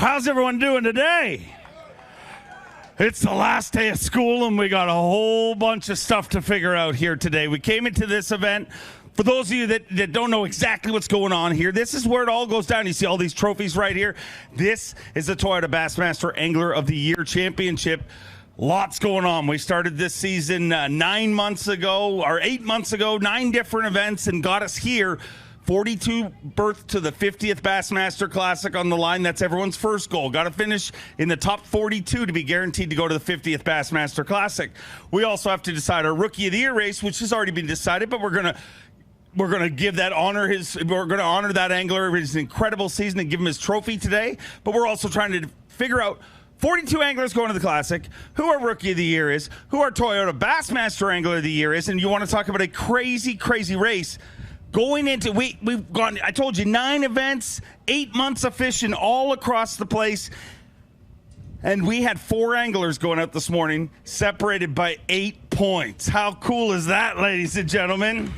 how's everyone doing today? It's the last day of school, and we got a whole bunch of stuff to figure out here today. We came into this event. For those of you that don't know exactly what's going on here, this is where it all goes down. You see all these trophies right here. This is the Toyota Bassmaster Angler of the Year Championship. Lots going on. We started this season 9 months ago, or 8 months ago, 9 different events, and got us here. 42 berth to the 50th Bassmaster Classic on the line. That's everyone's first goal. Got to finish in the top 42 to be guaranteed to go to the 50th Bassmaster Classic. We also have to decide our Rookie of the Year race, which has already been decided, but we're gonna give that honor. We're gonna honor that angler, his incredible season, and give him his trophy today. But we're also trying to figure out 42 anglers going to the Classic, who our Rookie of the Year is, who our Toyota Bassmaster Angler of the Year is, and you want to talk about a crazy, crazy race. Going into, we've gone, I told you, 9 events, 8 months of fishing all across the place. And we had 4 anglers going out this morning, separated by 8 points. How cool is that, ladies and gentlemen?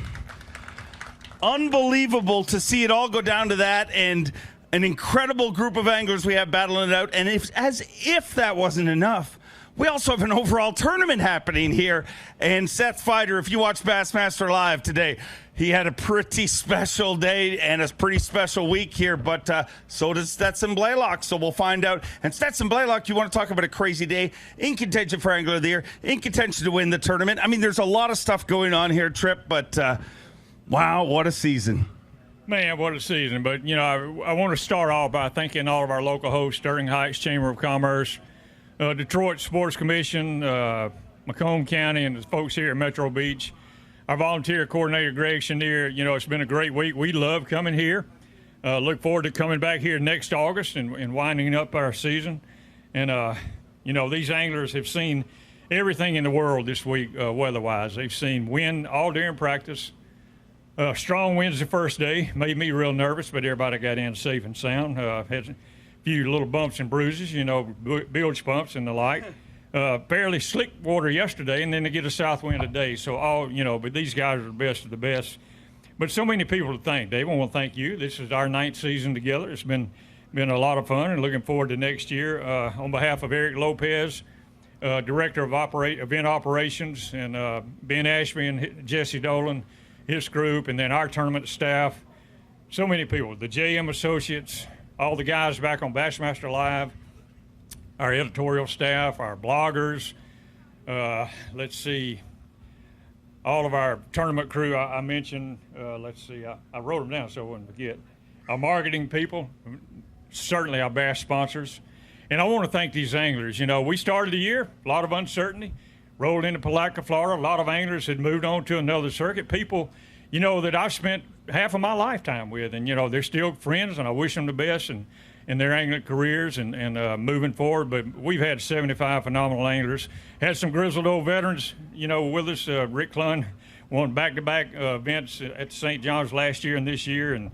Unbelievable to see it all go down to that, and an incredible group of anglers we have battling it out. And as if that wasn't enough, we also have an overall tournament happening here. And Seth Fighter, if you watch Bassmaster Live today, he had a pretty special day and a pretty special week here, but so does Stetson Blaylock, so we'll find out. And Stetson Blaylock, you want to talk about a crazy day, in contention for Angler of the Year, in contention to win the tournament. I mean, there's a lot of stuff going on here, Tripp, but wow, what a season. Man, what a season. But, you know, I want to start off by thanking all of our local hosts, Sterling Heights Chamber of Commerce, Detroit Sports Commission, Macomb County, and the folks here at Metro Beach. Our volunteer coordinator, Greg Chenier. You know, it's been a great week. We love coming here. Look forward to coming back here next August and winding up our season. And, you know, these anglers have seen everything in the world this week weather-wise. They've seen wind all during practice. Strong winds the first day. Made me real nervous, but everybody got in safe and sound. Had a few little bumps and bruises, you know, bilge bumps and the like. Fairly slick water yesterday, and then they get a south wind today. So all, you know, but these guys are the best of the best. But so many people to thank. Dave, I want to thank you. This is our 9th season together. It's been a lot of fun, and looking forward to next year. On behalf of Eric Lopez, Director of Event Operations, and Ben Ashby and Jesse Dolan, his group, and then our tournament staff. So many people, the JM Associates, all the guys back on Bassmaster Live, our editorial staff, our bloggers, let's see, all of our tournament crew I mentioned, let's see, I wrote them down so I wouldn't forget. Our marketing people, certainly our bass sponsors. And I want to thank these anglers. You know, we started the year, a lot of uncertainty, rolled into Palatka, Florida. A lot of anglers had moved on to another circuit. People, you know, that I've spent half of my lifetime with, and, you know, they're still friends, and I wish them the best in their angling careers and moving forward. But we've had 75 phenomenal anglers. Had some grizzled old veterans, you know, with us. Rick Clun won back-to-back events at St. John's last year and this year, and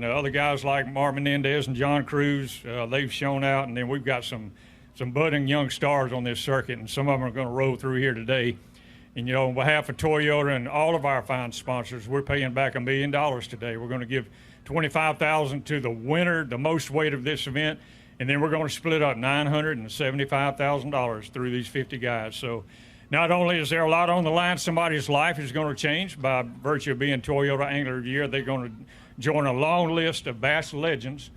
other guys like Mark Menendez and John Cruz, they've shown out. And then we've got some budding young stars on this circuit, and some of them are going to roll through here today. And, you know, on behalf of Toyota and all of our fine sponsors, we're paying back $1 million today. We're going to give $25,000 to the winner, the most weight of this event, and then we're going to split up $975,000 through these 50 guys. So not only is there a lot on the line, somebody's life is going to change by virtue of being Toyota Angler of the Year. They're going to join a long list of bass legends.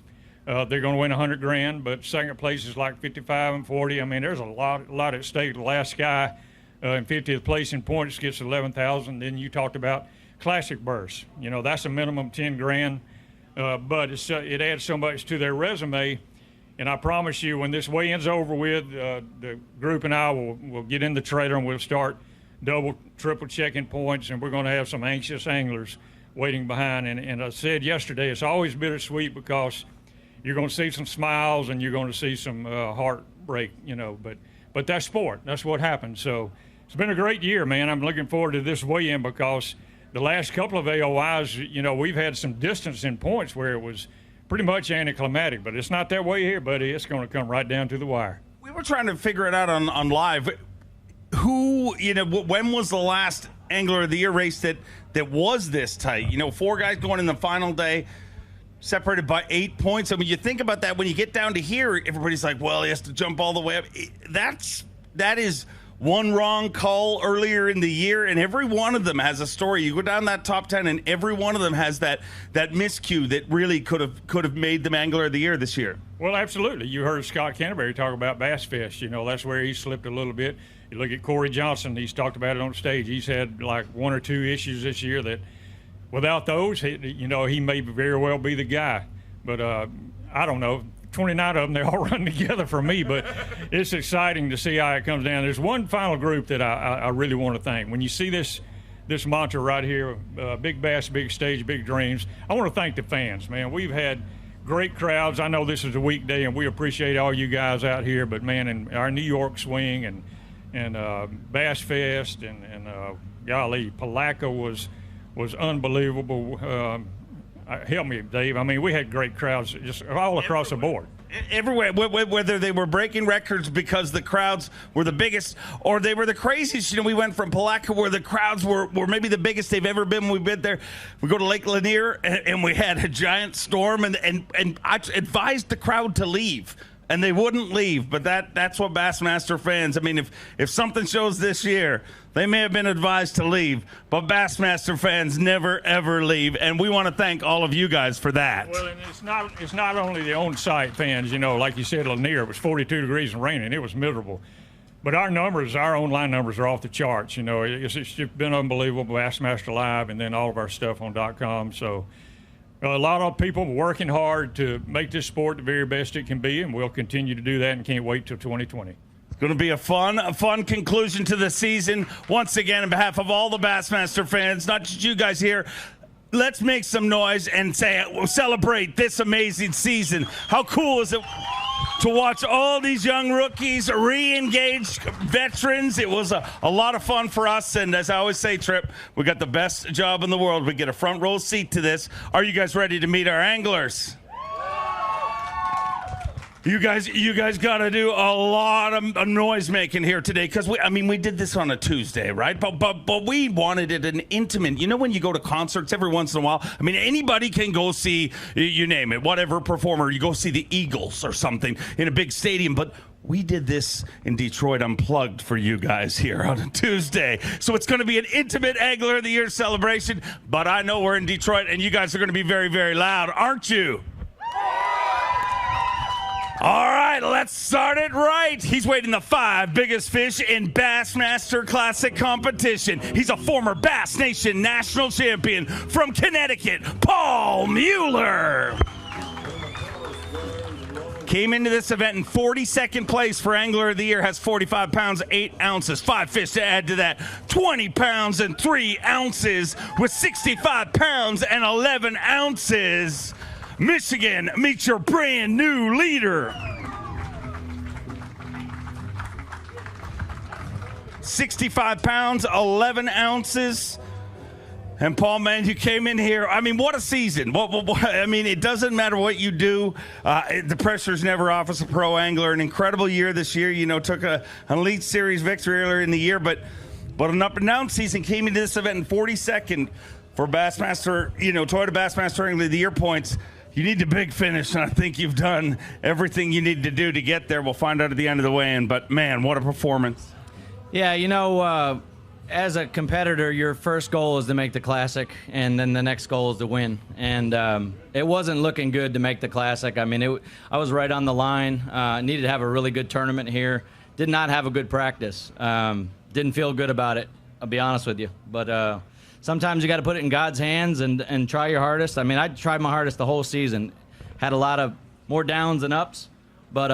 They're going to win $100,000, but second place is like 55 and 40. I mean, there's a lot at stake. The last guy in 50th place in points gets 11,000. Then you talked about Classic berths. You know, that's a minimum $10,000. But it adds so much to their resume, and I promise you, when this weigh-in's over with, the group and I will get in the trailer and we'll start double, triple checking points, and we're going to have some anxious anglers waiting behind. And I said yesterday, it's always bittersweet because you're going to see some smiles and you're going to see some heartbreak, you know. But that's sport. That's what happens. So it's been a great year, man. I'm looking forward to this weigh-in because the last couple of AOIs, you know, we've had some distance in points where it was pretty much anticlimactic, but it's not that way here, buddy. It's going to come right down to the wire. We were trying to figure it out on live. Who, you know, when was the last Angler of the Year race that was this tight? You know, 4 guys going in the final day. separated by 8 points. I mean, you think about that when you get down to here, everybody's like, well, he has to jump all the way up. That is one wrong call earlier in the year, and every one of them has a story. You go down that top 10, and every one of them has that miscue that really could have made them Angler of the Year this year. Well, absolutely. You heard Scott Canterbury talk about Bass Fest. You know, that's where he slipped a little bit. You look at Corey Johnson. He's talked about it on stage. He's had like 1 or 2 issues this year that without those, he may very well be the guy. But I don't know. 29 of them, they all run together for me, but it's exciting to see how it comes down. There's one final group that I really want to thank. When you see this mantra right here, big bass, big stage, big dreams, I want to thank the fans, man. We've had great crowds. I know this is a weekday, and we appreciate all you guys out here, but, man, in our New York swing and Bass Fest and golly, Palaca was unbelievable. Help me, Dave. I mean, we had great crowds just all across the board. Everywhere, whether they were breaking records because the crowds were the biggest or they were the craziest. You know, we went from Palaca where the crowds were maybe the biggest they've ever been when we've been there. We go to Lake Lanier and we had a giant storm and I advised the crowd to leave. And they wouldn't leave, but that's what Bassmaster fans, I mean, if something shows this year, they may have been advised to leave, but Bassmaster fans never, ever leave, and we want to thank all of you guys for that. Well, and it's not only the on-site fans, like you said, Lanier, it was 42 degrees and raining. It was miserable. But our online numbers are off the charts. It's just been unbelievable, Bassmaster Live, and then all of our stuff on .com, so... A lot of people working hard to make this sport the very best it can be, and we'll continue to do that and can't wait till 2020. It's going to be a fun conclusion to the season. Once again, on behalf of all the Bassmaster fans, not just you guys here, let's make some noise and celebrate this amazing season. How cool is it to watch all these young rookies re-engage veterans? It was a lot of fun for us, and as I always say, Trip, we got the best job in the world. We get a front row seat to this. Are you guys ready to meet our anglers? You guys got to do a lot of noise making here today because we did this on a Tuesday, right? But we wanted it an intimate. You know, when you go to concerts every once in a while, anybody can go see, you name it, whatever performer. You go see the Eagles or something in a big stadium, but we did this in Detroit Unplugged for you guys here on a Tuesday. So it's going to be an intimate Angler of the Year celebration, but I know we're in Detroit and you guys are going to be very, very loud, aren't you? All right, let's start it right. He's weighing the 5 biggest fish in Bassmaster Classic competition. He's a former Bass Nation national champion from Connecticut, Paul Muller. Came into this event in 42nd place for Angler of the Year, has 45 pounds, 8 ounces. 5 fish to add to that, 20 pounds and 3 ounces with 65 pounds and 11 ounces. Michigan, meet your brand new leader. 65 pounds, 11 ounces. And Paul, man, you came in here. What a season. It doesn't matter what you do. The pressure's never off as a pro angler. An incredible year this year. Took an Elite Series victory earlier in the year, but an up-and-down season. Came into this event in 42nd for Bassmaster, Toyota Bassmaster Angler of the Year points. You need the big finish, and I think you've done everything you need to do to get there. We'll find out at the end of the weigh-in, but, man, what a performance. Yeah, as a competitor, your first goal is to make the Classic, and then the next goal is to win. And it wasn't looking good to make the Classic. I was right on the line. Needed to have a really good tournament here. Did not have a good practice. Didn't feel good about it, I'll be honest with you. But sometimes you got to put it in God's hands and try your hardest. I tried my hardest the whole season. Had a lot of more downs than ups, but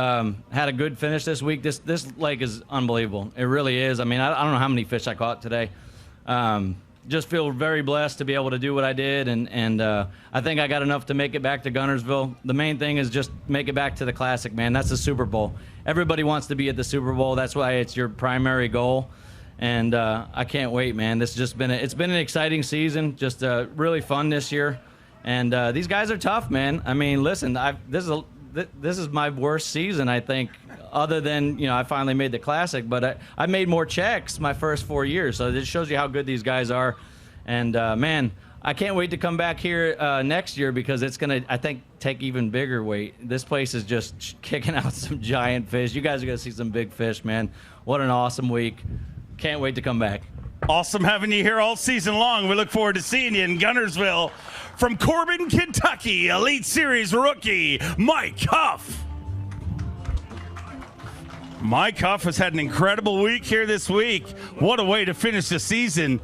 had a good finish this week. This lake is unbelievable. It really is. I don't know how many fish I caught today. Just feel very blessed to be able to do what I did, and I think I got enough to make it back to Guntersville. The main thing is just make it back to the Classic, man. That's the Super Bowl. Everybody wants to be at the Super Bowl. That's why it's your primary goal. And I can't wait, man. It's been an exciting season, just really fun this year. And these guys are tough, man. Listen, this is my worst season, I think, other than, I finally made the Classic. But I made more checks my first 4 years, so it shows you how good these guys are. And, man, I can't wait to come back here next year because it's going to, I think, take even bigger weight. This place is just kicking out some giant fish. You guys are going to see some big fish, man. What an awesome week. Can't wait to come back. Awesome having you here all season long. We look forward to seeing you in Guntersville. From Corbin, Kentucky, Elite Series rookie, Mike Huff. Mike Huff has had an incredible week here this week. What a way to finish the season.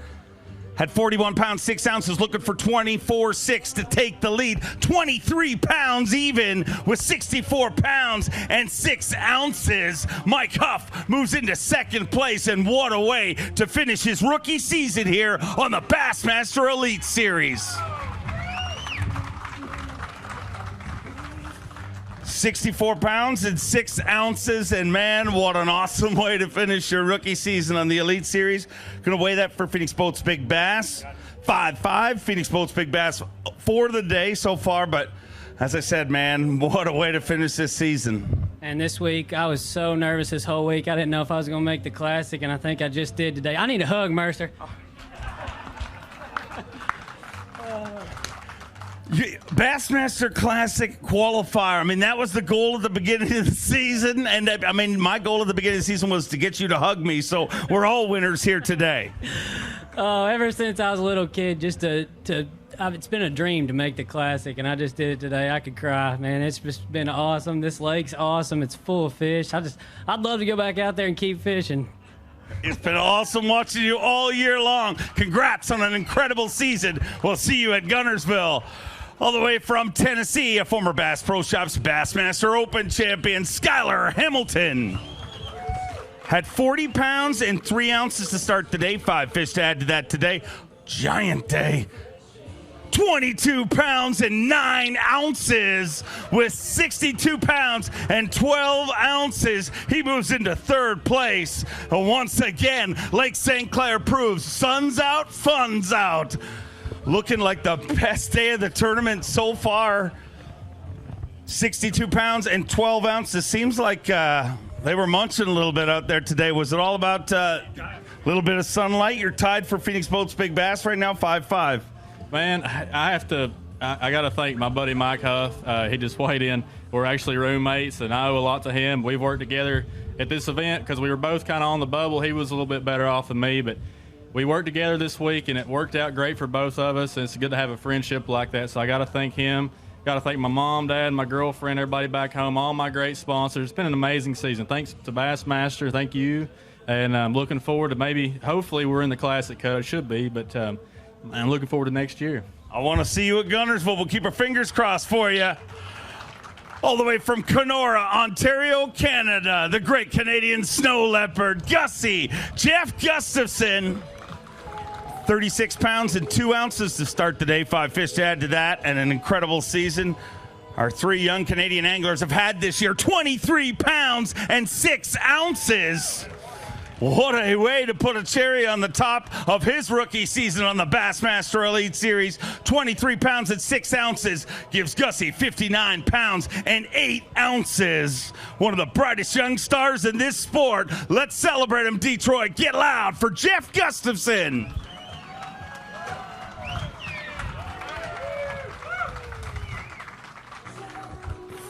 Had 41 pounds, 6 ounces, looking for 24.6 to take the lead. 23 pounds even with 64 pounds and 6 ounces. Mike Huff moves into second place, and what a way to finish his rookie season here on the Bassmaster Elite Series. 64 pounds and 6 ounces, and man, what an awesome way to finish your rookie season on the Elite Series. Gonna weigh that for Phoenix Boats Big Bass. 5'5", Phoenix Boats Big Bass for the day so far, but as I said, man, what a way to finish this season. And this week, I was so nervous this whole week. I didn't know if I was gonna make the Classic, and I think I just did today. I need a hug, Mercer. Bassmaster Classic qualifier. I mean, that was the goal at the beginning of the season. And I mean, my goal at the beginning of the season was to get you to hug me. So we're all winners here today. Oh, ever since I was a little kid, just it's been a dream to make the Classic, and I just did it today. I could cry, man. It's just been awesome. This lake's awesome. It's full of fish. I'd love to go back out there and keep fishing. It's been awesome watching you all year long. Congrats on an incredible season. We'll see you at Guntersville. All the way from Tennessee, a former Bass Pro Shops Bassmaster Open champion, Skyler Hamilton. Had 40 pounds and 3 ounces to start the day. 5 fish to add to that today. Giant day. 22 pounds and 9 ounces with 62 pounds and 12 ounces. He moves into third place. Once again, Lake St. Clair proves sun's out, fun's out. Looking like the best day of the tournament so far. 62 pounds and 12 ounces. Seems like they were munching a little bit out there today. Was it all about a little bit of sunlight? You're tied for Phoenix Boats Big Bass right now, 5'5". Man, I got to thank my buddy Mike Huff. He just weighed in. We're actually roommates, and I owe a lot to him. We've worked together at this event because we were both kind of on the bubble. He was a little bit better off than me, but we worked together this week, and it worked out great for both of us, and it's good to have a friendship like that. So I got to thank him. Got to thank my mom, dad, my girlfriend, everybody back home, all my great sponsors. It's been an amazing season. Thanks to Bassmaster. Thank you. And I'm looking forward to hopefully we're in the Classic cut. It should be, but I'm looking forward to next year. I want to see you at Guntersville. We'll keep our fingers crossed for you. All the way from Kenora, Ontario, Canada, the great Canadian snow leopard, Gussie, Jeff Gustafson. 36 pounds and 2 ounces to start the day. 5 fish to add to that, and an incredible season our 3 young Canadian anglers have had this year. 23 pounds and 6 ounces. What a way to put a cherry on the top of his rookie season on the Bassmaster Elite Series. 23 pounds and 6 ounces gives Gussie 59 pounds and 8 ounces. One of the brightest young stars in this sport. Let's celebrate him, Detroit. Get loud for Jeff Gustafson.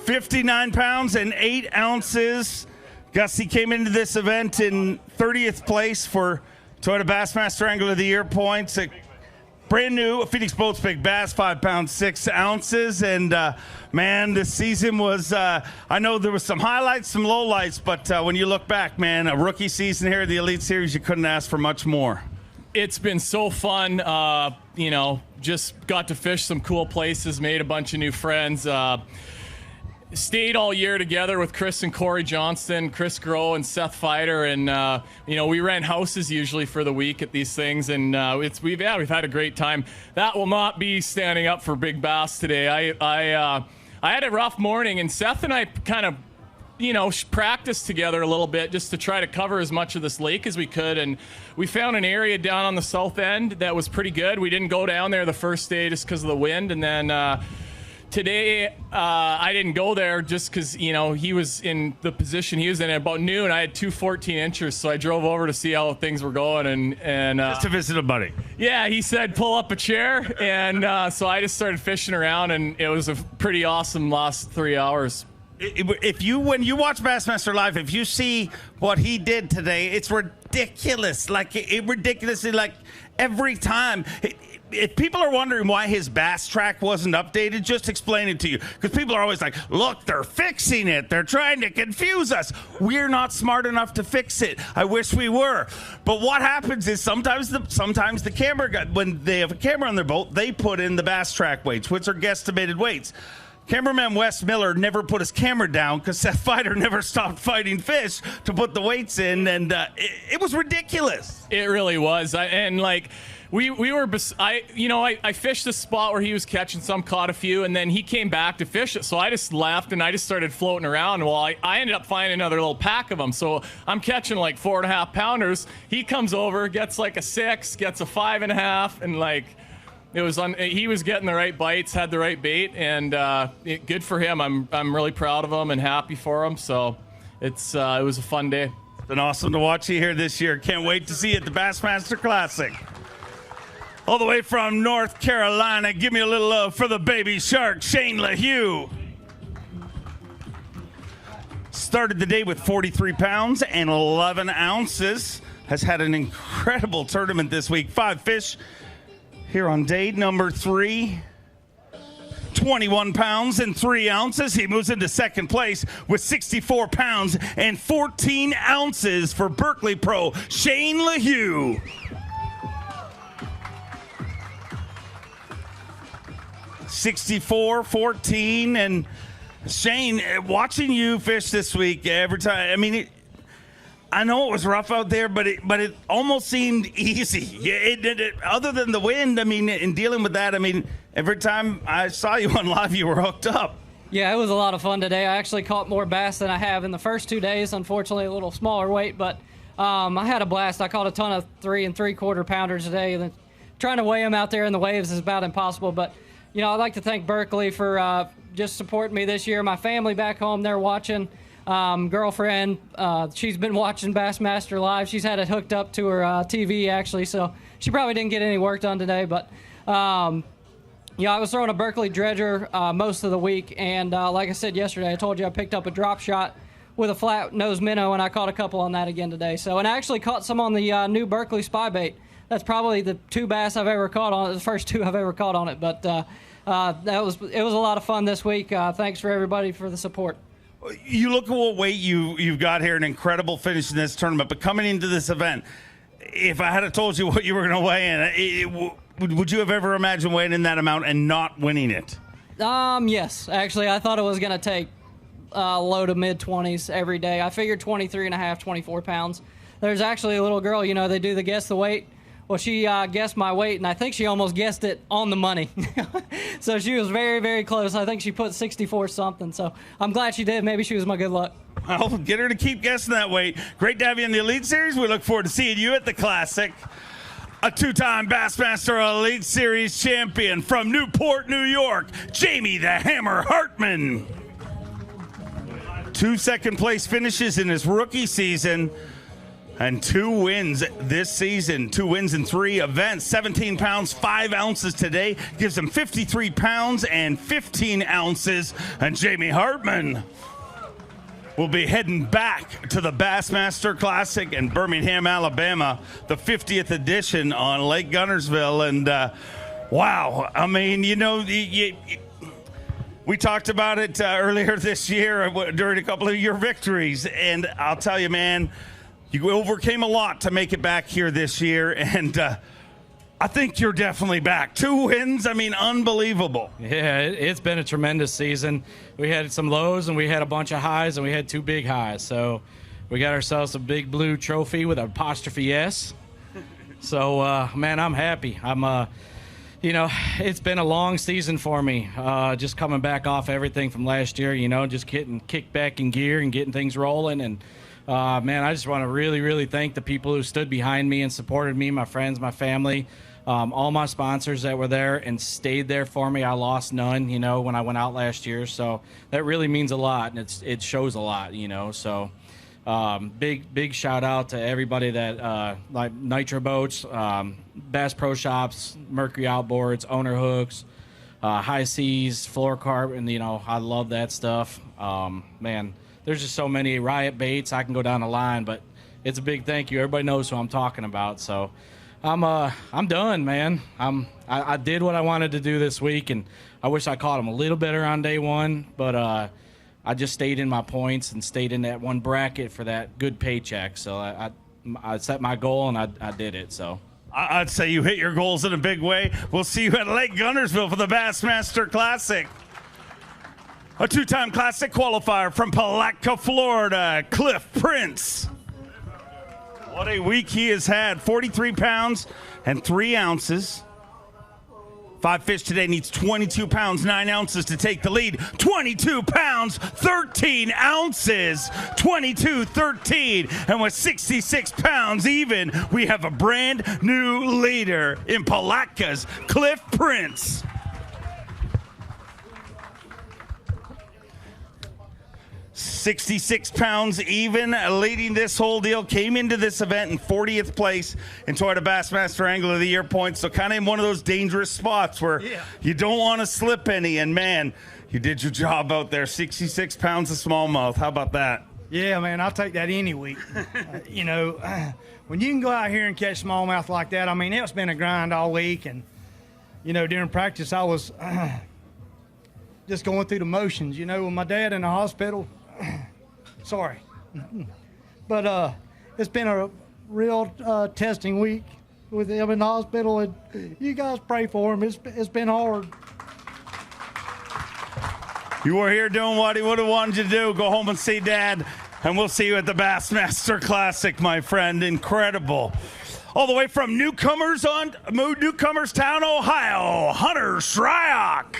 59 pounds and 8 ounces. Gussie came into this event in 30th place for Toyota Bassmaster Angler of the Year points. A brand new Phoenix Boats Big Bass, 5 pounds, 6 ounces. And man, this season was, I know there was some highlights, some lowlights, but when you look back, man, a rookie season here at the Elite Series, you couldn't ask for much more. It's been so fun, just got to fish some cool places, made a bunch of new friends. Stayed all year together with Chris and Corey Johnston, Chris Groh and Seth Fighter, and we rent houses usually for the week at these things, and we've had a great time. That will not be standing up for Big Bass today. I had a rough morning, and Seth and I kind of practiced together a little bit just to try to cover as much of this lake as we could, and we found an area down on the south end that was pretty good. We didn't go down there the first day just because of the wind, and then today, I didn't go there just because, he was in the position he was in. At about noon, I had 2 14-inchers, so I drove over to see how things were going. And Just to visit a buddy. Yeah, he said, pull up a chair. And so I just started fishing around, and it was a pretty awesome last 3 hours. When you watch Bassmaster Live, if you see what he did today, it's ridiculous. Ridiculously, every time. If people are wondering why his bass track wasn't updated, just explain it to you. Because people are always like, look, they're fixing it. They're trying to confuse us. We're not smart enough to fix it. I wish we were. But what happens is sometimes the camera guy, when they have a camera on their boat, they put in the bass track weights, which are guesstimated weights. Cameraman Wes Miller never put his camera down because Seth Fighter never stopped fighting fish to put the weights in, and it was ridiculous. It really was. I fished the spot where he was catching some, caught a few, and then he came back to fish it. So I just left and I just started floating around. Well, I ended up finding another little pack of them. So I'm catching 4.5 pounders. He comes over, gets a 6, gets a 5.5, and he was getting the right bites, had the right bait, and good for him. I'm really proud of him and happy for him. So it was a fun day. It's been awesome to watch you here this year. Can't wait to see you at the Bassmaster Classic. All the way from North Carolina, give me a little love for the baby shark, Shane LaHue. Started the day with 43 pounds and 11 ounces. Has had an incredible tournament this week. 5 fish here on day number 3. 21 pounds and 3 ounces. He moves into second place with 64 pounds and 14 ounces for Berkeley Pro, Shane LaHue. 64, 14, and Shane, watching you fish this week every time, I know it was rough out there, but it almost seemed easy. Other than the wind, in dealing with that, every time I saw you on live, you were hooked up. Yeah, it was a lot of fun today. I actually caught more bass than I have in the first 2 days. Unfortunately, a little smaller weight, but I had a blast. I caught a ton of 3 3/4 pounders today, and trying to weigh them out there in the waves is about impossible. But I'd like to thank Berkeley for just supporting me this year. My family back home, they're watching. Girlfriend, she's been watching Bassmaster Live. She's had it hooked up to her TV, actually, so she probably didn't get any work done today. But, I was throwing a Berkeley dredger most of the week, and like I said yesterday, I told you I picked up a drop shot with a flat-nosed minnow, and I caught a couple on that again today. And I actually caught some on the new Berkeley spy bait. That's probably the 2 bass I've ever caught on it, the first 2 I've ever caught on it. But it was a lot of fun this week. Thanks for everybody for the support. You look at what weight you've got here, an incredible finish in this tournament. But coming into this event, if I had told you what you were going to weigh in, would you have ever imagined weighing in that amount and not winning it? Yes. Actually, I thought it was going to take low to mid-20s every day. I figured 23.5, 24 pounds. There's actually a little girl, they do the guess the weight. Well, she guessed my weight, and I think she almost guessed it on the money. So she was very, very close. I think she put 64 something. So I'm glad she did. Maybe she was my good luck. I'll get her to keep guessing that weight. Great to have you in the Elite Series. We look forward to seeing you at the Classic. A 2-time Bassmaster Elite Series champion from Newport, New York, Jamie the Hammer Hartman. 2 second-place finishes in his rookie season. And 2 wins this season, 2 wins in 3 events, 17 pounds, 5 ounces today, gives him 53 pounds and 15 ounces. And Jamie Hartman will be heading back to the Bassmaster Classic in Birmingham, Alabama, the 50th edition on Lake Gunnersville. And wow, we talked about it earlier this year during a couple of your victories. And I'll tell you, man, you overcame a lot to make it back here this year, and I think you're definitely back. 2 wins, unbelievable. Yeah, it's been a tremendous season. We had some lows, and we had a bunch of highs, and we had 2 big highs. So we got ourselves a big blue trophy with an apostrophe S. So, man, I'm happy. It's been a long season for me, just coming back off everything from last year, just getting kicked back in gear and getting things rolling. And man, I just want to really, really thank the people who stood behind me and supported me, my friends, my family. all my sponsors that were there and stayed there for me. I lost none, when I went out last year. So that really means a lot, and it shows a lot, So big shout out to everybody that like Nitro Boats, Bass Pro Shops, Mercury Outboards, Owner Hooks, High Seas, Floor Carp, and I love that stuff. Man, there's just so many. Riot Baits, I can go down the line, but it's a big thank you. Everybody knows who I'm talking about. So I'm done, man. I did what I wanted to do this week, and I wish I caught them a little better on day one, but I just stayed in my points and stayed in that one bracket for that good paycheck. So I set my goal, and I did it. So I'd say you hit your goals in a big way. We'll see you at Lake Guntersville for the Bassmaster Classic. A two-time Classic qualifier from Palatka, Florida, Cliff Prince. What a week he has had. 43 pounds and 3 ounces. 5 fish today, needs 22 pounds, 9 ounces to take the lead. 22 pounds, 13 ounces. 22-13. And with 66 pounds even, we have a brand new leader in Palatka's Cliff Prince. £66 even, leading this whole deal. Came into this event in 40th place in Toyota Bassmaster Angler of the Year points. So kind of in one of those dangerous spots where you don't want to slip any. And man, you did your job out there. 66 pounds of smallmouth. How about that? Yeah, man, I'll take that any week. When you can go out here and catch smallmouth like that, I mean, it's been a grind all week. And, during practice, I was just going through the motions. With my dad in the hospital, sorry. But it's been a real testing week with him in the hospital, and you guys pray for him. It's been hard. You were here doing what he would have wanted you to do. Go home and see Dad, and we'll see you at the Bassmaster Classic, my friend. Incredible. All the way from Newcomerstown, Ohio, Hunter Shryock.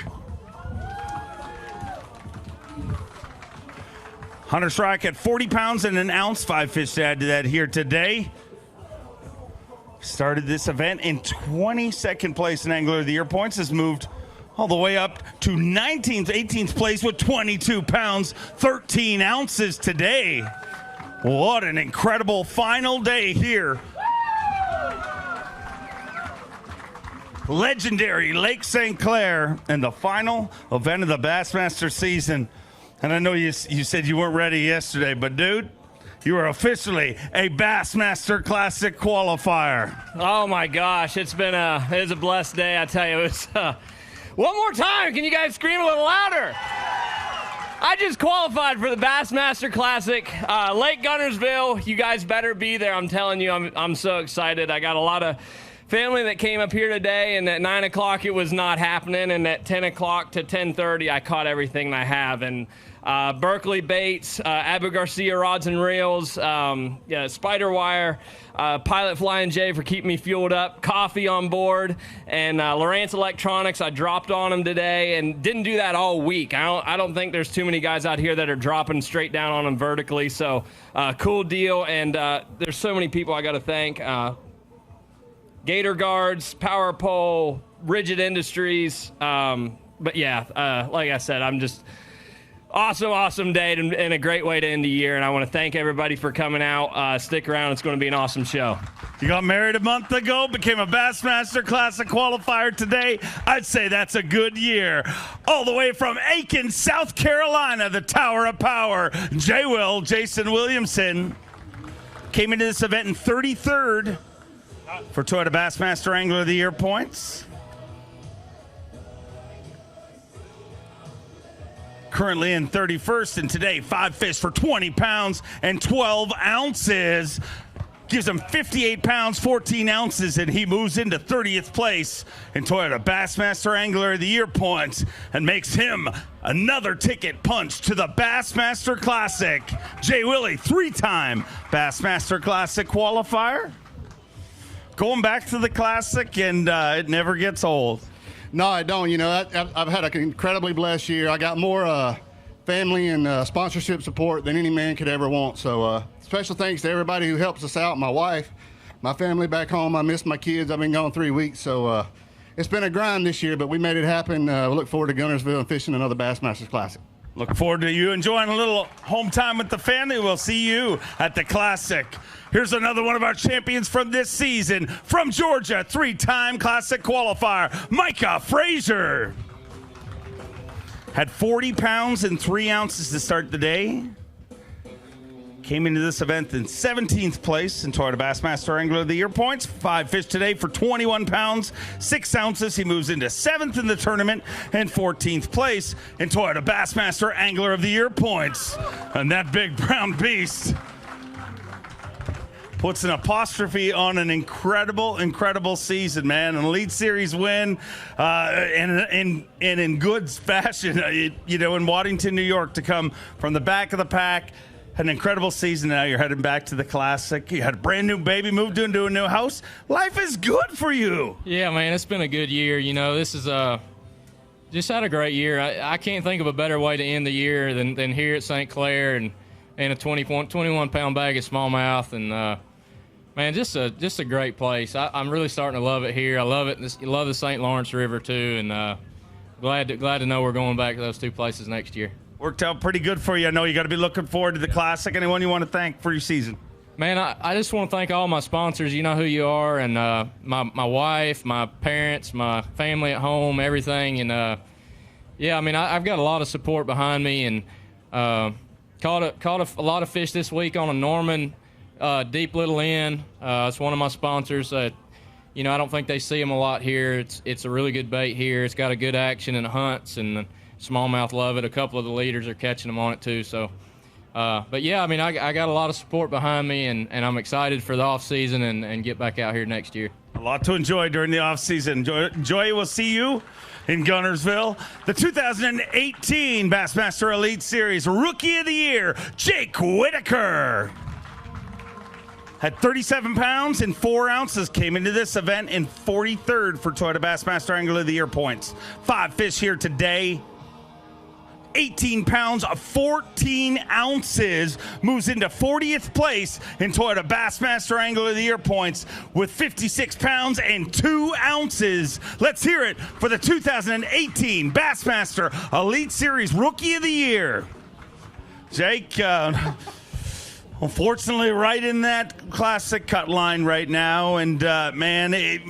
Hunter Shryock at 40 pounds and an ounce. 5 fish to add to that here today. Started this event in 22nd place in Angler of the Year points. Has moved all the way up to 19th, 18th place with 22 pounds, 13 ounces today. What an incredible final day here. Legendary Lake St. Clair and the final event of the Bassmaster season. And I know you said you weren't ready yesterday, but dude, you are officially a Bassmaster Classic qualifier. Oh my gosh, it was a blessed day, I tell you. It was, one more time, can you guys scream a little louder? I just qualified for the Bassmaster Classic, Lake Guntersville. You guys better be there. I'm telling you, I'm so excited. I got a lot of family that came up here today, and at 9 o'clock it was not happening, and at 10 o'clock to 10:30 I caught everything I have. And Berkeley Baits, Abu Garcia Rods and Reels, Spider Wire, Pilot Flying J for keeping me fueled up, coffee on board, and Lowrance Electronics. I dropped on them today and didn't do that all week. I don't think there's too many guys out here that are dropping straight down on them vertically. So cool deal, and there's so many people I got to thank. Gator Guards, Power Pole, Rigid Industries. But yeah, like I said, I'm just awesome day and a great way to end the year. And I want to thank everybody for coming out. Stick around. It's going to be an awesome show. You got married a month ago, became a Bassmaster Classic qualifier today. I'd say that's a good year. All the way from Aiken, South Carolina, the Tower of Power, Jason Williamson came into this event in 33rd for Toyota Bassmaster Angler of the Year points. Currently in 31st, and today 5 fish for 20 pounds and 12 ounces. Gives him 58 pounds, 14 ounces, and he moves into 30th place in Toyota Bassmaster Angler of the Year points and makes him another ticket punch to the Bassmaster Classic. Jay Willie, 3-time Bassmaster Classic qualifier. Going back to the Classic, and it never gets old. No, I don't. I've had an incredibly blessed year. I got more family and sponsorship support than any man could ever want. So special thanks to everybody who helps us out. My wife, my family back home. I miss my kids. I've been gone 3 weeks, so it's been a grind this year, but we made it happen. We look forward to Guntersville and fishing another Bassmasters Classic. Look forward to you enjoying a little home time with the family. We'll see you at the Classic. Here's another one of our champions from this season. From Georgia, 3-time Classic qualifier, Micah Frazier. Had 40 pounds and 3 ounces to start the day. Came into this event in 17th place in Toyota Bassmaster Angler of the Year points. 5 fish today for 21 pounds, 6 ounces. He moves into 7th in the tournament and 14th place in Toyota Bassmaster Angler of the Year points. And that big brown beast puts an apostrophe on an incredible season, man. An Elite Series win, and in good fashion, in Waddington, New York, to come from the back of the pack. Had an incredible season. Now you're heading back to the Classic. You had a brand new baby, moved into a new house. Life is good for you. Yeah, man, it's been a good year. This is just had a great year. I can't think of a better way to end the year than here at St. Clair and a 21-pound bag of smallmouth. And, man, just a great place. I'm really starting to love it here. I love it. I love the St. Lawrence River, too, and glad to know we're going back to those 2 places next year. Worked out pretty good for you. I know you got to be looking forward to the Classic. Anyone you want to thank for your season? Man, I just want to thank all my sponsors. You know who you are, and my wife, my parents, my family at home, everything. And, I've got a lot of support behind me, and caught a lot of fish this week on a Norman deep little end. It's one of my sponsors. I don't think they see them a lot here. It's a really good bait here. It's got a good action and hunts, and smallmouth love it. A couple of the leaders are catching them on it too. So, I got a lot of support behind me, and I'm excited for the off season and get back out here next year. A lot to enjoy during the off season. Enjoy. We'll see you in Guntersville. The 2018 Bassmaster Elite Series Rookie of the Year, Jake Whitaker. Had 37 pounds and 4 ounces, came into this event in 43rd for Toyota Bassmaster Angler of the Year points. 5 fish here today. 18 pounds of 14 ounces, moves into 40th place in Toyota Bassmaster Angler of the Year points with 56 pounds and 2 ounces. Let's hear it for the 2018 Bassmaster Elite Series Rookie of the Year. Jake, unfortunately, right in that Classic cut line right now, and this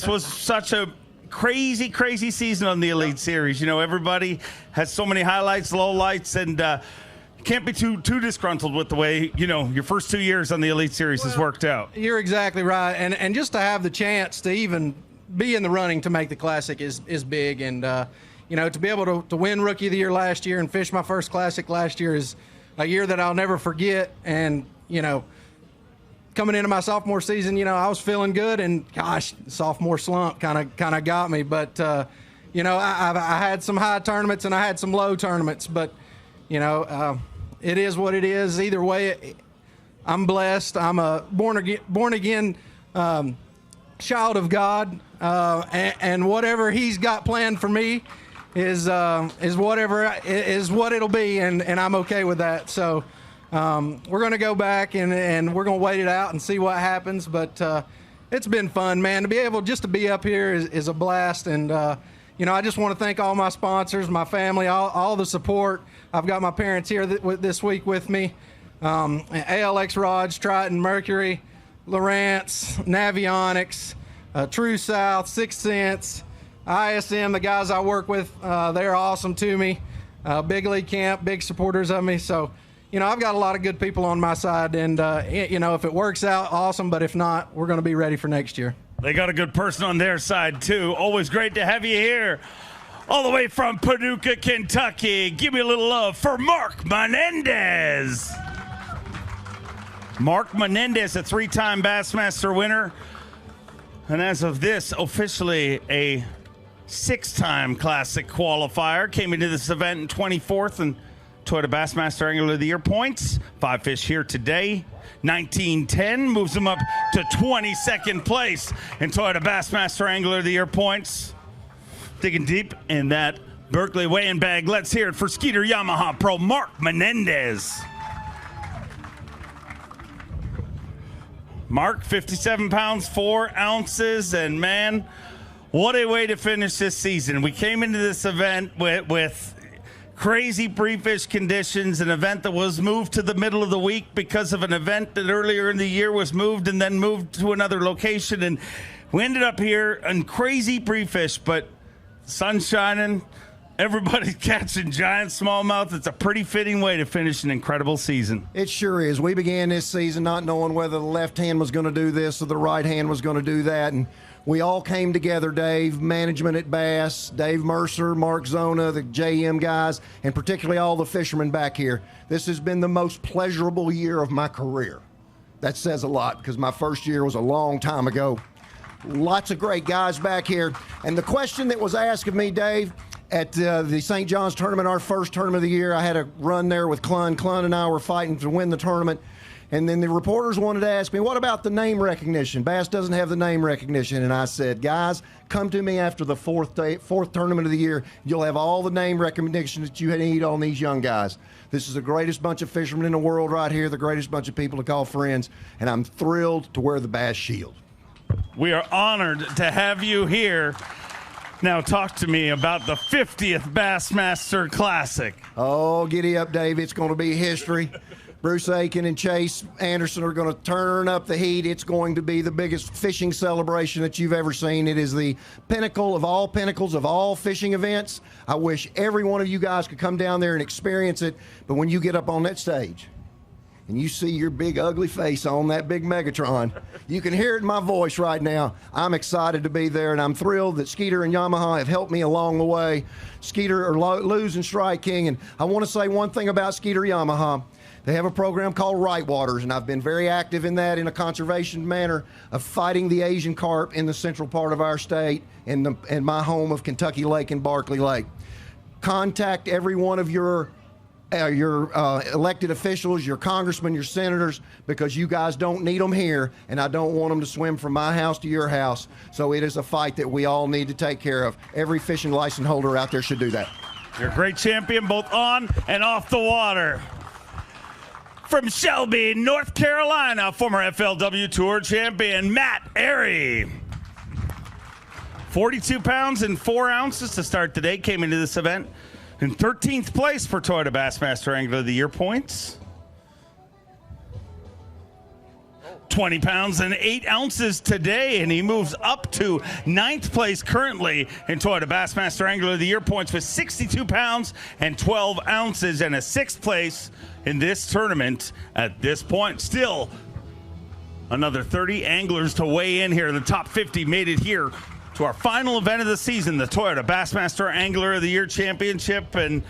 was such a crazy season on the Elite Series. Everybody has so many highlights, lowlights, and can't be too disgruntled with the way your first 2 years on the Elite Series has worked out. You're exactly right, and just to have the chance to even be in the running to make the Classic is big, and to be able to win Rookie of the Year last year and fish my first Classic last year is a year that I'll never forget. And coming into my sophomore season, I was feeling good, and gosh, sophomore slump kind of got me. But I had some high tournaments and I had some low tournaments. But it is what it is. Either way, I'm blessed. I'm a born again child of God, and whatever He's got planned for me is what it'll be, and I'm okay with that. So. We're going to go back and we're going to wait it out and see what happens. But it's been fun, man. To be able just to be up here is a blast. And, I just want to thank all my sponsors, my family, all the support. I've got my parents here this week with me. ALX Rods, Triton, Mercury, Lowrance, Navionics, True South, Sixth Sense, ISM, the guys I work with, they're awesome to me. Big League Camp, big supporters of me. So, I've got a lot of good people on my side, and, if it works out, awesome, but if not, we're going to be ready for next year. They got a good person on their side, too. Always great to have you here. All the way from Paducah, Kentucky, give me a little love for Mark Menendez. Mark Menendez, a 3-time Bassmaster winner, and as of this, officially a 6-time Classic qualifier. Came into this event in 24th and Toyota Bassmaster Angler of the Year points. 5 fish here today. 1910 moves him up to 22nd place in Toyota Bassmaster Angler of the Year points. Digging deep in that Berkeley weighing bag. Let's hear it for Skeeter Yamaha Pro Mark Menendez. Mark, 57 pounds, 4 ounces. And, man, what a way to finish this season. We came into this event with crazy pre-fish conditions, an event that was moved to the middle of the week because of an event that earlier in the year was moved and then moved to another location. And we ended up here on crazy pre-fish, but sun shining, everybody's catching giant smallmouth. It's a pretty fitting way to finish an incredible season. It sure is. We began this season not knowing whether the left hand was going to do this or the right hand was going to do that. And we all came together, Dave, management at B.A.S.S, Dave Mercer, Mark Zona, the JM guys, and particularly all the fishermen back here. This has been the most pleasurable year of my career. That says a lot because my first year was a long time ago. Lots of great guys back here. And the question that was asked of me, Dave, at the St. John's tournament, our first tournament of the year, I had a run there with Clun. Clun and I were fighting to win the tournament. And then the reporters wanted to ask me, what about the name recognition? B.A.S.S doesn't have the name recognition. And I said, guys, come to me after the fourth tournament of the year. You'll have all the name recognition that you need on these young guys. This is the greatest bunch of fishermen in the world right here, the greatest bunch of people to call friends. And I'm thrilled to wear the B.A.S shield. We are honored to have you here. Now talk to me about the 50th Bassmaster Classic. Oh, giddy up, Dave. It's going to be history. Bruce Aiken and Chase Anderson are going to turn up the heat. It's going to be the biggest fishing celebration that you've ever seen. It is the pinnacle of all pinnacles of all fishing events. I wish every one of you guys could come down there and experience it. But when you get up on that stage and you see your big ugly face on that big Megatron, you can hear it in my voice right now. I'm excited to be there, and I'm thrilled that Skeeter and Yamaha have helped me along the way. Skeeter are losing Strike King, and I want to say one thing about Skeeter Yamaha. They have a program called Right Waters, and I've been very active in that in a conservation manner of fighting the Asian carp in the central part of our state and my home of Kentucky Lake and Barkley Lake. Contact every one of your elected officials, your congressmen, your senators, because you guys don't need them here, and I don't want them to swim from my house to your house. So it is a fight that we all need to take care of. Every fishing license holder out there should do that. You're a great champion both on and off the water. From Shelby, North Carolina, former FLW Tour champion Matt Airy. 42 pounds and 4 ounces to start today. Came into this event in 13th place for Toyota Bassmaster Angler of the Year points. 20 pounds and 8 ounces today, and he moves up to 9th place currently in Toyota Bassmaster Angler of the Year points with 62 pounds and 12 ounces and a 6th place in this tournament at this point. Still another 30 anglers to weigh in here. The top 50 made it here to our final event of the season, the Toyota Bassmaster Angler of the Year Championship, and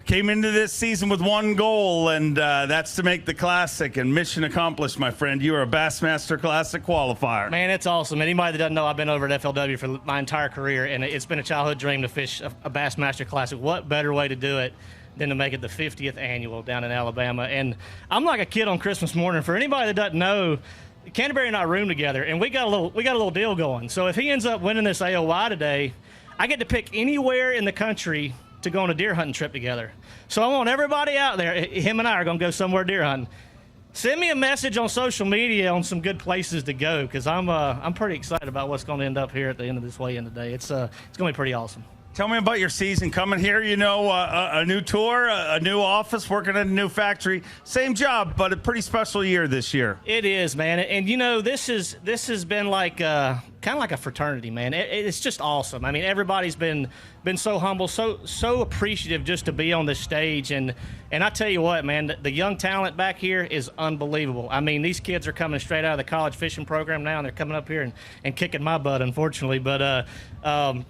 came into this season with one goal, and that's to make the Classic, and mission accomplished, my friend. You are a Bassmaster Classic qualifier. Man, it's awesome. Anybody that doesn't know, I've been over at FLW for my entire career, and it's been a childhood dream to fish a Bassmaster Classic. What better way to do it than to make it the 50th annual down in Alabama? And I'm like a kid on Christmas morning. For anybody that doesn't know, Canterbury and I room together, and we got a little deal going. So if he ends up winning this AOY today, I get to pick anywhere in the country to go on a deer hunting trip together. So I want everybody out there, him and I are going to go somewhere deer hunting. Send me a message on social media on some good places to go, because I'm pretty excited about what's going to end up here at the end of this weigh-in today. It's going to be pretty awesome. Tell me about your season coming here. You know, a new tour, a new office, working at a new factory. Same job, but a pretty special year this year. It is, man. And, you know, this has been like kind of like a fraternity, man. It's just awesome. I mean, everybody's been so humble, so appreciative just to be on this stage. And I tell you what, man, the young talent back here is unbelievable. I mean, these kids are coming straight out of the college fishing program now, and they're coming up here and kicking my butt, unfortunately. But,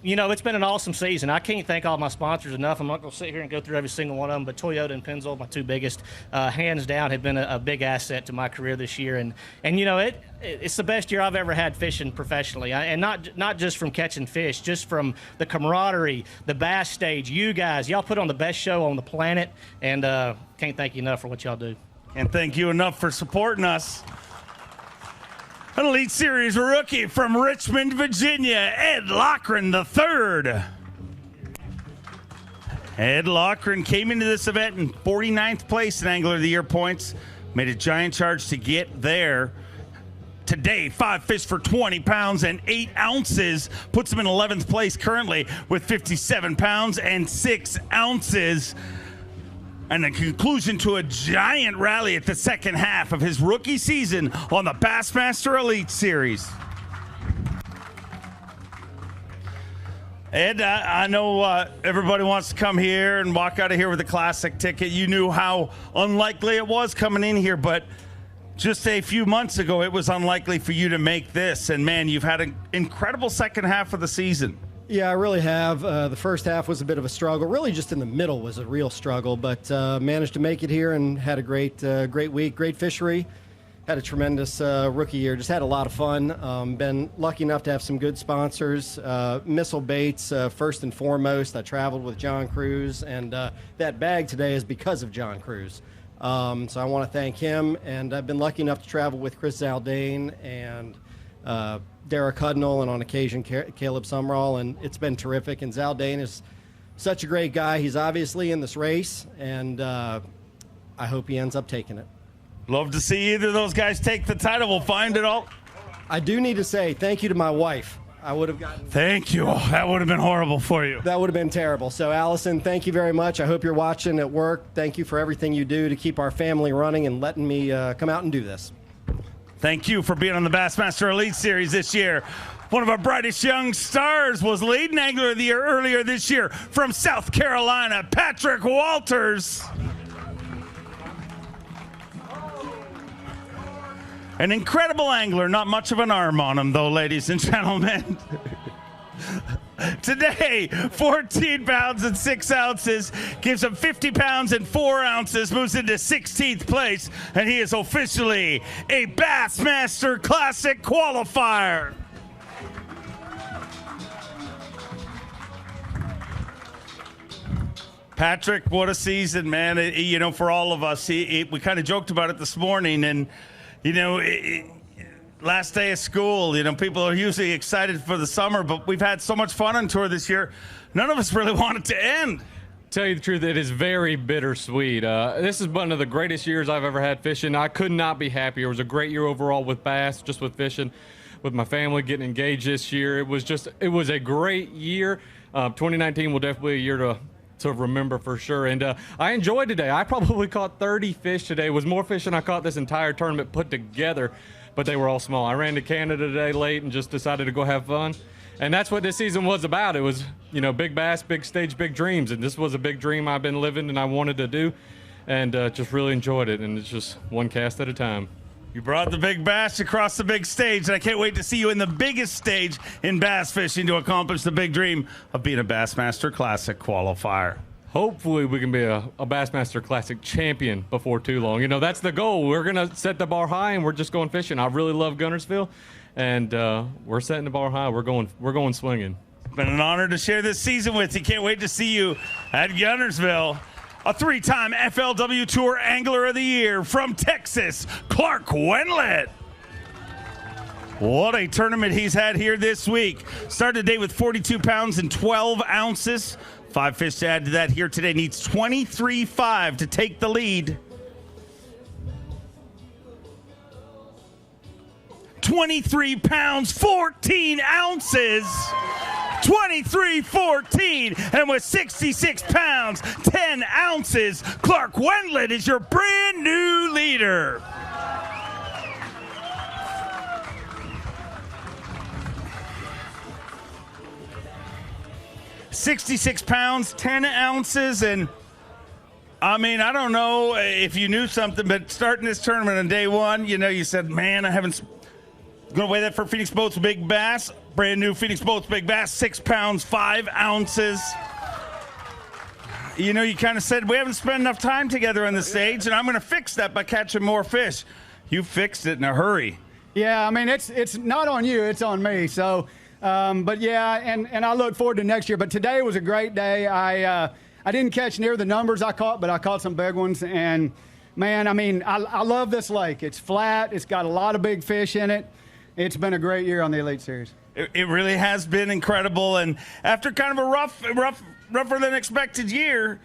you know, it's been an awesome season. I can't thank all my sponsors enough. I'm not going to sit here and go through every single one of them, but Toyota and Pennzoil, my two biggest, hands down, have been a big asset to my career this year. And you know, it's the best year I've ever had fishing professionally, and not just from catching fish, just from the camaraderie, the bass stage. You guys, y'all put on the best show on the planet, and can't thank you enough for what y'all do. And thank you enough for supporting us. An Elite Series rookie from Richmond, Virginia, Ed Loughran III. Ed Loughran came into this event in 49th place in Angler of the Year points. Made a giant charge to get there. today. 5 fish for 20 pounds and 8 ounces. Puts him in 11th place currently with 57 pounds and 6 ounces. And the conclusion to a giant rally at the second half of his rookie season on the Bassmaster Elite Series. Ed, I know everybody wants to come here and walk out of here with a classic ticket. You knew how unlikely it was coming in here, but just a few months ago, it was unlikely for you to make this. And, man, you've had an incredible second half of the season. Yeah, I really have. The first half was a bit of a struggle. Really, just in the middle was a real struggle, but managed to make it here and had a great week, great fishery. Had a tremendous rookie year. Just had a lot of fun. Been lucky enough to have some good sponsors. Missile Baits, first and foremost. I traveled with John Cruz, and that bag today is because of John Cruz. So I want to thank him. And I've been lucky enough to travel with Chris Zaldane and Derek Hudnall, and on occasion Caleb Sumrall, and it's been terrific. And Zaldane is such a great guy. He's obviously in this race, and I hope he ends up taking it. Love to see either of those guys take the title. We'll find it all. I do need to say thank you to my wife. I would have gotten... Thank you. Oh, that would have been horrible for you. That would have been terrible. So, Allison, thank you very much. I hope you're watching at work. Thank you for everything you do to keep our family running and letting me come out and do this. Thank you for being on the Bassmaster Elite Series this year. One of our brightest young stars was leading angler of the year earlier this year from South Carolina, Patrick Walters. An incredible angler, not much of an arm on him, though, ladies and gentlemen. Today, 14 pounds and 6 ounces, gives him 50 pounds and 4 ounces, moves into 16th place, and he is officially a Bassmaster Classic qualifier. Patrick, what a season, man. For all of us, we kind of joked about it this morning, and last day of school, people are usually excited for the summer, but we've had so much fun on tour this year. None of us really want it to end. Tell you the truth, it is very bittersweet. This is one of the greatest years I've ever had fishing. I could not be happier. It was a great year overall with bass, just with fishing, with my family getting engaged this year. It was a great year. 2019 will definitely be a year to remember for sure. And I enjoyed today. I probably caught 30 fish today. It was more fish than I caught this entire tournament put together, but they were all small. I ran to Canada today late and just decided to go have fun. And that's what this season was about. It was, big bass, big stage, big dreams. And this was a big dream I've been living and I wanted to do, and just really enjoyed it. And it's just one cast at a time. You brought the big bass across the big stage, and I can't wait to see you in the biggest stage in bass fishing to accomplish the big dream of being a Bassmaster Classic qualifier. Hopefully we can be a Bassmaster Classic champion before too long. That's the goal. We're going to set the bar high, and we're just going fishing. I really love Guntersville, and we're setting the bar high. We're going swinging. It's been an honor to share this season with you. Can't wait to see you at Guntersville. A 3-time FLW Tour Angler of the Year from Texas, Clark Wendlandt. What a tournament he's had here this week. Started the day with 42 pounds and 12 ounces. 5 fish to add to that here today. Needs 23.5 to take the lead. 23 pounds, 14 ounces. 23.14, and with 66 pounds, 10 ounces, Clark Wendlandt is your brand new leader. $66 pounds, 10 ounces, and I don't know if you knew something, but starting this tournament on day one, you said, man, I haven't. Going to weigh that for Phoenix Boats Big Bass. Brand new Phoenix Boats Big Bass, 6 pounds, 5 ounces. You kind of said, we haven't spent enough time together on the stage, and I'm going to fix that by catching more fish. You fixed it in a hurry. Yeah, it's not on you, it's on me. So, but yeah, and I look forward to next year. But today was a great day. I didn't catch near the numbers I caught, but I caught some big ones. And, man, I love this lake. It's flat. It's got a lot of big fish in it. It's been a great year on the Elite Series. It really has been incredible. And after kind of a rougher than expected year,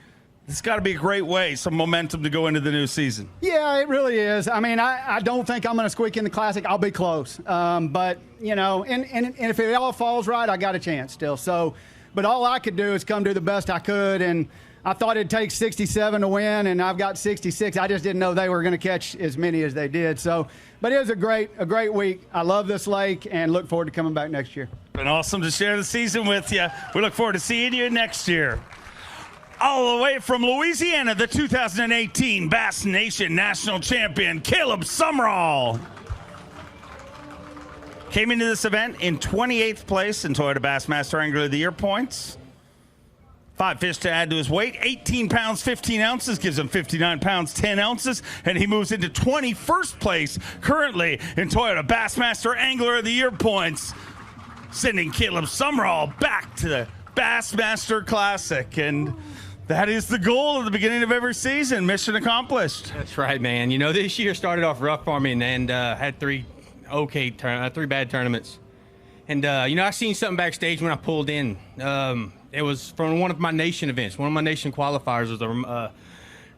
It's got to be a great way, some momentum to go into the new season. Yeah, it really is. I mean, I don't think I'm going to squeak in the Classic. I'll be close. But, you know, and if it all falls right, I got a chance still. So, but all I could do is come do the best I could. And I thought it'd take 67 to win, and I've got 66. I just didn't know they were going to catch as many as they did. So, but it was a great week. I love this lake and look forward to coming back next year. Been awesome to share the season with you. We look forward to seeing you next year. All the way from Louisiana, the 2018 Bass Nation National Champion, Caleb Summerall. Came into this event in 28th place in Toyota Bassmaster Angler of the Year points. 5 fish to add to his weight, 18 pounds, 15 ounces, gives him 59 pounds, 10 ounces, and he moves into 21st place currently in Toyota Bassmaster Angler of the Year points, sending Caleb Summerall back to the Bassmaster Classic. And that is the goal at the beginning of every season. Mission accomplished. That's right, man. You know, this year started off rough for me and had three bad tournaments. And, you know, I seen something backstage when I pulled in. It was from one of my nation events. One of my nation qualifiers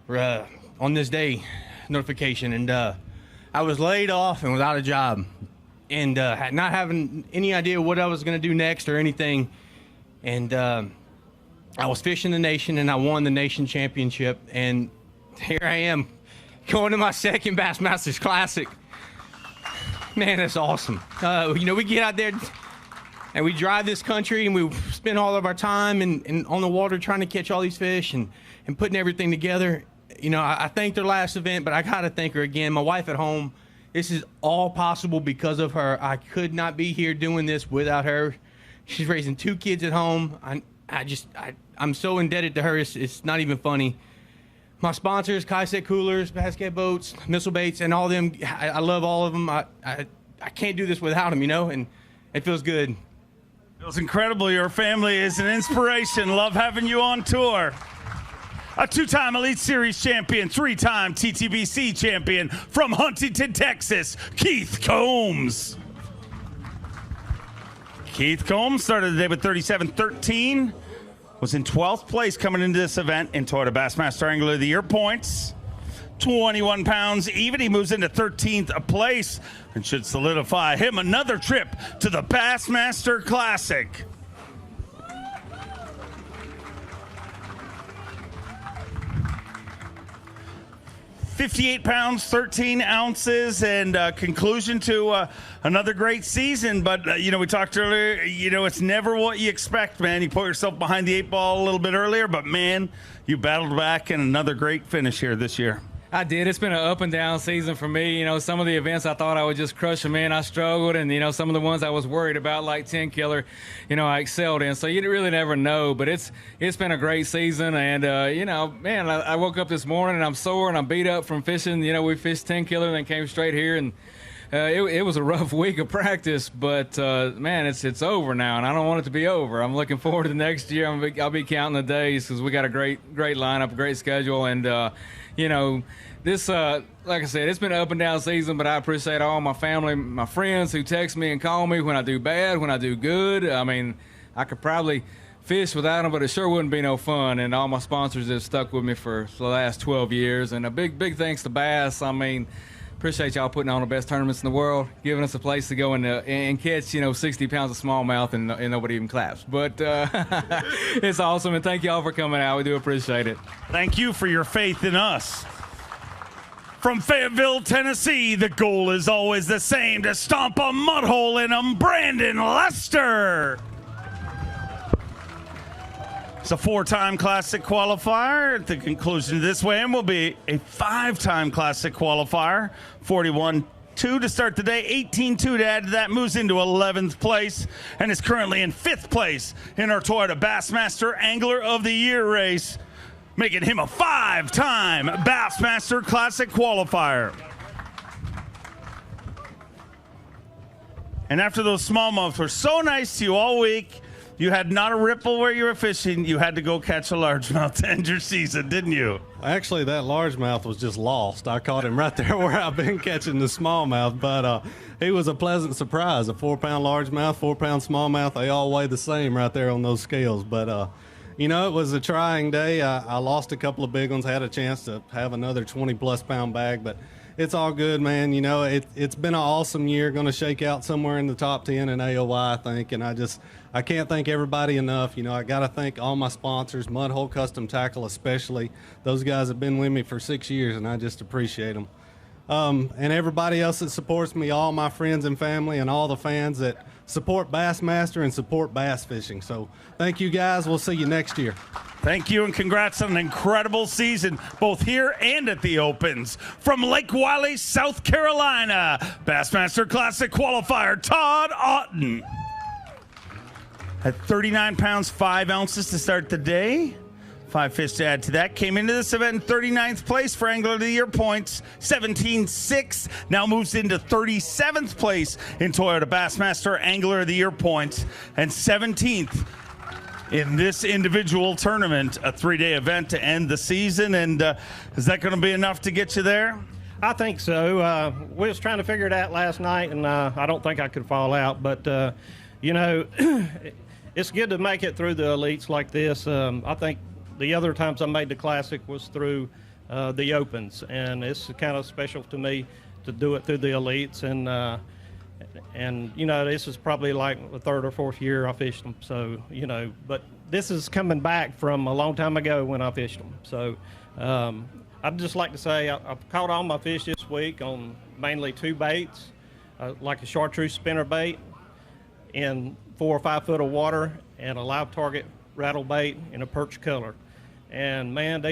was on this day notification. And I was laid off and without a job. And not having any idea what I was going to do next or anything. And I was fishing the nation, and I won the nation championship. And here I am going to my second Bassmasters Classic. Man, that's awesome. You know, we get out there and we drive this country and we spend all of our time and on the water trying to catch all these fish and putting everything together. You know, I thanked her last event, but I got to thank her again. My wife at home, this is all possible because of her. I could not be here doing this without her. She's raising 2 kids at home. I'm so indebted to her, it's not even funny. My sponsors, Kaiset Coolers, Basket Boats, Missile Baits, and all them, I love all of them. I can't do this without them, you know, and it feels good. It was incredible. Your family is an inspiration. Love having you on tour. A 2-time Elite Series champion, 3-time TTBC champion from Huntington, Texas, Keith Combs. Keith Combs started the day with 37-13. Was in 12th place coming into this event in Toyota Bassmaster Angler of the Year points. 21 pounds even. He moves into 13th place and should solidify him another trip to the Bassmaster Classic. $58 pounds, 13 ounces, and conclusion to another great season. But, you know, we talked earlier, you know, it's never what you expect, man. You put yourself behind the 8 ball a little bit earlier, but, man, you battled back and another great finish here this year. I did. It's been an up and down season for me. You know, some of the events I thought I would just crush them in, I struggled. And, you know, some of the ones I was worried about, like 10 Killer, you know, I excelled in. So you really never know. But it's been a great season. And, you know, man, I woke up this morning and I'm sore and I'm beat up from fishing. You know, we fished 10 Killer and then came straight here. And it was a rough week of practice. But, man, it's over now. And I don't want it to be over. I'm looking forward to the next year. I'll be counting the days because we got a great lineup, a great schedule. And, you know, this, like I said, it's been an up and down season, but I appreciate all my family, my friends who text me and call me when I do bad, when I do good. I mean, I could probably fish without them, but it sure wouldn't be no fun. And all my sponsors have stuck with me for the last 12 years. And a big thanks to B.A.S.S. I mean, appreciate y'all putting on the best tournaments in the world, giving us a place to go and catch, you know, 60 pounds of smallmouth and nobody even claps. But it's awesome, and thank y'all for coming out. We do appreciate it. Thank you for your faith in us. From Fayetteville, Tennessee, the goal is always the same, to stomp a mud hole in them, Brandon Lester. It's a 4-time Classic qualifier. At the conclusion of this win will be a 5-time Classic qualifier. 41-2 to start the day, 18-2 to add to that, moves into 11th place, and is currently in 5th place in our Toyota Bassmaster Angler of the Year race, making him a 5-time Bassmaster Classic qualifier. And after those smallmouths were so nice to you all week, you had not a ripple where you were fishing. You had to go catch a largemouth to end your season, didn't you? Actually, that largemouth was just lost. I caught him right there where I've been catching the smallmouth, but he was a pleasant surprise. A 4-pound largemouth, 4-pound smallmouth, they all weigh the same right there on those scales. But you know, it was a trying day. I lost a couple of big ones. I had a chance to have another 20-plus pound bag, but it's all good, man. You know, it's been an awesome year. Going to shake out somewhere in the top 10 in AOY, I think. And I can't thank everybody enough. You know, I got to thank all my sponsors, Mudhole Custom Tackle especially. Those guys have been with me for 6 years, and I just appreciate them. And everybody else that supports me, all my friends and family, and all the fans that support Bassmaster and support bass fishing. So thank you, guys. We'll see you next year. Thank you, and congrats on an incredible season, both here and at the Opens. From Lake Wiley, South Carolina, Bassmaster Classic qualifier Todd Hockney. At 39 pounds, 5 ounces to start the day. 5 fish to add to that. Came into this event in 39th place for Angler of the Year points, 17.6. Now moves into 37th place in Toyota Bassmaster Angler of the Year points, and 17th in this individual tournament, a 3-day event to end the season. And is that going to be enough to get you there? I think so. We was trying to figure it out last night, and I don't think I could fall out. But, you know, it's good to make it through the elites like this. I think the other times I made the Classic was through the Opens, and it's kind of special to me to do it through the elites. And you know, this is probably like the 3rd or 4th year I fished them. So, you know, but this is coming back from a long time ago when I fished them. So I'd just like to say I've caught all my fish this week on mainly 2 baits, like a chartreuse spinner bait in 4 or 5 foot of water, and a live target rattle bait in a perch color. And man,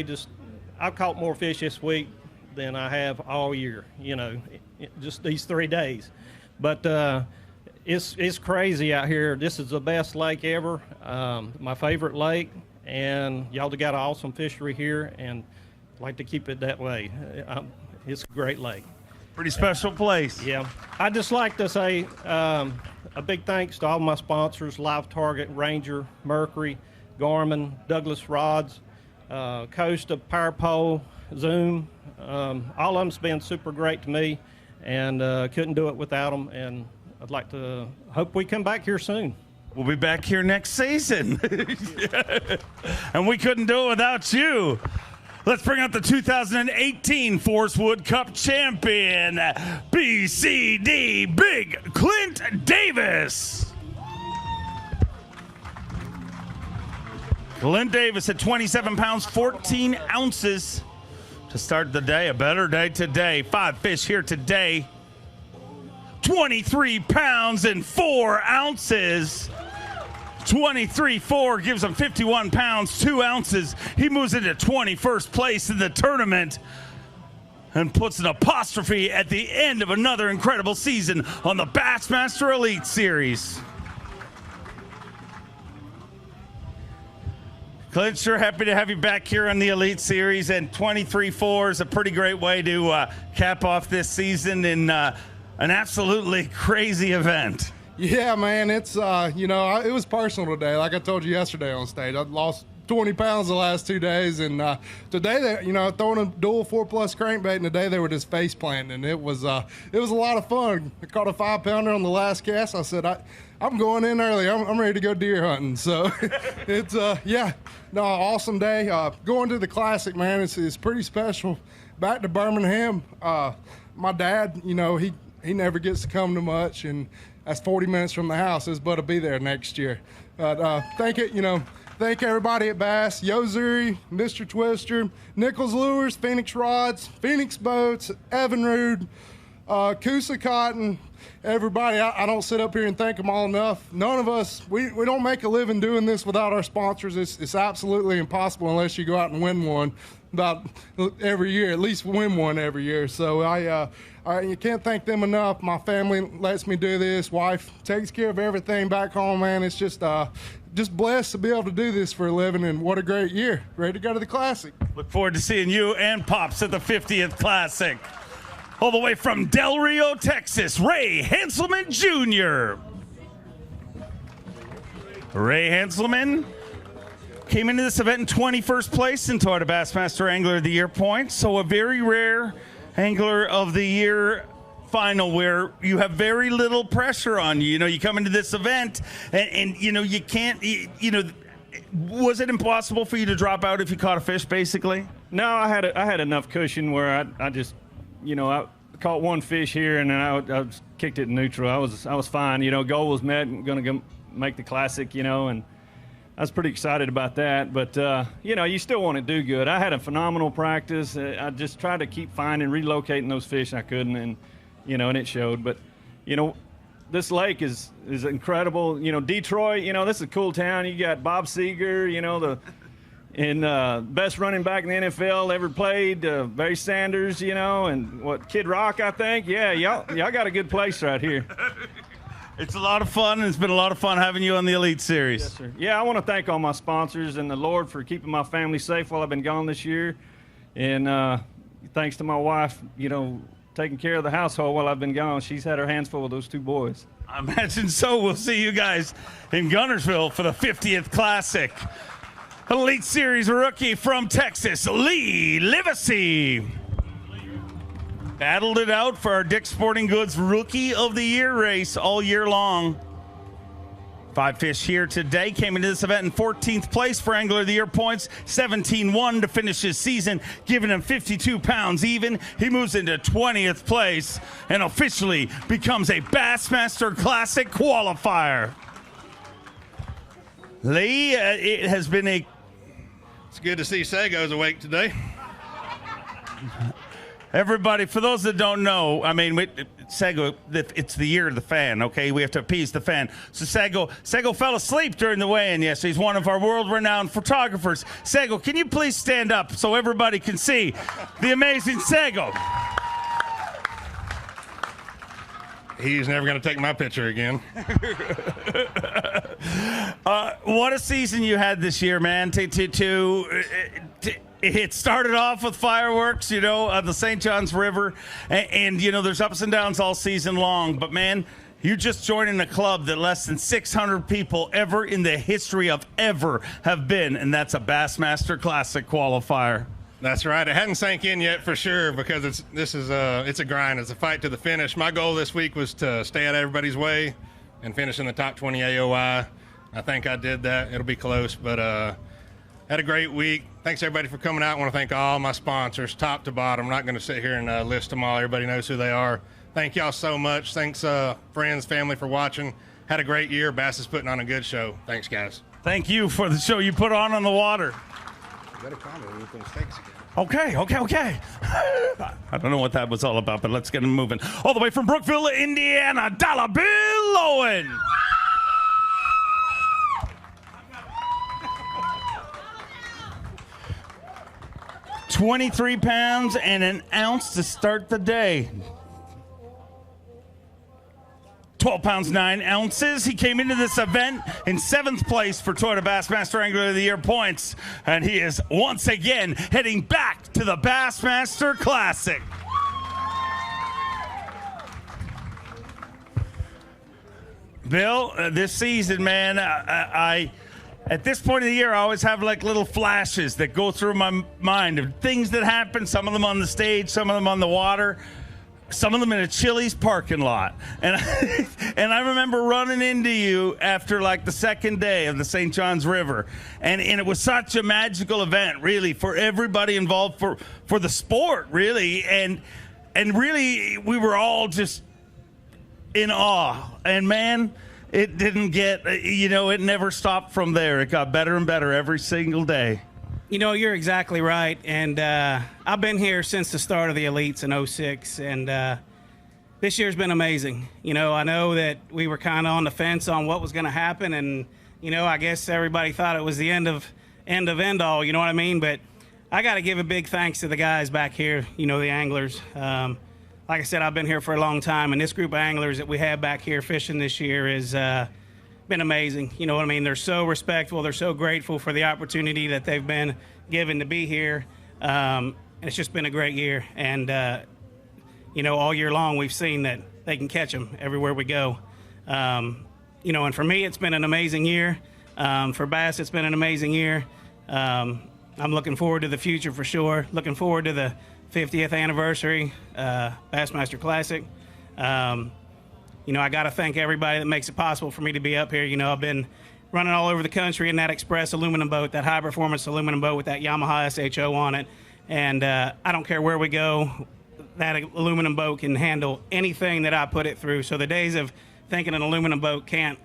I've caught more fish this week than I have all year, you know, just these 3 days. But it's crazy out here. This is the best lake ever, my favorite lake, and y'all have got an awesome fishery here, and I'd like to keep it that way. It's a great lake. Pretty special place. Yeah. I'd just like to say a big thanks to all my sponsors, Live Target, Ranger, Mercury, Garmin, Douglas Rods, Costa, Power Pole, Zoom. All of them's been super great to me, and couldn't do it without them. And I'd like to hope we come back here soon. We'll be back here next season. Yeah. And we couldn't do it without you. Let's bring out the 2018 Forest Wood Cup champion, BCD Big Clint Davis. Glen Davis at 27 pounds, 14 ounces to start the day. A better day today. 5 fish here today. 23 pounds and 4 ounces. 23.4 gives him 51 pounds, 2 ounces. He moves into 21st place in the tournament and puts an apostrophe at the end of another incredible season on the Bassmaster Elite Series. Clint, sure happy to have you back here on the Elite Series, and 23.4 is a pretty great way to cap off this season in an absolutely crazy event. Yeah, man, it's, you know, it was personal today. Like I told you yesterday on stage, I lost 20 pounds the last 2 days, and today, you know, throwing a dual 4+ crankbait, and today they were just face planting, and it was a lot of fun. I caught a 5-pounder on the last cast. I said, I'm going in early. I'm ready to go deer hunting. So it's, yeah, no, awesome day. Going to the Classic, man, it's pretty special. Back to Birmingham. My dad, you know, he never gets to come to much, and that's 40 minutes from the house. His butt will be there next year. But thank everybody at Bass, Yozuri, Mr. Twister, Nichols Lures, Phoenix Rods, Phoenix Boats, Evinrude, Coosa Cotton, everybody. I don't sit up here and thank them all enough. None of us, we don't make a living doing this without our sponsors. It's absolutely impossible unless you go out and win one about every year, at least win one every year. So you can't thank them enough. My family lets me do this. Wife takes care of everything back home, man. It's just blessed to be able to do this for a living, and what a great year. Ready to go to the Classic. Look forward to seeing you and Pops at the 50th Classic. All the way from Del Rio, Texas, Ray Hanselman Jr. Ray Hanselman came into this event in 21st place in Toyota Bassmaster Angler of the Year points, so a very rare Angler of the Year final where you have very little pressure on you. You know, you come into this event and you know, you can't, you know, Was it impossible for you to drop out if you caught a fish, basically? No, I had enough cushion where I just, I caught one fish here and then I kicked it in neutral. I was fine. Goal was met. Going to make the classic. And I was pretty excited about that. But you still want to do good. I had a phenomenal practice. I just tried to keep finding, relocating those fish. I couldn't, and and it showed. But this lake is incredible. Detroit. This is a cool town. You got Bob Seger. Best running back in the NFL ever played, Barry Sanders, and Kid Rock, I think. Yeah, y'all got a good place right here. It's a lot of fun, and it's been a lot of fun having you on the Elite Series. Yes, sir. Yeah, I want to thank all my sponsors and the Lord for keeping my family safe while I've been gone this year. And thanks to my wife, taking care of the household while I've been gone. She's had her hands full with those two boys. I imagine so. We'll see you guys in Guntersville for the 50th Classic. Elite Series rookie from Texas, Lee Livesey. Battled it out for our Dick's Sporting Goods Rookie of the Year race all year long. 5 fish here today. Came into this event in 14th place for Angler of the Year points. 17-1 to finish his season, giving him 52 pounds even. He moves into 20th place and officially becomes a Bassmaster Classic qualifier. Lee, it has been a... It's good to see Sego's awake today. Everybody, for those that don't know, Sego, it's the year of the fan, okay? We have to appease the fan. So Sego fell asleep during the weigh-in yesterday. He's one of our world-renowned photographers. Sego, can you please stand up so everybody can see the amazing Sego? He's never going to take my picture again. What a season you had this year, man. It started off with fireworks, on the St. Johns River. And there's ups and downs all season long. But, man, you're just joining a club that less than 600 people ever in the history of ever have been. And that's a Bassmaster Classic qualifier. That's right. It hadn't sank in yet for sure because it's a grind. It's a fight to the finish. My goal this week was to stay out of everybody's way and finish in the top 20 AOI. I think I did that. It'll be close, but had a great week. Thanks, everybody, for coming out. I want to thank all my sponsors, top to bottom. I'm not going to sit here and list them all. Everybody knows who they are. Thank y'all so much. Thanks, friends, family, for watching. Had a great year. Bass is putting on a good show. Thanks, guys. Thank you for the show you put on the water. Better comment on the mistakes again. Okay. I don't know what that was all about, but let's get him moving. All the way from Brookville, Indiana, Dollar Bill Owen. $23 pounds and an ounce to start the day. 12 pounds, 9 ounces. He came into this event in 7th place for Toyota Bassmaster Angler of the Year points. And he is once again heading back to the Bassmaster Classic. Bill, this season, man, I at this point of the year, I always have like little flashes that go through my mind of things that happen, some of them on the stage, some of them on the water. Some of them in a Chili's parking lot. And I remember running into you after like the second day of the St. Johns River. And it was such a magical event, really, for everybody involved, for the sport, really. And really, we were all just in awe. And, man, it didn't get, it never stopped from there. It got better and better every single day. You're exactly right. And I've been here since the start of the Elites in 06. And this year's been amazing. I know that we were kind of on the fence on what was going to happen. And, I guess everybody thought it was the end of end all. You know what I mean? But I got to give a big thanks to the guys back here, the anglers. Like I said, I've been here for a long time. And this group of anglers that we have back here fishing this year is been amazing. You know what I mean? They're so respectful. They're so grateful for the opportunity that they've been given to be here. And it's just been a great year. And, all year long we've seen that they can catch them everywhere we go. And for me, it's been an amazing year. For Bass, it's been an amazing year. I'm looking forward to the future for sure. Looking forward to the 50th anniversary Bassmaster Classic. I got to thank everybody that makes it possible for me to be up here. I've been running all over the country in that Express aluminum boat, that high-performance aluminum boat with that Yamaha SHO on it. And I don't care where we go, that aluminum boat can handle anything that I put it through. So the days of thinking an aluminum boat can't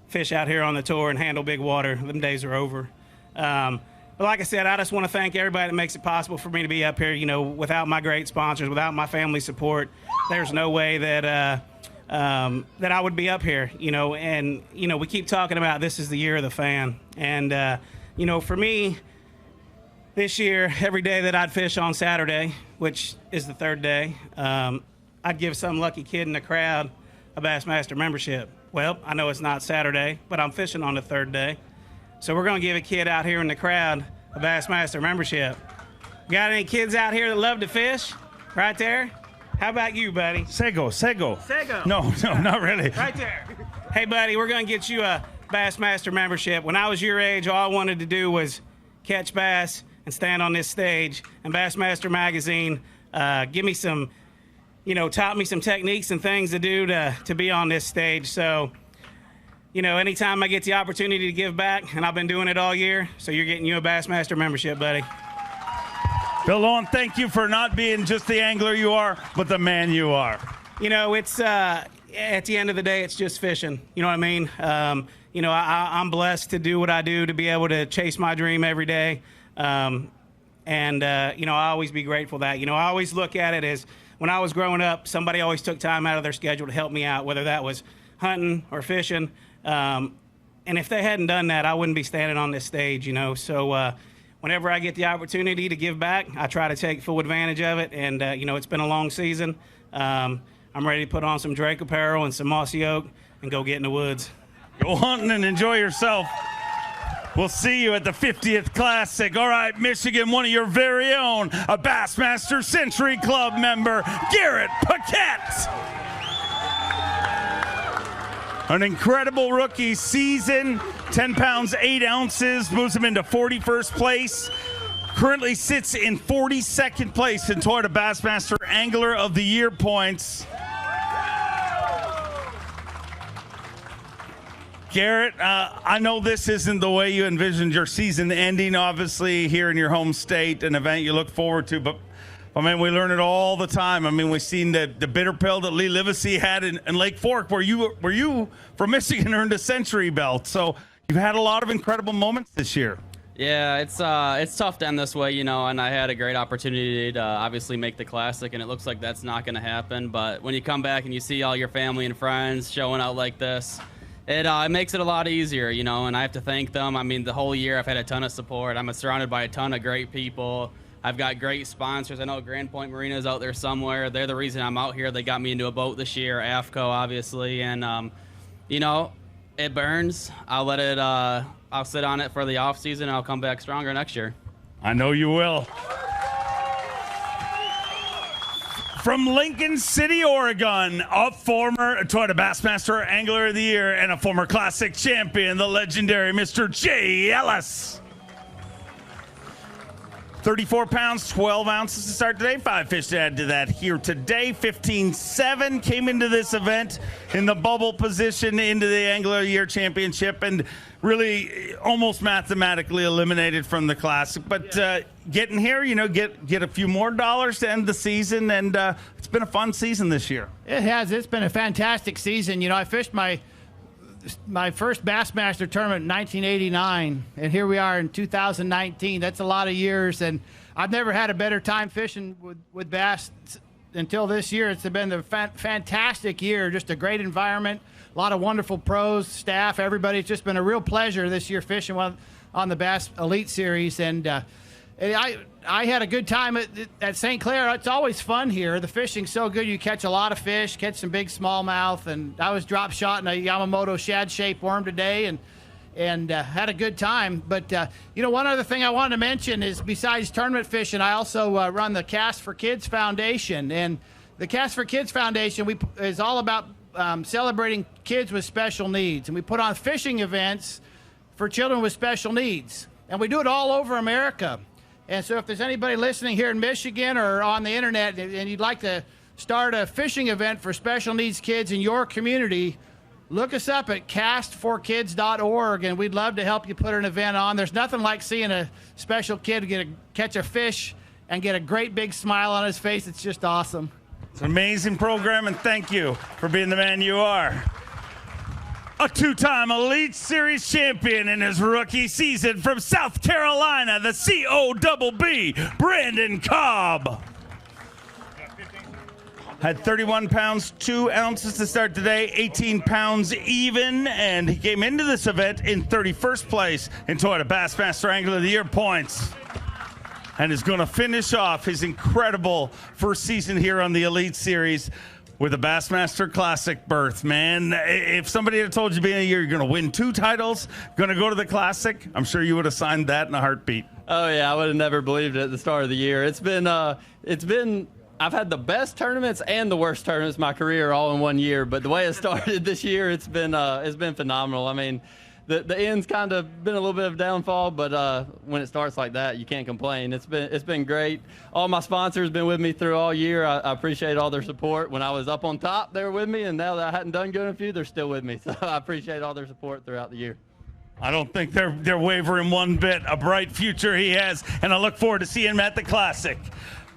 fish out here on the tour and handle big water, them days are over. But like I said, I just want to thank everybody that makes it possible for me to be up here. You know, without my great sponsors, without my family support, there's no way that that I would be up here, you know. And, you know, we keep talking about this is the year of the fan. And, you know, for me, this year, every day that I'd fish on Saturday, which is the third day, I'd give some lucky kid in the crowd a Bassmaster membership. Well, I know it's not Saturday, but I'm fishing on the third day. So we're going to give a kid out here in the crowd a Bassmaster membership. Got any kids out here that love to fish? Right there? How about you, buddy? Sego. No, not really. Right there. Hey, buddy, we're going to get you a Bassmaster membership. When I was your age, all I wanted to do was catch bass and stand on this stage. And Bassmaster Magazine give me some, you know, taught me some techniques and things to do to be on this stage. So, you know, anytime I get the opportunity to give back, and I've been doing it all year, so you're getting you a Bassmaster membership, buddy. Bill Owen, thank you for not being just the angler you are, but the man you are. You know, it's at the end of the day, it's just fishing. You know what I mean? You know, I'm blessed to do what I do, to be able to chase my dream every day. You know, I always be grateful that, you know, I always look at it as when I was growing up, somebody always took time out of their schedule to help me out, whether that was hunting or fishing. And if they hadn't done that, I wouldn't be standing on this stage, you know. So whenever I get the opportunity to give back, I try to take full advantage of it. And, you know, it's been a long season. I'm ready to put on some Drake apparel and some mossy oak and go get in the woods. Go hunting and enjoy yourself. We'll see you at the 50th Classic. All right, Michigan, one of your very own, a Bassmaster Century Club member, Garrett Butts. An incredible rookie season, 10 pounds, 8 ounces, moves him into 41st place. Currently sits in 42nd place in Toyota Bassmaster Angler of the Year points. Garrett, I know this isn't the way you envisioned your season ending, obviously, here in your home state, an event you look forward to, but I mean, we learn it all the time. I mean, we've seen the bitter pill that Lee Livesey had in Lake Fork, where you from Michigan earned a century belt. So you've had a lot of incredible moments this year. Yeah, it's tough to end this way, you know, and I had a great opportunity to obviously make the Classic, and it looks like that's not going to happen. But when you come back and you see all your family and friends showing out like this, it makes it a lot easier, you know, and I have to thank them. I mean, the whole year I've had a ton of support. I'm surrounded by a ton of great people. I've got great sponsors. I know Grand Point Marina is out there somewhere. They're the reason I'm out here. They got me into a boat this year, AFCO, obviously. And, you know, it burns. I'll let it, I'll sit on it for the off season, and I'll come back stronger next year. I know you will. From Lincoln City, Oregon, a former Toyota Bassmaster Angler of the Year and a former Classic champion, the legendary Mr. J. Ellis. 34 pounds, 12 ounces to start today. 5 fish to add to that here today. 15-7 came into this event in the bubble position into the Angler of the Year Championship and really almost mathematically eliminated from the Classic. But getting here, you know, get a few more dollars to end the season, and it's been a fun season this year. It has. It's been a fantastic season. You know, I fished my first Bassmaster tournament in 1989, and here we are in 2019. That's a lot of years, and I've never had a better time fishing with bass until this year. It's been a fantastic year, just a great environment, a lot of wonderful pros, staff, everybody. It's just been a real pleasure this year fishing on the Bass Elite Series, and I had a good time at St. Clair. It's always fun here. The fishing's so good. You catch a lot of fish, catch some big smallmouth, and I was drop shot in a Yamamoto shad-shaped worm today, and had a good time. But you know, one other thing I wanted to mention is, besides tournament fishing, I also run the Cast for Kids Foundation, and the Cast for Kids Foundation is all about celebrating kids with special needs, and we put on fishing events for children with special needs, and we do it all over America. And so if there's anybody listening here in Michigan or on the internet and you'd like to start a fishing event for special needs kids in your community, look us up at cast4kids.org, and we'd love to help you put an event on. There's nothing like seeing a special kid catch a fish and get a great big smile on his face. It's just awesome. It's an amazing program, and thank you for being the man you are. A two-time Elite Series champion in his rookie season from South Carolina, the COBB, Brandon Cobb. Had 31 pounds, 2 ounces to start today, 18 pounds even, and he came into this event in 31st place in Toyota Bassmaster Angler of the Year points. And is going to finish off his incredible first season here on the Elite Series with a Bassmaster Classic berth, man. If somebody had told you being a year you're going to win 2 titles, going to go to the Classic, I'm sure you would have signed that in a heartbeat. Oh yeah, I would have never believed it at the start of the year. It's been I've had the best tournaments and the worst tournaments of my career all in one year, but the way it started this year, it's been phenomenal. I mean, the end's kind of been a little bit of a downfall, but when it starts like that, you can't complain. It's been great. All my sponsors have been with me through all year. I appreciate all their support. When I was up on top, they were with me, and now that I hadn't done good in a few, they're still with me. So I appreciate all their support throughout the year. I don't think they're wavering one bit. A bright future he has, and I look forward to seeing him at the Classic.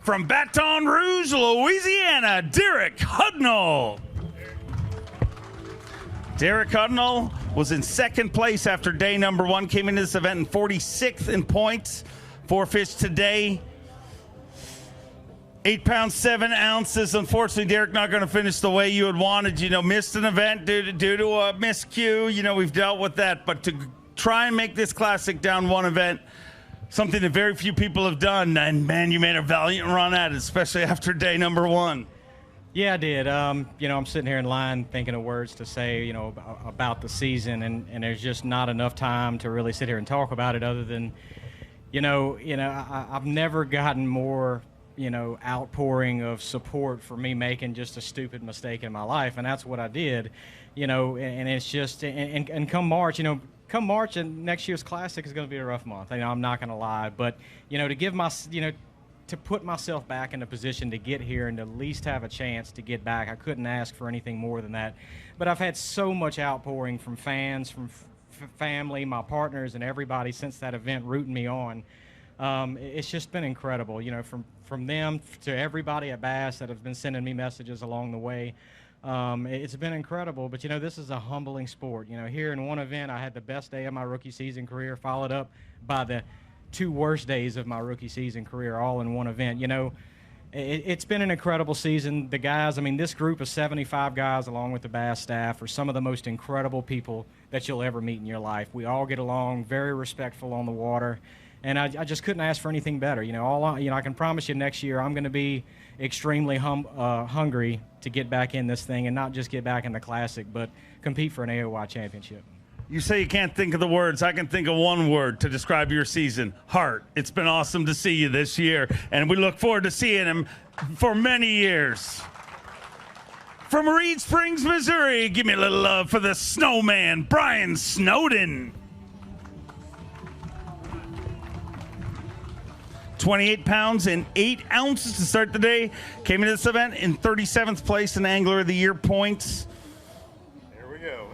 From Baton Rouge, Louisiana, Derek Hudnall. Derek Hudnall was in second place after day number 1, came into this event in 46th in points. 4 fish today. 8 pounds, 7 ounces. Unfortunately, Derek not going to finish the way you had wanted. Missed an event due to a miscue. We've dealt with that. But to try and make this Classic down 1 event, something that very few people have done. And, man, you made a valiant run at it, especially after day number 1. Yeah, I did. I'm sitting here in line thinking of words to say, about the season, and there's just not enough time to really sit here and talk about it other than, I've never gotten more, outpouring of support for me making just a stupid mistake in my life, and that's what I did, and it's just, and come March, come March and next year's Classic is going to be a rough month. I'm not going to lie, but, to give my, to put myself back in a position to get here and to at least have a chance to get back, I couldn't ask for anything more than that. But I've had so much outpouring from fans, from family, my partners, and everybody since that event rooting me on. It's just been incredible, from them to everybody at B.A.S. that have been sending me messages along the way. It's been incredible, but, this is a humbling sport. Here in one event, I had the best day of my rookie season career, followed up by the 2 worst days of my rookie season career, all in one event. It's been an incredible season. The guys, this group of 75 guys along with the B.A.S. staff are some of the most incredible people that you'll ever meet in your life. We all get along, very respectful on the water, and I just couldn't ask for anything better. I can promise you next year I'm going to be extremely hungry to get back in this thing, and not just get back in the Classic, but compete for an AOY championship. You say you can't think of the words. I can think of one word to describe your season: heart. It's been awesome to see you this year, and we look forward to seeing him for many years. From Reed Springs, Missouri, give me a little love for the snowman, Brian Snowden. 28 pounds and 8 ounces to start the day. Came into this event in 37th place in Angler of the Year points. There we go.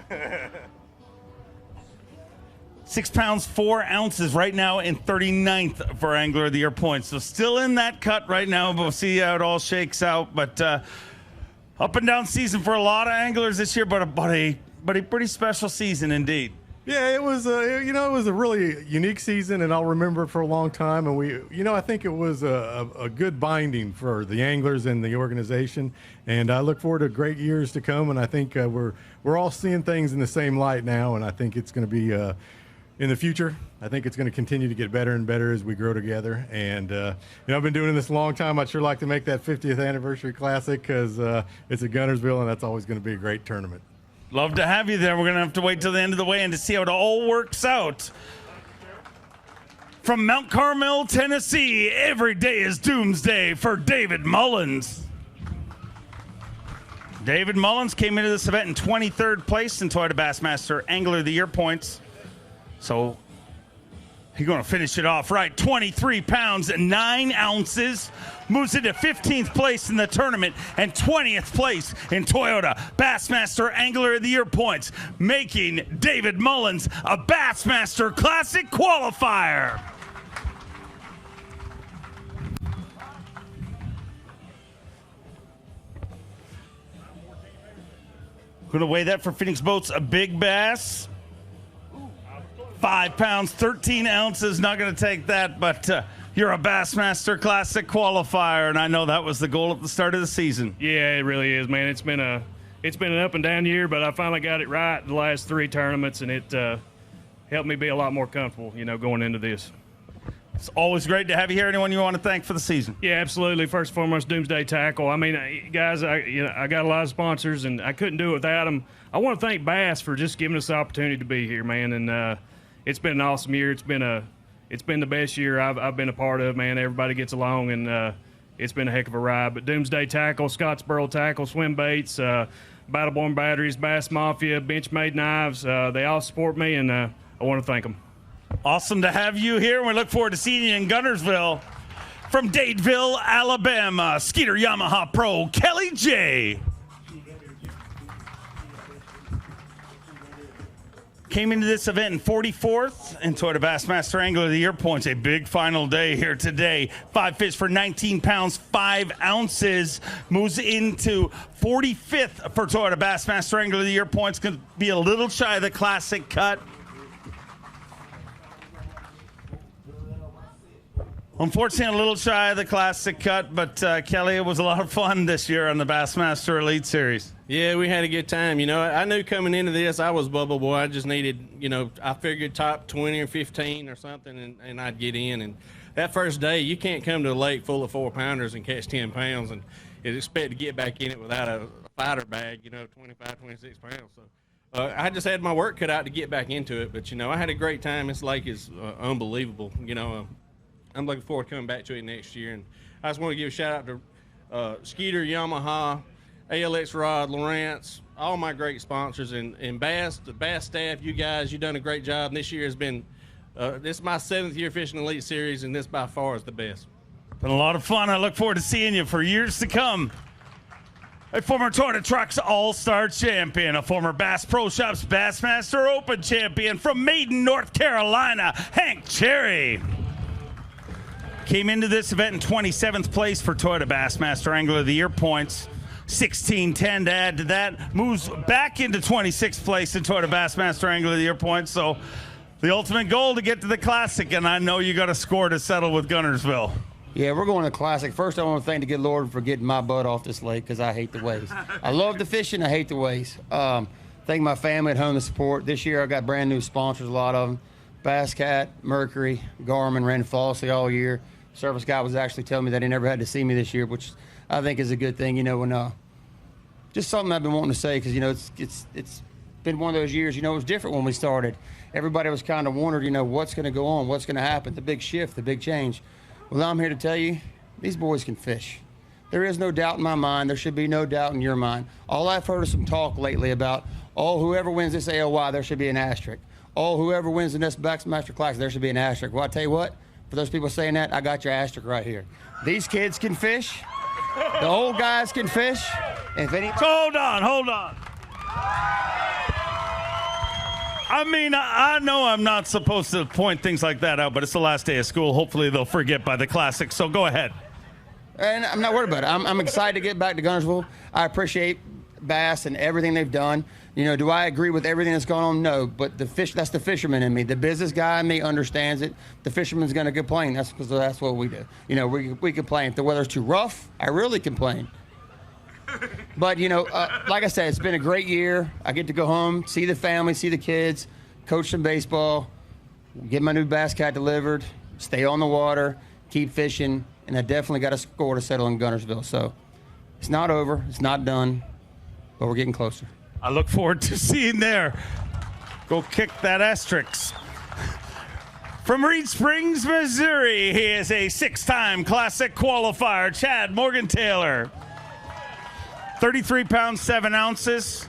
6 pounds, 4 ounces right now in 39th for Angler of the Year points. So still in that cut right now, but we'll see how it all shakes out. But up and down season for a lot of anglers this year, but a pretty special season indeed. Yeah, it was it was a really unique season, and I'll remember it for a long time. And I think it was a good binding for the anglers and the organization. And I look forward to great years to come. And I think we're all seeing things in the same light now. And I think it's going to be in the future. I think it's going to continue to get better and better as we grow together. And I've been doing this a long time. I'd sure like to make that 50th anniversary Classic because it's at Guntersville, and that's always going to be a great tournament. Love to have you there. We're going to have to wait till the end of the weigh-in to see how it all works out. From Mount Carmel, Tennessee, every day is doomsday for David Mullins. David Mullins came into this event in 23rd place in Toyota Bassmaster Angler of the Year points. So He's going to finish it off right. 23 pounds and 9 ounces. Moves into 15th place in the tournament and 20th place in Toyota Bassmaster Angler of the Year points, making David Mullins a Bassmaster Classic qualifier. Going to weigh that for Phoenix Boats, a big bass. 5 pounds, 13 ounces. Not going to take that, but you're a Bassmaster Classic qualifier, and I know that was the goal at the start of the season. Yeah, it really is, man. It's been an up and down year, but I finally got it right the last 3 tournaments, and it helped me be a lot more comfortable, going into this. It's always great to have you here. Anyone you want to thank for the season? Yeah, absolutely. First and foremost, Doomsday Tackle. I mean, guys, I got a lot of sponsors, and I couldn't do it without them. I want to thank B.A.S.S for just giving us the opportunity to be here, man, and it's been an awesome year. It's been the best year I've been a part of, man. Everybody gets along, and it's been a heck of a ride. But Doomsday Tackle, Scottsboro Tackle, Swim Baits, Battleborn Batteries, Bass Mafia, Benchmade Knives, they all support me, and I want to thank them. Awesome to have you here, and we look forward to seeing you in Guntersville. From Dadeville, Alabama, Skeeter Yamaha Pro, Kelly J. Came into this event in 44th in Toyota Bassmaster Angler of the Year points. A big final day here today. 5 fish for 19 pounds, 5 ounces. Moves into 45th for Toyota Bassmaster Angler of the Year points. Going to be a little shy of the classic cut. Unfortunately, a little shy of the classic cut, but Kelly, it was a lot of fun this year on the Bassmaster Elite Series. Yeah, we had a good time. I knew coming into this I was bubble boy. I just needed, I figured top 20 or 15 or something, and I'd get in. And that first day, you can't come to a lake full of 4-pounders and catch 10 pounds and expect to get back in it without a fighter bag, 25, 26 pounds. So I just had my work cut out to get back into it. But, I had a great time. This lake is unbelievable. I'm looking forward to coming back to it next year. And I just want to give a shout out to Skeeter, Yamaha, ALX Rod, Lawrence, all my great sponsors, and B.A.S.S, the B.A.S.S staff. You guys, you've done a great job. And this year has been, this is my 7th year fishing the Elite Series, and this by far is the best. Been a lot of fun. I look forward to seeing you for years to come. A former Toyota Trucks All-Star champion, a former Bass Pro Shops Bassmaster Open champion from Maiden, North Carolina, Hank Cherry. Came into this event in 27th place for Toyota Bassmaster Angler of the Year points. 16-10 to add to that. Moves back into 26th place in Toyota Bassmaster Angler of the Year points. So the ultimate goal to get to the Classic, and I know you got a score to settle with Guntersville. Yeah, we're going to the Classic. First, I want to thank the good Lord for getting my butt off this lake because I hate the waves. I love the fishing. I hate the waves. Thank my family at home to support. This year, I got brand new sponsors, a lot of them. Bass Cat, Mercury, Garmin, ran Falsey all year. Service guy was actually telling me that he never had to see me this year, which I think is a good thing. When just something I've been wanting to say because it's been one of those years. It was different when we started. Everybody was kind of wondered, what's going to go on, what's going to happen, the big shift, the big change. Well, I'm here to tell you, these boys can fish. There is no doubt in my mind. There should be no doubt in your mind. All I've heard is some talk lately about, whoever wins this AOY, there should be an asterisk. Whoever wins the next Bassmaster Classic, there should be an asterisk. Well, I tell you what. For those people saying that, I got your asterisk right here. These kids can fish. The old guys can fish. And if any... Hold on. I mean, I know I'm not supposed to point things like that out, but it's the last day of school. Hopefully they'll forget by the Classic, so go ahead. And I'm not worried about it. I'm excited to get back to Guntersville. I appreciate B.A.S.S and everything they've done. Do I agree with everything that's going on? No, but that's the fisherman in me. The business guy in me understands it. The fisherman's going to complain. That's because that's what we do. We complain. If the weather's too rough, I really complain. But, like I said, it's been a great year. I get to go home, see the family, see the kids, coach some baseball, get my new Bass Cat delivered, stay on the water, keep fishing, and I definitely got a score to settle in Guntersville. So it's not over. It's not done, but we're getting closer. I look forward to seeing there. Go kick that asterisk. From Reed Springs, Missouri, he is a 6-time Classic qualifier, Chad Morgan Taylor. 33 pounds, 7 ounces.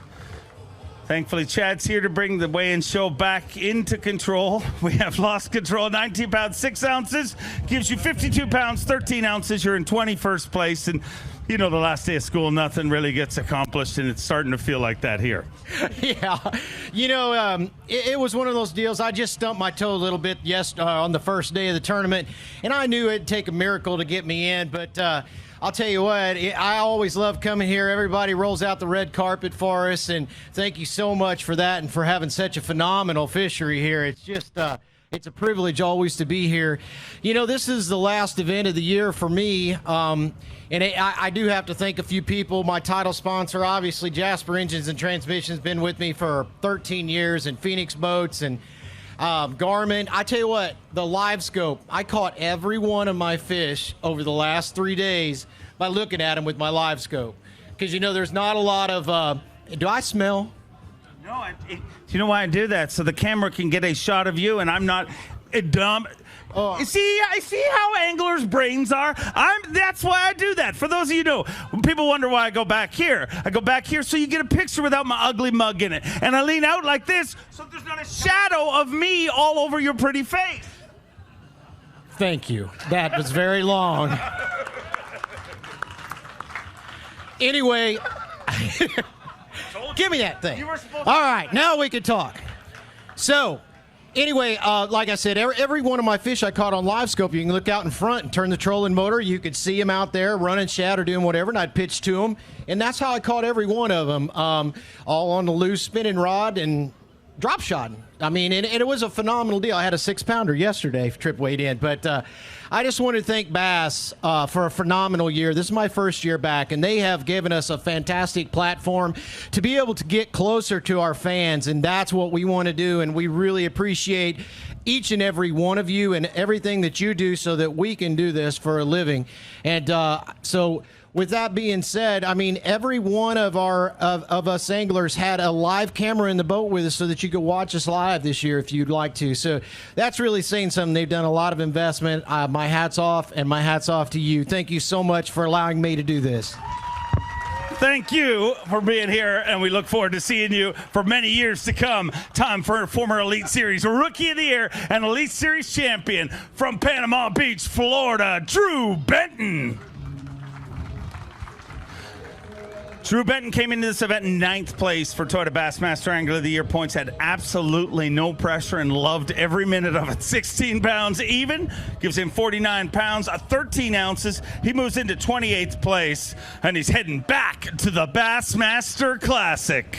Thankfully, Chad's here to bring the weigh-in show back into control. We have lost control. 19 pounds, 6 ounces. Gives you 52 pounds, 13 ounces. You're in 21st place. And, you know, the last day of school, nothing really gets accomplished, and it's starting to feel like that here. Yeah. You know, it was one of those deals. I just stumped my toe a little bit on the first day of the tournament, and I knew it'd take a miracle to get me in, but I'll tell you what, I always love coming here. Everybody rolls out the red carpet for us, and thank you so much for that and for having such a phenomenal fishery here. It's just it's a privilege always to be here. You know, this is the last event of the year for me, and I do have to thank a few people. My title sponsor, obviously, Jasper Engines and Transmissions, been with me for 13 years, and Phoenix Boats and Garmin. I tell you what, the live scope, I caught every one of my fish over the last 3 days by looking at them with my live scope. Because, you know, there's not a lot of, do I smell? No, do you know why I do that? So the camera can get a shot of you and I'm not dumb. You see how anglers' brains are? That's why I do that. For those of you who know, when people wonder why I go back here so you get a picture without my ugly mug in it. And I lean out like this so there's not a shadow of me all over your pretty face. Thank you. That was very long. Anyway, give me that thing. All right, now we can talk. So, anyway, like I said, every one of my fish I caught on live scope, you can look out in front and turn the trolling motor. You could see them out there running shad or doing whatever, and I'd pitch to them. And that's how I caught every one of them, all on the loose spinning rod and drop shotting. I mean, and it was a phenomenal deal. I had a 6-pounder yesterday, trip weighed in. But I just want to thank B.A.S. For a phenomenal year. This is my first year back, and they have given us a fantastic platform to be able to get closer to our fans, and that's what we want to do, and we really appreciate each and every one of you and everything that you do so that we can do this for a living. And so with that being said, I mean, every one of us anglers had a live camera in the boat with us so that you could watch us live this year if you'd like to. So that's really saying something. They've done a lot of investment. My hat's off, and my hat's off to you. Thank you so much for allowing me to do this. Thank you for being here, and we look forward to seeing you for many years to come. Time for former Elite Series Rookie of the Year and Elite Series champion from Panama Beach, Florida, Drew Benton. Drew Benton came into this event in 9th place for Toyota Bassmaster Angler of the Year points, had absolutely no pressure and loved every minute of it. 16 pounds even, gives him 49 pounds, 13 ounces. He moves into 28th place, and he's heading back to the Bassmaster Classic.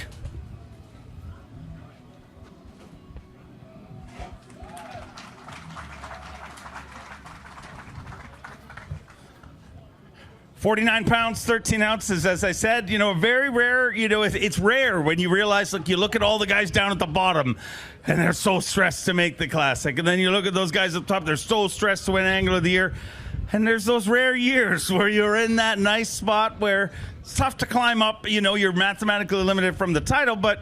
$49 pounds, 13 ounces, as I said, you know, very rare, you know, it's rare when you realize, like, you look at all the guys down at the bottom and they're so stressed to make the Classic. And then you look at those guys up top, they're so stressed to win Angler of the Year. And there's those rare years where you're in that nice spot where it's tough to climb up, you know, you're mathematically limited from the title, but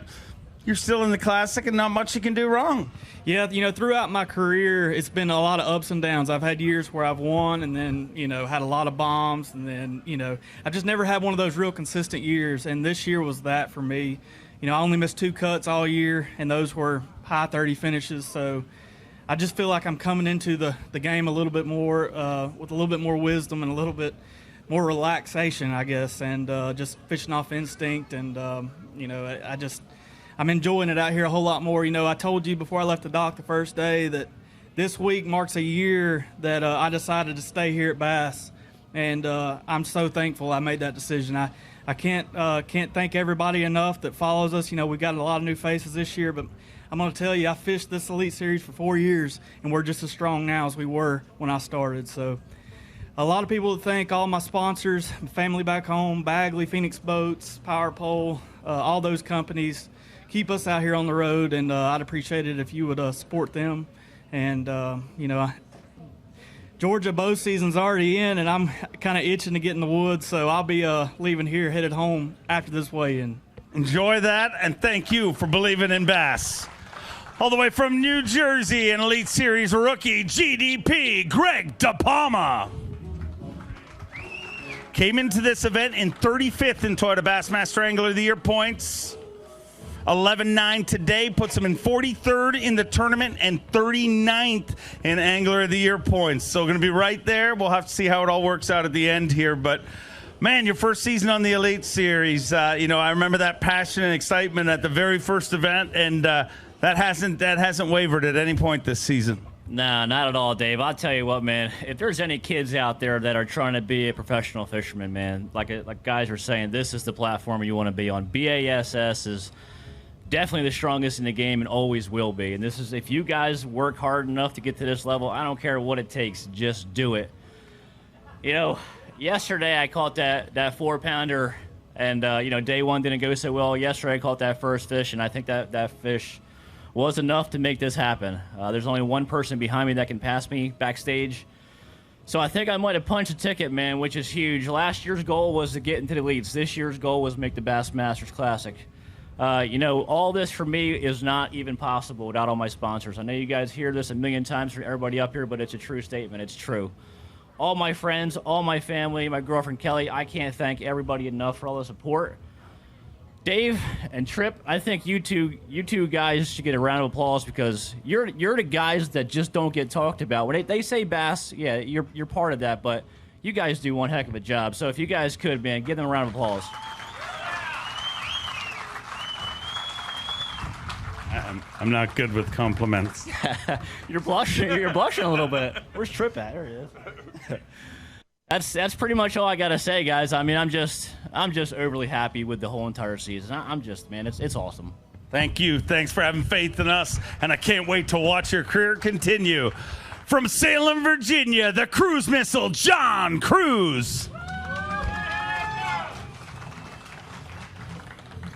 you're still in the Classic and not much you can do wrong. Yeah, you know, throughout my career, it's been a lot of ups and downs. I've had years where I've won and then, you know, had a lot of bombs. And then, you know, I just never had one of those real consistent years. And this year was that for me. You know, I only missed 2 cuts all year, and those were high 30 finishes. So I just feel like I'm coming into the game a little bit more, with a little bit more wisdom and a little bit more relaxation, I guess, and just fishing off instinct. And, you know, I'm enjoying it out here a whole lot more. You know, I told you before I left the dock the first day that this week marks a year that I decided to stay here at B.A.S. And I'm so thankful I made that decision. I can't thank everybody enough that follows us. You know, we got a lot of new faces this year, but I'm going to tell you, I fished this Elite Series for 4 years, and we're just as strong now as we were when I started. So a lot of people to thank, all my sponsors, my family back home, Bagley, Phoenix Boats, Power Pole, all those companies. Keep us out here on the road, and I'd appreciate it if you would support them. And, you know, Georgia bow season's already in, and I'm kind of itching to get in the woods, so I'll be leaving here, headed home after this weigh-in. Enjoy that, and thank you for believing in B.A.S. All the way from New Jersey, an Elite Series rookie, GDP, Greg DePalma. Came into this event in 35th in Toyota Bassmaster Angler of the Year points. 11.9 today, puts him in 43rd in the tournament and 39th in Angler of the Year points. So going to be right there. We'll have to see how it all works out at the end here. But, man, your first season on the Elite Series, I remember that passion and excitement at the very first event, and that hasn't wavered at any point this season. Nah, not at all, Dave. I'll tell you what, man. If there's any kids out there that are trying to be a professional fisherman, man, like guys are saying, this is the platform you want to be on. B.A.S.S. is definitely the strongest in the game and always will be. And this is, if you guys work hard enough to get to this level, I don't care what it takes, just do it. Yesterday I caught that 4-pounder, and day one didn't go so well. Yesterday I caught that first fish, and I think that fish was enough to make this happen. There's only one person behind me that can pass me backstage. So I think I might have punched a ticket, man, which is huge. Last year's goal was to get into the elites. This year's goal was to make the Bassmasters Classic. All this for me is not even possible without all my sponsors. I know you guys hear this a million times from everybody up here, but it's a true statement. It's true. All my friends, all my family, my girlfriend Kelly, I can't thank everybody enough for all the support. Dave and Tripp, I think you two guys should get a round of applause because you're the guys that just don't get talked about. When they say bass, yeah, you're part of that, but you guys do one heck of a job. So if you guys could, man, give them a round of applause. I'm not good with compliments. You're blushing a little bit. Where's Tripp at? There he is. That's pretty much all I gotta say, guys. I mean, I'm just overly happy with the whole entire season. Man, it's awesome. Thank you. Thanks for having faith in us, and I can't wait to watch your career continue. From Salem, Virginia, the cruise missile, John Cruz.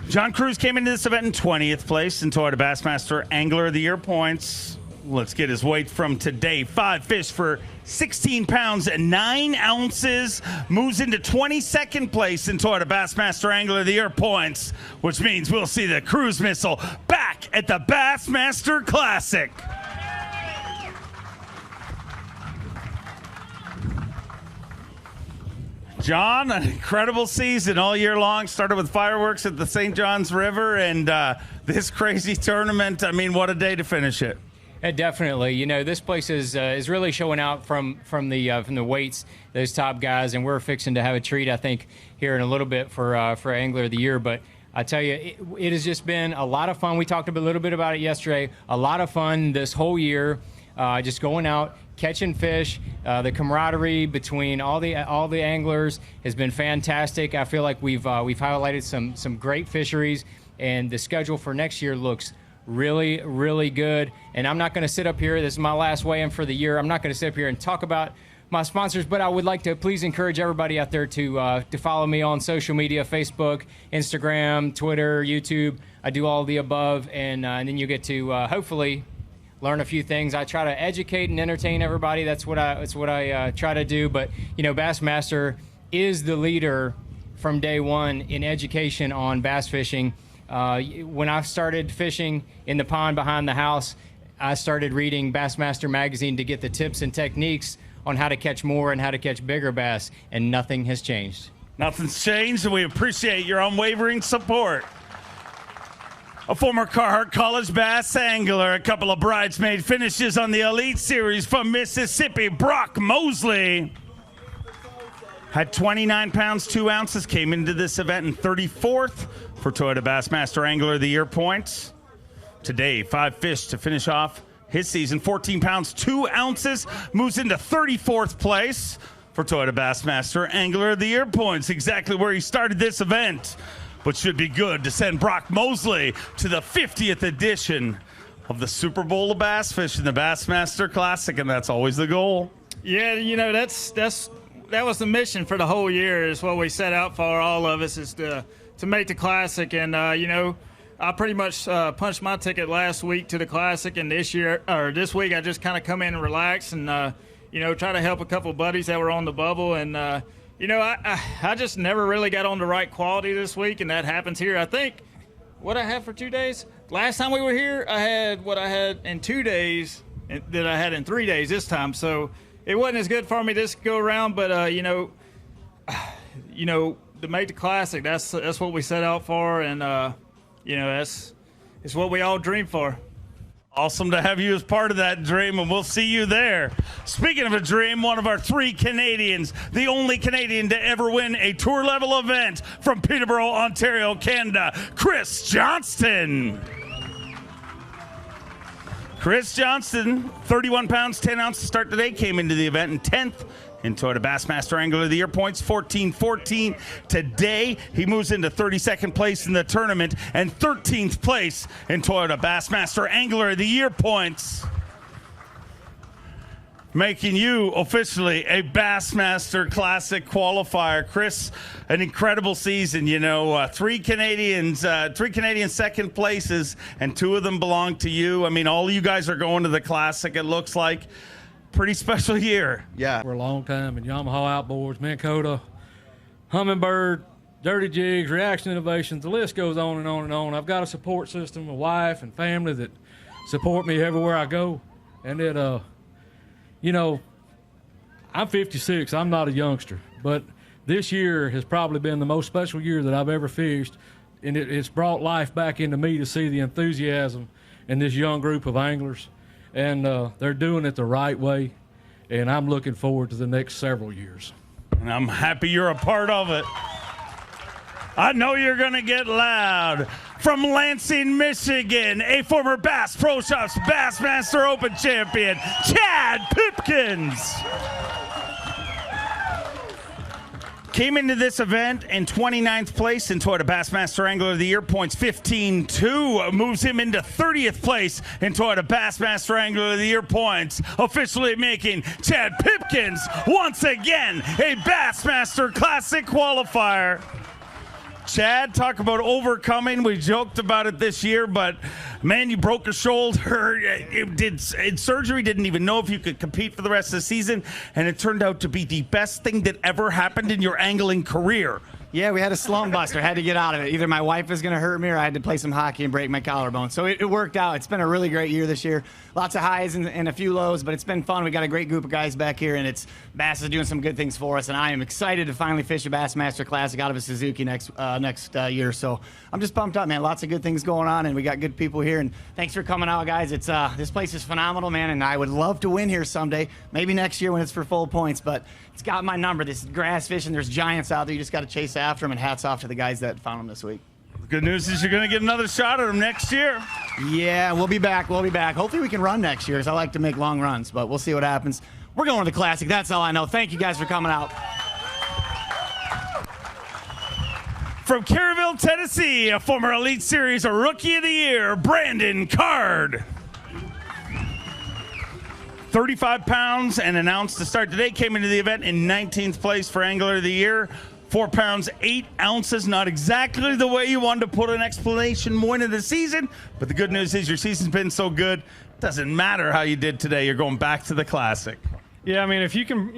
John Cruz came into this event in 20th place in Toyota Bassmaster Angler of the Year points. Let's get his weight from today. 5 fish for 16 pounds and 9 ounces. Moves into 22nd place in Toyota Bassmaster Angler of the Year points, which means we'll see the cruise missile back at the Bassmaster Classic. John, an incredible season all year long. Started with fireworks at the St. Johns River, and this crazy tournament. I mean, what a day to finish it. Definitely. This place is really showing out from the weights, those top guys, and we're fixing to have a treat, I think, here in a little bit for Angler of the Year. But I tell you, it has just been a lot of fun. We talked a little bit about it yesterday. A lot of fun this whole year, just going out, catching fish. The camaraderie between all the anglers has been fantastic. I feel like we've highlighted some great fisheries, and the schedule for next year looks really, really good. And I'm not going to sit up here. This is my last weigh-in for the year. I'm not going to sit up here and talk about my sponsors, but I would like to please encourage everybody out there to follow me on social media, Facebook, Instagram, Twitter, YouTube. I do all of the above, and then you get to hopefully learn a few things. I try to educate and entertain everybody. That's what I try to do. But Bassmaster is the leader from day one in education on bass fishing. When I started fishing in the pond behind the house, I started reading Bassmaster magazine to get the tips and techniques on how to catch more and how to catch bigger bass, and nothing has changed. Nothing's changed, and we appreciate your unwavering support. A former Carhartt College bass angler, a couple of bridesmaid finishes on the Elite Series from Mississippi, Brock Mosley. Had 29 pounds, 2 ounces, came into this event in 34th for Toyota Bassmaster Angler of the Year points. Today, 5 fish to finish off his season, 14 pounds, 2 ounces, moves into 34th place for Toyota Bassmaster Angler of the Year points, exactly where he started this event, but should be good to send Brock Mosley to the 50th edition of the Super Bowl of bass fishing, the Bassmaster Classic, and that's always the goal. Yeah, that was the mission for the whole year, is what we set out for, all of us, is to make the Classic. And, I pretty much punched my ticket last week to the Classic, and this week I just kind of come in and relax and, try to help a couple of buddies that were on the bubble. And, I just never really got on the right quality this week, and that happens here. I think what I had for 2 days, last time we were here, I had what I had in 2 days that I had in 3 days this time. So it wasn't as good for me this go around, but, to make the Classic, that's what we set out for. And, it's what we all dream for. Awesome to have you as part of that dream, and we'll see you there. Speaking of a dream, one of our 3 Canadians, the only Canadian to ever win a tour-level event from Peterborough, Ontario, Canada, Chris Johnston. Chris Johnston, 31 pounds, 10 ounces to start today, came into the event in 10th in Toyota Bassmaster Angler of the Year points, 14-14. Today, he moves into 32nd place in the tournament and 13th place in Toyota Bassmaster Angler of the Year points, making you officially a Bassmaster Classic qualifier. Chris, an incredible season. 3 Canadian second places, and 2 of them belong to you. I mean, all of you guys are going to the Classic, it looks like. Pretty special year. Yeah. For a long time in Yamaha Outboards, Minn Kota, Humminbird, Dirty Jigs, Reaction Innovations, the list goes on and on and on. I've got a support system, a wife and family that support me everywhere I go. And I'm 56, I'm not a youngster, but this year has probably been the most special year that I've ever fished, and it's brought life back into me to see the enthusiasm in this young group of anglers. And they're doing it the right way, and I'm looking forward to the next several years. And I'm happy you're a part of it. I know you're going to get loud. From Lansing, Michigan, a former Bass Pro Shops Bassmaster Open champion, Chad Pipkins. Came into this event in 29th place in Toyota Bassmaster Angler of the Year points, 15-2. Moves him into 30th place in Toyota Bassmaster Angler of the Year points, officially making Chad Pipkins once again a Bassmaster Classic qualifier. Chad, talk about overcoming. We joked about it this year, but man, you broke a shoulder. Surgery, didn't even know if you could compete for the rest of the season, and it turned out to be the best thing that ever happened in your angling career. Yeah, we had a slump buster. Had to get out of it. Either my wife was going to hurt me or I had to play some hockey and break my collarbone. So it worked out. It's been a really great year this year. Lots of highs and a few lows, but it's been fun. We got a great group of guys back here, and Bass is doing some good things for us, and I am excited to finally fish a Bassmaster Classic out of a Suzuki next year. So I'm just pumped up, man. Lots of good things going on, and we got good people here. And thanks for coming out, guys. This place is phenomenal, man, and I would love to win here someday. Maybe next year when it's for full points, but it's got my number. This is grass fishing. There's giants out there. You just got to chase after them, and hats off to the guys that found them this week. The good news is you're going to get another shot at them next year. Yeah, we'll be back. Hopefully we can run next year, because I like to make long runs, but we'll see what happens. We're going to the Classic. That's all I know. Thank you guys for coming out. From Caryville, Tennessee, a former Elite Series Rookie of the Year, Brandon Card. 35 pounds and an ounce to start today. Came into the event in 19th place for Angler of the Year. 4 pounds, 8 ounces. Not exactly the way you wanted to put an explanation win of the season, but the good news is your season's been so good, it doesn't matter how you did today. You're going back to the Classic. Yeah, I mean, if you can,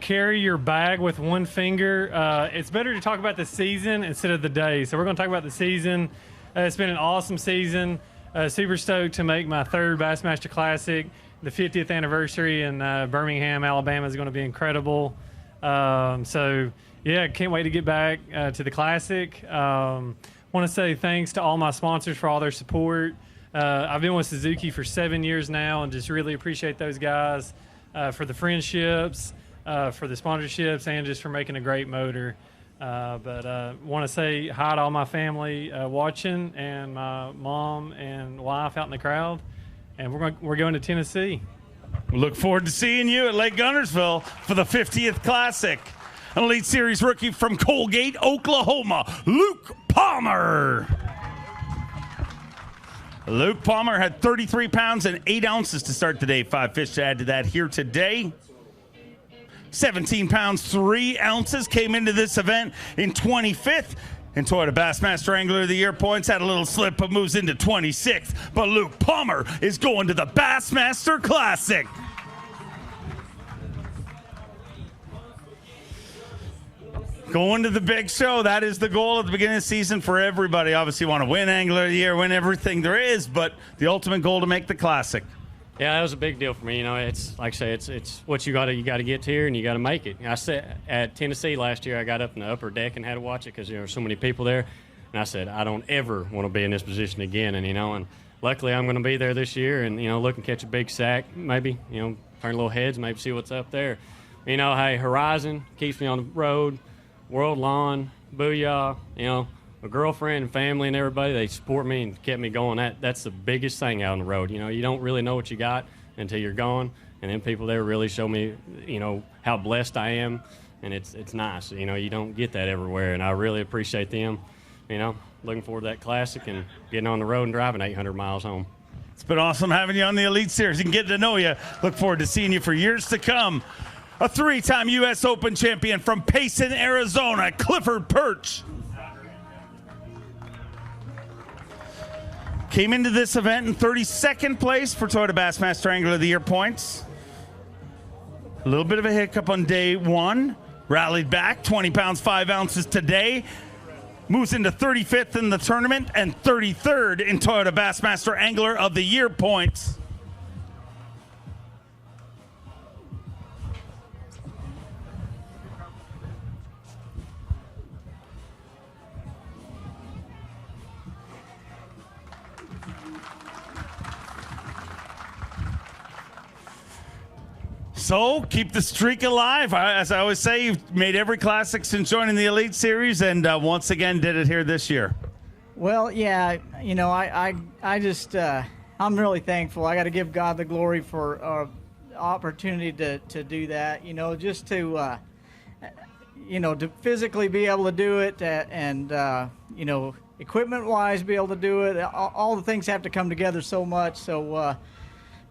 carry your bag with one finger, it's better to talk about the season instead of the day. So we're going to talk about the season. It's been an awesome season. Super stoked to make my 3rd Bassmaster Classic. The 50th anniversary in Birmingham, Alabama is going to be incredible. So, yeah, can't wait to get back to the Classic. Want to say thanks to all my sponsors for all their support. I've been with Suzuki for 7 years now, and just really appreciate those guys for the friendships, for the sponsorships, and just for making a great motor. But want to say hi to all my family watching, and my mom and wife out in the crowd. And we're going to Tennessee. We look forward to seeing you at Lake Guntersville for the 50th Classic. An Elite Series rookie from Colgate, Oklahoma, Luke Palmer. Luke Palmer had 33 pounds and 8 ounces to start today. 5 fish to add to that here today. 17 pounds, 3 ounces came into this event in 25th. And Toyota Bassmaster Angler of the Year points, had a little slip but moves into 26th. But Luke Palmer is going to the Bassmaster Classic. Going to the big show. That is the goal at the beginning of the season for everybody. Obviously, you want to win Angler of the Year, win everything there is, but the ultimate goal to make the Classic. Yeah, that was a big deal for me. It's like I say, it's what you got to get to here and you got to make it. I said at Tennessee last year, I got up in the upper deck and had to watch it because there were so many people there. And I said, I don't ever want to be in this position again. And, and luckily I'm going to be there this year and, look and catch a big sack, maybe, turn a little heads, maybe see what's up there. Hey, Horizon keeps me on the road, World Lawn, Booyah, my girlfriend and family and everybody, they support me and kept me going. That's the biggest thing out on the road. You don't really know what you got until you're gone. And then people there really show me, how blessed I am. And it's nice. You don't get that everywhere. And I really appreciate them. Looking forward to that classic and getting on the road and driving 800 miles home. It's been awesome having you on the Elite Series and getting to know you. Look forward to seeing you for years to come. A 3-time U.S. Open champion from Payson, Arizona, Clifford Perch. Came into this event in 32nd place for Toyota Bassmaster Angler of the Year points. A little bit of a hiccup on day one. Rallied back, 20 pounds, 5 ounces today. Moves into 35th in the tournament and 33rd in Toyota Bassmaster Angler of the Year points. So, keep the streak alive. As I always say, you've made every classic since joining the Elite Series, and once again did it here this year. Well, yeah, I just, I'm really thankful. I got to give God the glory for opportunity to do that, just to, to physically be able to do it and, equipment-wise be able to do it. All the things have to come together so much, so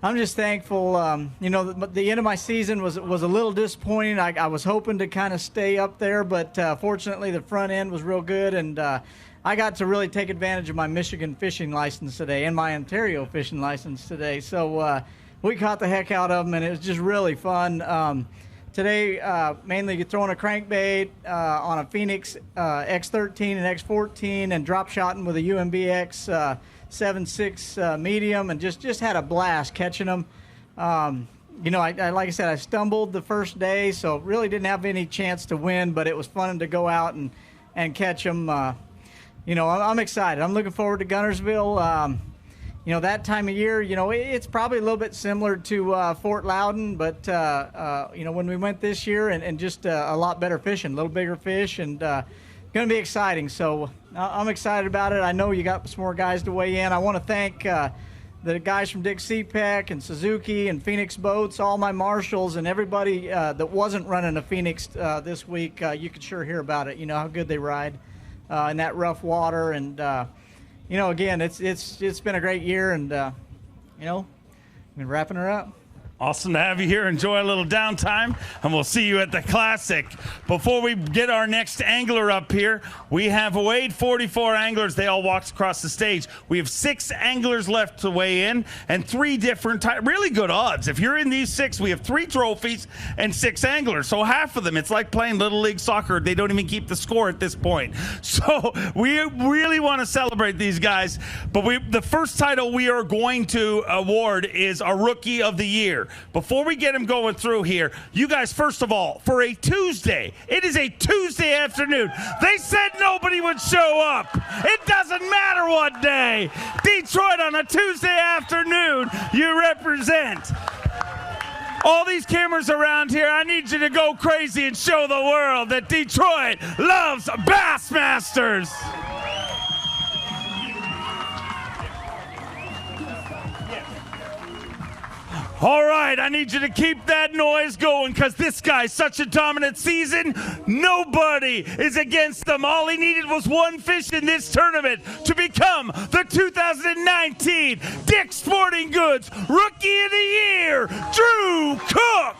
I'm just thankful. The end of my season was a little disappointing. I was hoping to kind of stay up there, but fortunately the front end was real good, and I got to really take advantage of my Michigan fishing license today and my Ontario fishing license today. So we caught the heck out of them, and it was just really fun. Today, mainly throwing a crankbait on a Phoenix X13 and X14 and drop shotting with a UMBX 7.6 medium, and just had a blast catching them. I like I said, I stumbled the first day, so really didn't have any chance to win, but it was fun to go out and catch them. I'm excited. I'm looking forward to Guntersville. That time of year, it's probably a little bit similar to Fort Loudon, but, when we went this year and just a lot better fishing, a little bigger fish, and going to be exciting. So I'm excited about it. I know you got some more guys to weigh in. I want to thank the guys from Dick CPAC and Suzuki and Phoenix Boats, all my marshals, and everybody that wasn't running a Phoenix this week. You could sure hear about it, how good they ride in that rough water. And, again, it's been a great year, and, been wrapping her up. Awesome to have you here. Enjoy a little downtime, and we'll see you at the Classic. Before we get our next angler up here, we have weighed 44 anglers. They all walked across the stage. We have 6 anglers left to weigh in, and 3 different really good odds. If you're in these 6, we have 3 trophies and 6 anglers. So half of them, it's like playing Little League soccer. They don't even keep the score at this point. So we really want to celebrate these guys. But the first title we are going to award is our Rookie of the Year. Before we get him going through here, you guys, first of all, for a Tuesday, it is a Tuesday afternoon. They said nobody would show up. It doesn't matter what day. Detroit on a Tuesday afternoon, you represent. All these cameras around here, I need you to go crazy and show the world that Detroit loves Bassmasters. All right, I need you to keep that noise going because this guy's such a dominant season. Nobody is against him. All he needed was one fish in this tournament to become the 2019 Dick's Sporting Goods Rookie of the Year, Drew Cook.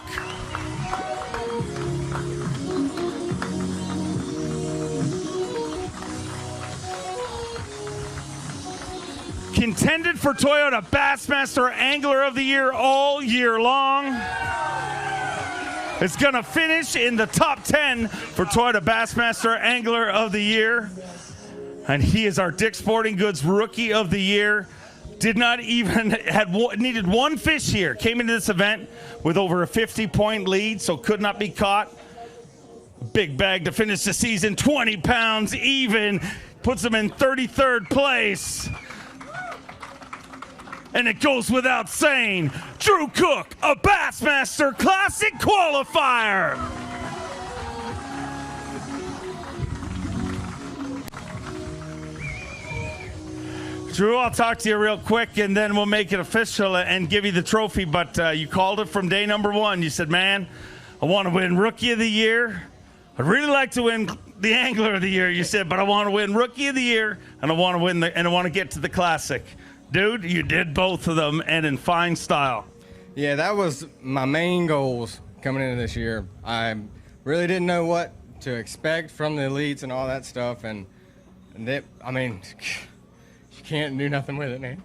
Contended for Toyota Bassmaster Angler of the Year all year long. It's going to finish in the top 10 for Toyota Bassmaster Angler of the Year. And he is our Dick's Sporting Goods Rookie of the Year. Did not even, needed one fish here. Came into this event with over a 50-point lead, so could not be caught. Big bag to finish the season, 20 pounds even. puts him in 33rd place. And it goes without saying, Drew Cook, a Bassmaster Classic qualifier. Drew, I'll talk to you real quick, and then we'll make it official and give you the trophy. But you called it from day number one. You said, man, I want to win Rookie of the Year. I'd really like to win the Angler of the Year, you said, but I want to win Rookie of the Year, and I want to get to the Classic. Dude, you did both of them, and in fine style. Yeah, that was my main goals coming into this year. I really didn't know what to expect from the elites and all that stuff, and you can't do nothing with it, man.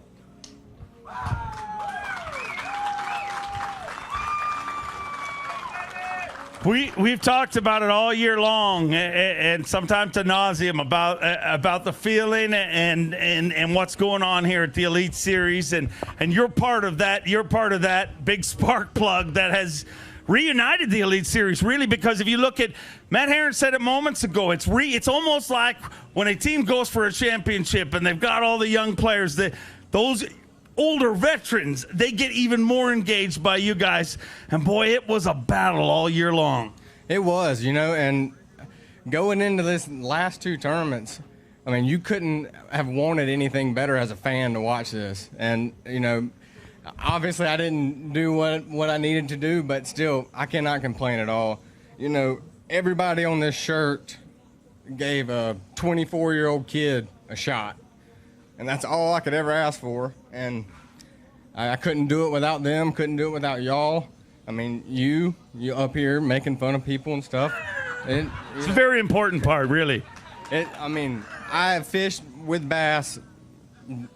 We've talked about it all year long, and sometimes ad nauseum about the feeling and what's going on here at the Elite Series, and you're part of that. You're part of that big spark plug that has reunited the Elite Series, really, because if you look at, Matt Herron said it moments ago, it's almost like when a team goes for a championship and they've got all the young players, those older veterans, they get even more engaged by you guys. And boy, it was a battle all year long. It was, and going into this last two tournaments, you couldn't have wanted anything better as a fan to watch this. And, obviously I didn't do what I needed to do, but still, I cannot complain at all. Everybody on this shirt gave a 24-year-old kid a shot. And that's all I could ever ask for. And I couldn't do it without them, couldn't do it without y'all. You up here making fun of people and stuff. It's a very important part, really. I have fished with bass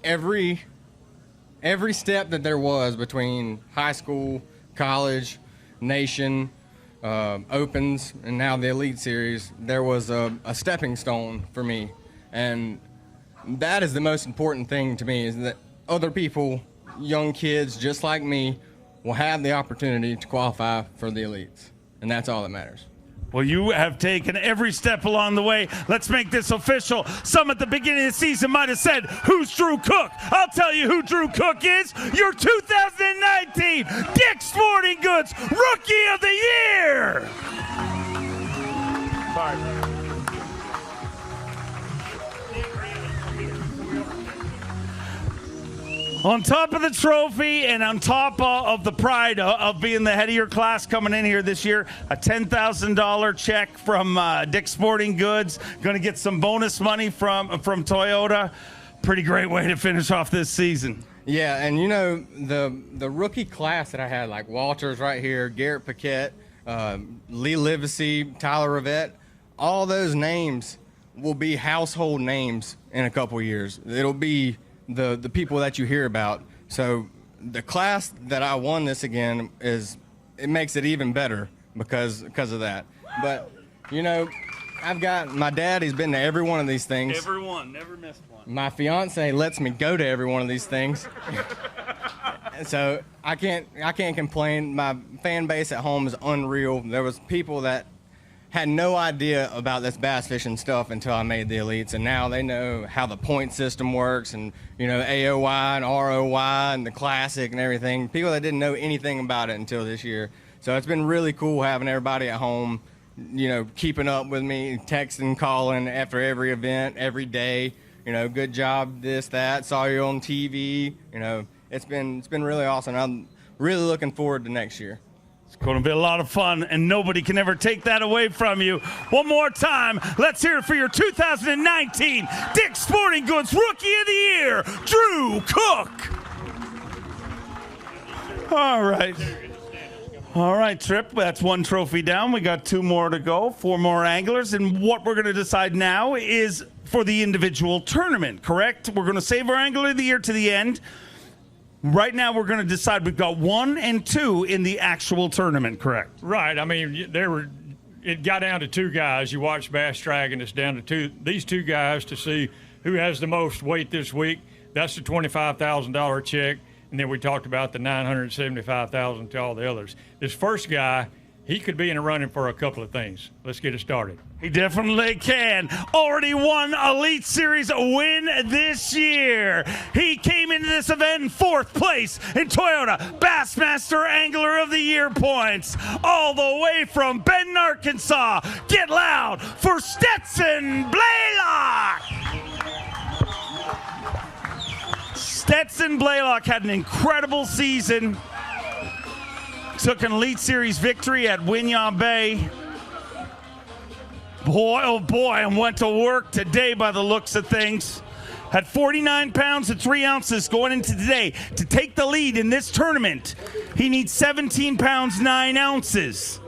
every step that there was between high school, college, nation, opens, and now the Elite Series. There was a stepping stone for me. And that is the most important thing to me, is that other people, young kids just like me, will have the opportunity to qualify for the elites. And that's all that matters. Well, you have taken every step along the way. Let's make this official. Some at the beginning of the season might have said, who's Drew Cook? I'll tell you who Drew Cook is. Your 2019 Dick's Sporting Goods Rookie of the Year. Sorry. On top of the trophy and on top of the pride of being the head of your class coming in here this year, a $10,000 check from Dick's Sporting Goods. Going to get some bonus money from Toyota. Pretty great way to finish off this season. Yeah, and the rookie class that I had, like Walters right here, Garrett Paquette, Lee Livesey, Tyler Rivette, all those names will be household names in a couple years. It'll be the people that you hear about. So the class that I won this again it makes it even better because of that. But I've got my dad. He's been to every one of these things. Every one, never missed one. My fiance lets me go to every one of these things. So I can't complain. My fan base at home is unreal. There was people that had no idea about this bass fishing stuff until I made the elites, and now they know how the point system works, and AOY and ROY and the classic and everything. People that didn't know anything about it until this year. So it's been really cool having everybody at home, keeping up with me, texting, calling after every event, every day. Good job, this, that. Saw you on TV. It's been really awesome. I'm really looking forward to next year. It's going to be a lot of fun, and nobody can ever take that away from you. One more time, let's hear it for your 2019 Dick's Sporting Goods Rookie of the Year, Drew Cook. All right, Trip, that's one trophy down. We got 2 more to go, 4 more anglers, and what we're going to decide now is for the individual tournament, correct? We're going to save our Angler of the Year to the end. Right now, we're going to decide. We've got 1 and 2 in the actual tournament, correct? Right. It got down to 2 guys. You watch Bass Dragon. It's down to these 2 guys to see who has the most weight this week. That's the $25,000 check. And then we talked about the $975,000 to all the others. This first guy, he could be in the running for a couple of things. Let's get it started. He definitely can. Already won Elite Series win this year. He came into this event in 4th place in Toyota Bassmaster Angler of the Year points. All the way from Benton, Arkansas. Get loud for Stetson Blaylock. Stetson Blaylock had an incredible season. Took an Elite Series victory at Winyaw Bay. Boy, oh boy, and went to work today by the looks of things. Had 49 pounds and 3 ounces going into today. To take the lead in this tournament, he needs 17 pounds, 9 ounces.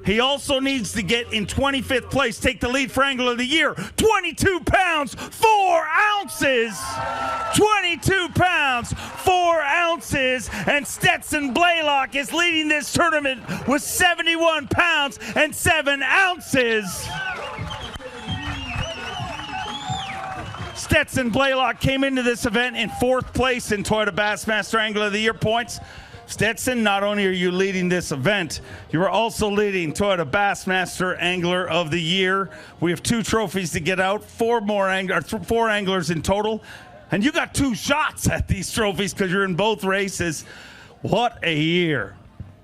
He also needs to get in 25th place, take the lead for Angler of the Year. 22 pounds, 4 ounces. 22 pounds, 4 ounces. And Stetson Blaylock is leading this tournament with 71 pounds and 7 ounces. Stetson Blaylock came into this event in 4th place in Toyota Bassmaster Angler of the Year points. Stetson, not only are you leading this event, you are also leading Toyota Bassmaster Angler of the Year. We have 2 trophies to get out, 4 anglers in total. And you got 2 shots at these trophies because you're in both races. What a year.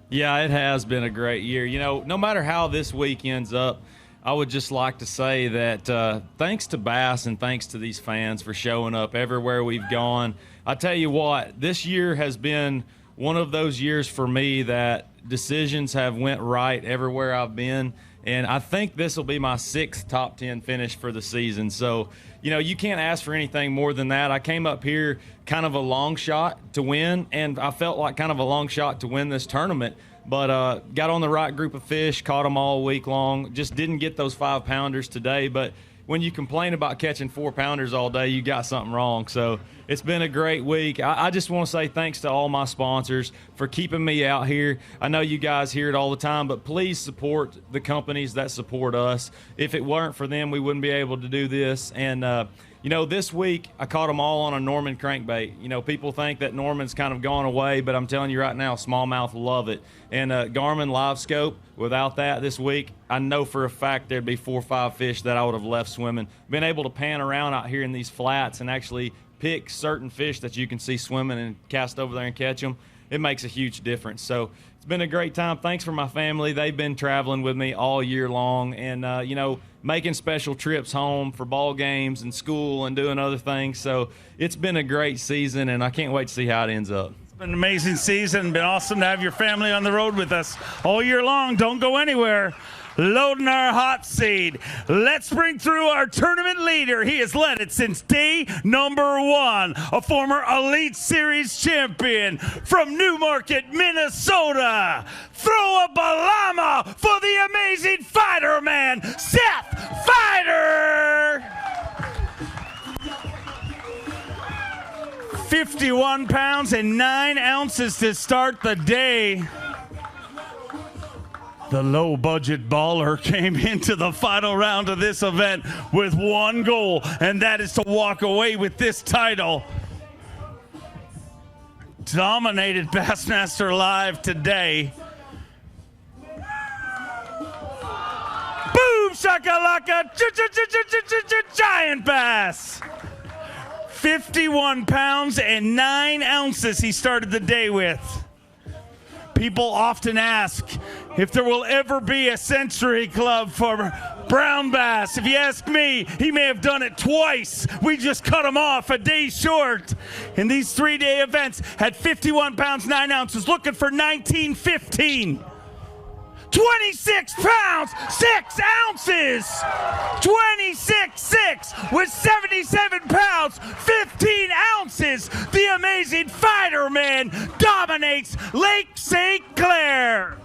Yeah, it has been a great year. You know, no matter how this week ends up, I would just like to say that thanks to B.A.S.S and thanks to these fans for showing up everywhere we've gone. I tell you what, this year has been one of those years for me that decisions have went right everywhere I've been, and I think this will be my 6th top 10 finish for the season. So, you know, you can't ask for anything more than that. I came up here kind of a long shot to win, and I felt like kind of a long shot to win this tournament, but got on the right group of fish, caught them all week long, just didn't get those 5-pounders today. But when you complain about catching 4-pounders all day, you got something wrong. So it's been a great week. I just want to say thanks to all my sponsors for keeping me out here. I know you guys hear it all the time, but please support the companies that support us. If it weren't for them, we wouldn't be able to do this. And, you know, this week I caught them all on a Norman crankbait. You know, people think that Norman's kind of gone away, but I'm telling you right now, smallmouth love it. And Garmin Live Scope, without that this week, I know for a fact there'd be 4 or 5 fish that I would have left swimming. Been able to pan around out here in these flats and actually pick certain fish that you can see swimming and cast over there and catch them. It makes a huge difference. So it's been a great time. Thanks for my family. They've been traveling with me all year long and, you know, making special trips home for ball games and school and doing other things. So it's been a great season, and I can't wait to see how it ends up. It's been an amazing season. Been awesome to have your family on the road with us all year long. Don't go anywhere. Loading our hot seat. Let's bring through our tournament leader. He has led it since day number 1. A former Elite Series champion from Newmarket, Minnesota. Throw a balama for the amazing fighter man, Seth Fighter. 51 pounds and 9 ounces to start the day. The low-budget baller came into the final round of this event with one goal, and that is to walk away with this title. Dominated Bassmaster Live today. Boom, shakalaka, giant bass. 51 pounds and 9 ounces he started the day with. People often ask if there will ever be a Century Club for brown bass. If you ask me, he may have done it twice. We just cut him off a day short. In these 3-day events, had 51 pounds, 9 ounces, looking for 1915. 26 pounds, 6 ounces. 26.6 with 77 pounds, 15 ounces. The amazing fighter man dominates Lake St. Clair.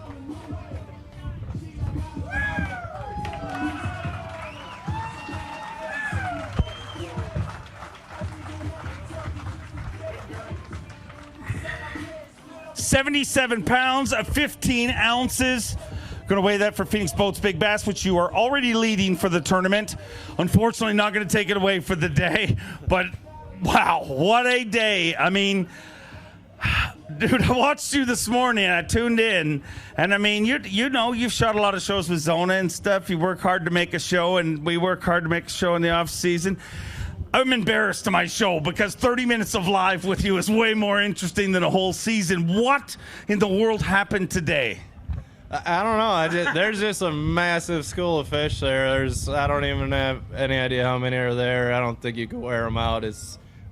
$77 pounds, 15 ounces. Going to weigh that for Phoenix Boats Big Bass, which you are already leading for the tournament. Unfortunately, not going to take it away for the day. But, wow, what a day. I mean, dude, I watched you this morning. I tuned in, and I mean, you know, you've shot a lot of shows with Zona and stuff. You work hard to make a show, and we work hard to make a show in the off season. I'm embarrassed to my show because 30 minutes of live with you is way more interesting than a whole season. What in the world happened today? I don't know. There's just a massive school of fish there. I don't even have any idea how many are there. I don't think you could wear them out.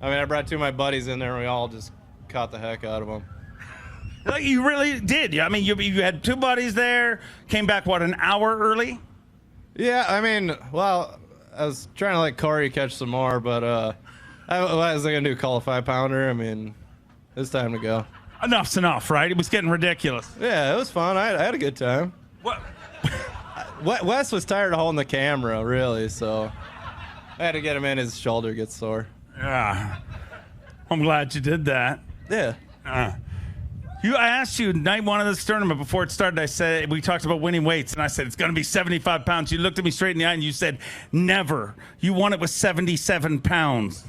I brought two of my buddies in there, and we all just caught the heck out of them. Like, you really did. I mean, you had two buddies there, came back, what, an hour early? Yeah, I mean, well, I was trying to let Corey catch some more, but I was going to do call a 5-pounder. I mean, it's time to go. Enough's enough, right? It was getting ridiculous. Yeah, it was fun. I had a good time. What? Wes was tired of holding the camera, really, so I had to get him in. His shoulder gets sore. Yeah. I'm glad you did that. Yeah. I asked you night one of this tournament before it started. I said, we talked about winning weights, and I said, it's going to be 75 pounds. You looked at me straight in the eye, and you said, never. You won it with 77 pounds.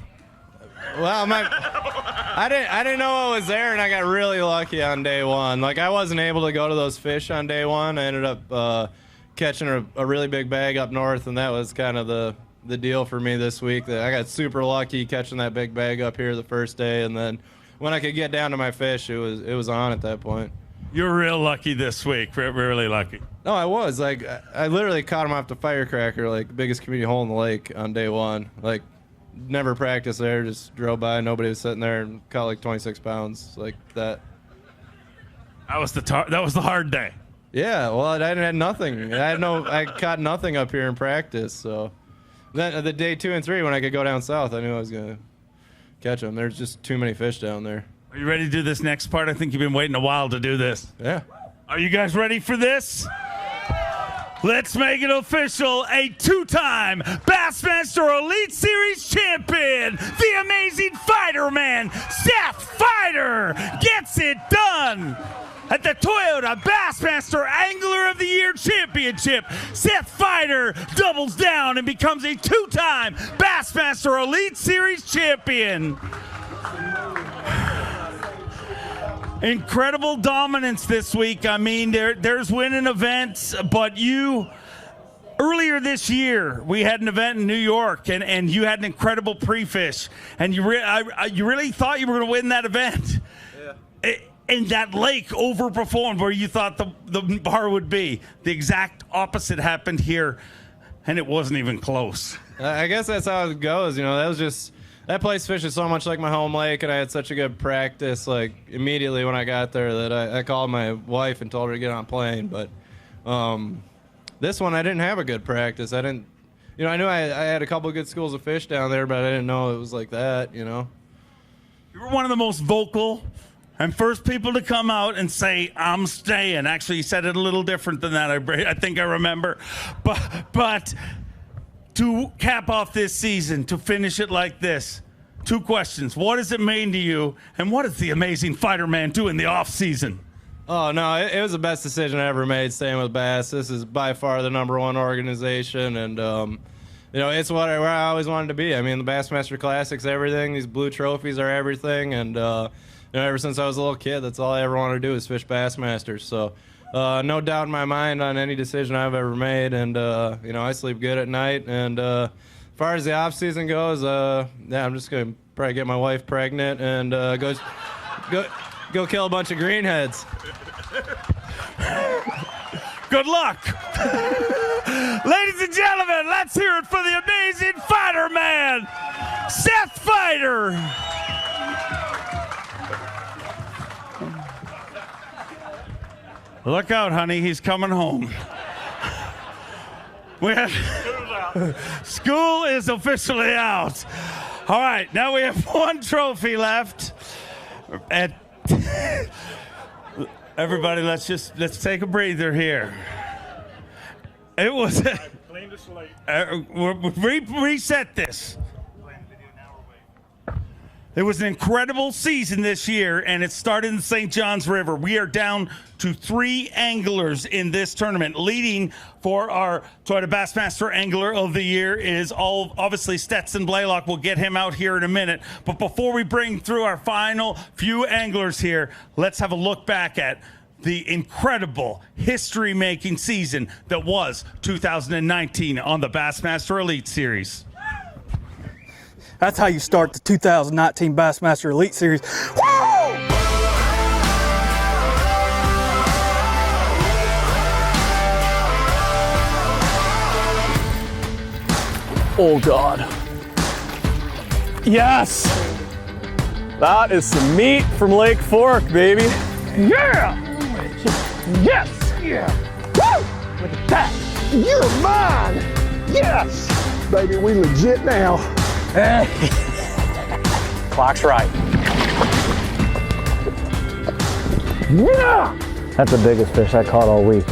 Well, I didn't know I was there, and I got really lucky on day one. Like, I wasn't able to go to those fish on day one. I ended up catching a really big bag up north, and that was kind of the deal for me this week. I got super lucky catching that big bag up here the first day, and then when I could get down to my fish, it was on at that point. You're real lucky this week. Really lucky. No, I was. Like, I literally caught him off the firecracker, like the biggest community hole in the lake on day one. Like, never practiced there, just drove by. Nobody was sitting there and caught like 26 pounds like that. That was the hard day. Yeah, well, I had nothing. I caught nothing up here in practice. So then the day 2 and 3 when I could go down south, I knew I was gonna catch them. There's just too many fish down there. Are you ready to do this next part? I think you've been waiting a while to do this. Yeah. Are you guys ready for this? Let's make it official. A 2-time Bassmaster Elite Series champion, the amazing fighter man, Seth Fighter, gets it done. At the Toyota Bassmaster Angler of the Year Championship, Seth Fighter doubles down and becomes a 2-time Bassmaster Elite Series champion. Incredible dominance this week. I mean, there's winning events, but earlier this year, we had an event in New York, and you had an incredible pre-fish, and you really thought you were going to win that event. Yeah. And that lake overperformed where you thought the bar would be. The exact opposite happened here, and it wasn't even close. I guess that's how it goes. You know, that place fishes so much like my home lake, and I had such a good practice, like, immediately when I got there that I called my wife and told her to get on a plane. But this one, I didn't have a good practice. I knew I had a couple of good schools of fish down there, but I didn't know it was like that, you know. You were one of the most vocal and first people to come out and say, I'm staying. Actually, you said it a little different than that, I think I remember. But to cap off this season, to finish it like this, 2 questions. What does it mean to you, and what does the amazing fighter man do in the off season? Oh, no, it was the best decision I ever made staying with B.A.S.S. This is by far the #1 organization, and it's where I always wanted to be. I mean, the Bassmaster Classic's everything. These blue trophies are everything, and ever since I was a little kid, that's all I ever wanted to do is fish Bassmasters. So no doubt in my mind on any decision I've ever made, and I sleep good at night. And as far as the off season goes, I'm just gonna probably get my wife pregnant and go kill a bunch of greenheads. Good luck. Ladies and gentlemen, let's hear it for the amazing fighter man, Seth Fighter. Look out, honey, he's coming home. School is officially out. All right, now we have 1 trophy left. Everybody, let's take a breather here. It was clean the slate. Reset this. It was an incredible season this year, and it started in the St. Johns River. We are down to 3 anglers in this tournament. Leading for our Toyota Bassmaster Angler of the Year is obviously Stetson Blaylock. We'll get him out here in a minute. But before we bring through our final few anglers here, let's have a look back at the incredible history-making season that was 2019 on the Bassmaster Elite Series. That's how you start the 2019 Bassmaster Elite Series. Woo! Oh God. Yes! That is some meat from Lake Fork, baby. Yeah! Yes! Yeah! Woo! Look at that! You're mine! Yes! Baby, we legit now. Clock's right. Yeah! That's the biggest fish I caught all week.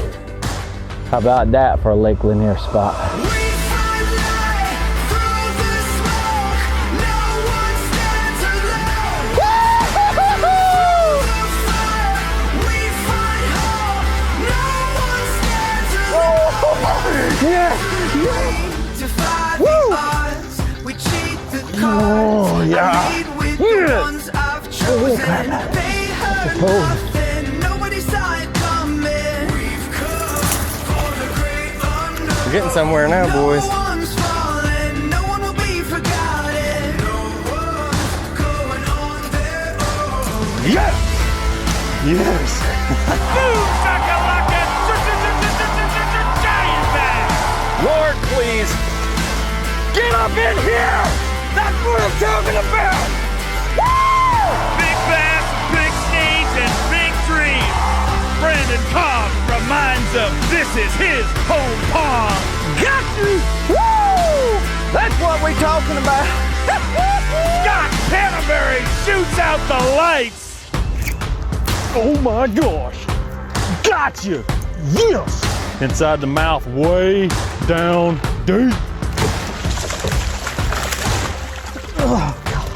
How about that for a Lake Lanier spot? Yeah! Woo! Oh, yeah. Yeah. Holy crap. That's a toad. We're getting somewhere now, boys. Yes! Yes! Lord, please, get up in here! That's what I'm talking about! Woo! Big bass, big stage, and big dreams. Brandon Cobb reminds us this is his home pond. Got you! Woo! That's what we're talking about. Scott Canterbury shoots out the lights. Oh my gosh! Got you! Yes! Inside the mouth, way down deep. Oh God,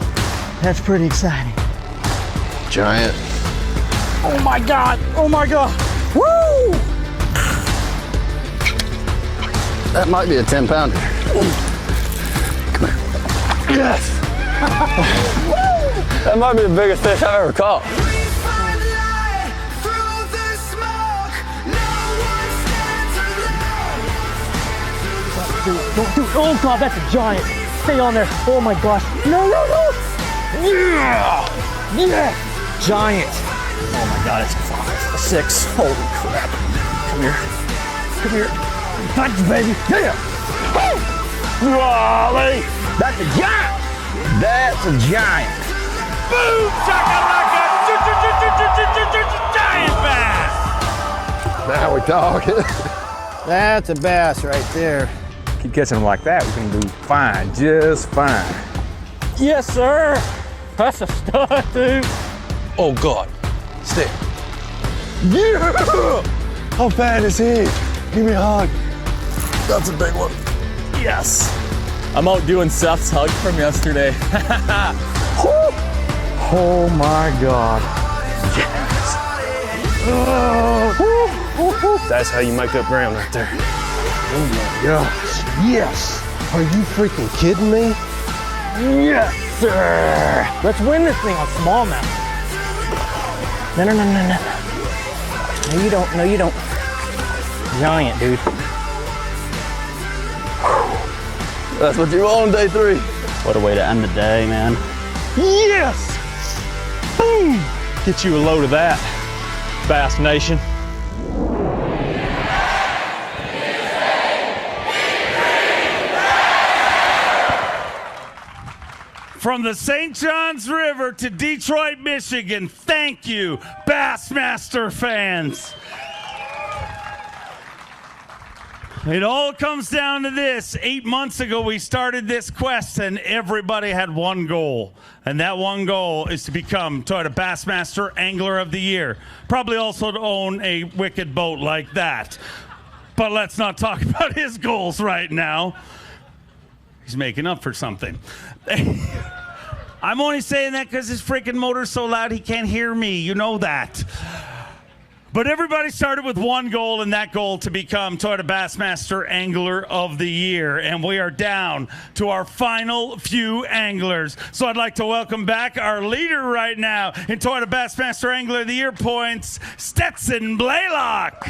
that's pretty exciting. Giant. Oh my God! Oh my God! Woo! That might be a 10-pounder. Come here. Yes! That might be the biggest fish I've ever caught. Don't do it. Oh God, that's a giant. Stay on there. Oh my gosh. No, no, no. Yeah! Yeah! Giant. Oh my God, it's a 5, a 6. Holy crap. Come here. Come here. Touch, baby. Yeah! Woo! Golly! That's a giant. That's a giant. Boom! Chakalaka! Giant bass! Now we're talking. That's a bass right there. Keep catching them like that, we can do fine, just fine. Yes, sir. That's a stud, dude. Oh God. Stick. Yeah! How fat is he? Give me a hug. That's a big one. Yes. I'm out doing Seth's hug from yesterday. Oh my God. Yes. That's how you make up ground right there. Oh my gosh. Yes. Are you freaking kidding me? Yes, sir. Let's win this thing on smallmouth. No, no, no, no, no. No, you don't. No, you don't. Giant, dude. That's what you want on day 3. What a way to end the day, man. Yes! Boom! Get you a load of that, Bass Nation. From the St. Johns River to Detroit, Michigan, thank you, Bassmaster fans. It all comes down to this. 8 months ago, we started this quest, and everybody had one goal. And that one goal is to become Toyota Bassmaster Angler of the Year. Probably also to own a wicked boat like that. But let's not talk about his goals right now. He's making up for something. I'm only saying that because his freaking motor's so loud he can't hear me. You know that. But everybody started with one goal, and that goal to become Toyota Bassmaster Angler of the Year. And we are down to our final few anglers. So I'd like to welcome back our leader right now in Toyota Bassmaster Angler of the Year points, Stetson Blaylock.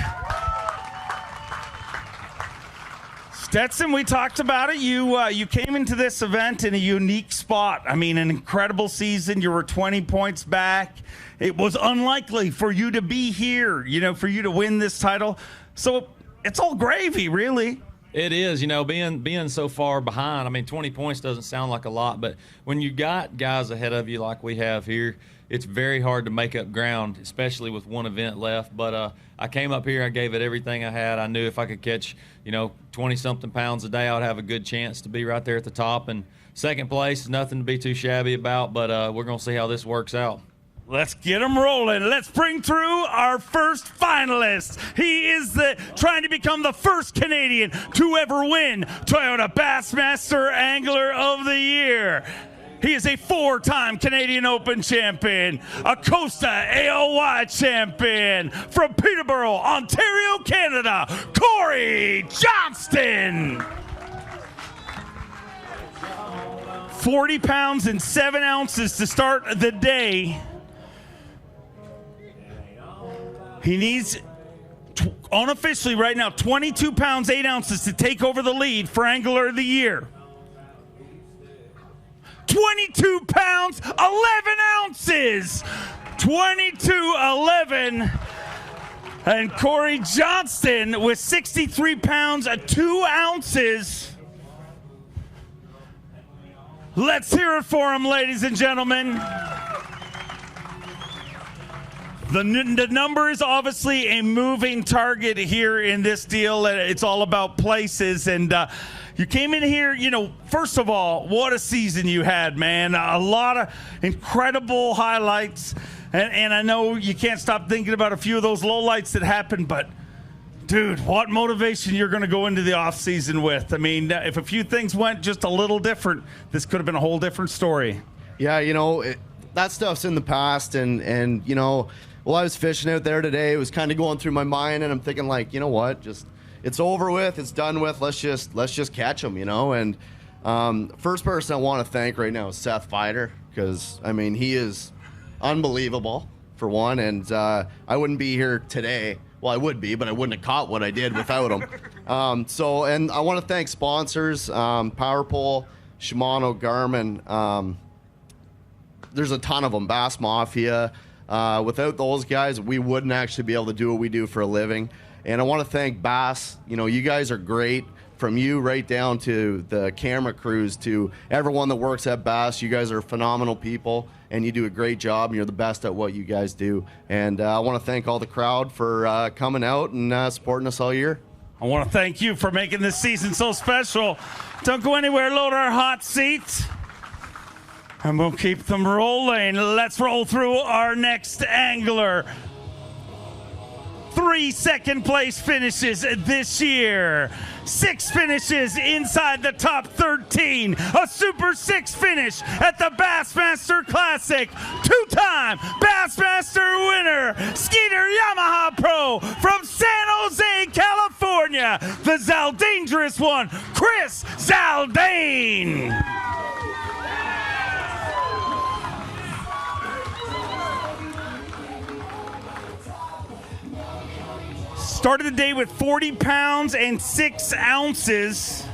Stetson, we talked about it. You came into this event in a unique spot. I mean, an incredible season. You were 20 points back. It was unlikely for you to be here, for you to win this title. So it's all gravy, really. It is, being so far behind. I mean, 20 points doesn't sound like a lot, but when you got guys ahead of you like we have here, it's very hard to make up ground, especially with one event left. But I came up here, I gave it everything I had. I knew if I could catch, 20-something pounds a day, I would have a good chance to be right there at the top. And second place is nothing to be too shabby about, but we're going to see how this works out. Let's get them rolling. Let's bring through our first finalist. He is trying to become the first Canadian to ever win Toyota Bassmaster Angler of the Year. He is a 4-time Canadian Open champion, a Costa AOY champion from Peterborough, Ontario, Canada, Corey Johnston. 40 pounds and 7 ounces to start the day. He needs, unofficially right now, 22 pounds, 8 ounces to take over the lead for Angler of the Year. 22 pounds, 11 ounces. 22-11. And Corey Johnston with 63 pounds, 2 ounces. Let's hear it for him, ladies and gentlemen. The number is obviously a moving target here in this deal. It's all about places. And you came in here, first of all, what a season you had, man. A lot of incredible highlights. And I know you can't stop thinking about a few of those lowlights that happened, but dude, what motivation you're going to go into the offseason with. I mean, if a few things went just a little different, this could have been a whole different story. Yeah, that stuff's in the past. And while I was fishing out there today, it was kind of going through my mind, and I'm thinking, like, you know what, just it's over with, it's done with. Let's just catch them, And first person I want to thank right now is Seth Fider, because I mean he is unbelievable for one, and I wouldn't be here today. Well, I would be, but I wouldn't have caught what I did without him. And I want to thank sponsors, PowerPole, Shimano, Garmin. There's a ton of them. Bass Mafia. Without those guys, we wouldn't actually be able to do what we do for a living. And I want to thank B.A.S.S. You guys are great. From you right down to the camera crews to everyone that works at B.A.S.S. You guys are phenomenal people, and you do a great job, and you're the best at what you guys do. And I want to thank all the crowd for coming out and supporting us all year. I want to thank you for making this season so special. Don't go anywhere. Load our hot seats. And we'll keep them rolling. Let's roll through our next angler. 3 second-place finishes this year. 6 finishes inside the top 13. A Super 6 finish at the Bassmaster Classic. 2-time Bassmaster winner, Skeeter Yamaha Pro from San Jose, California. The Zaldangerous one, Chris Zaldane. Started the day with 40 pounds and 6 ounces.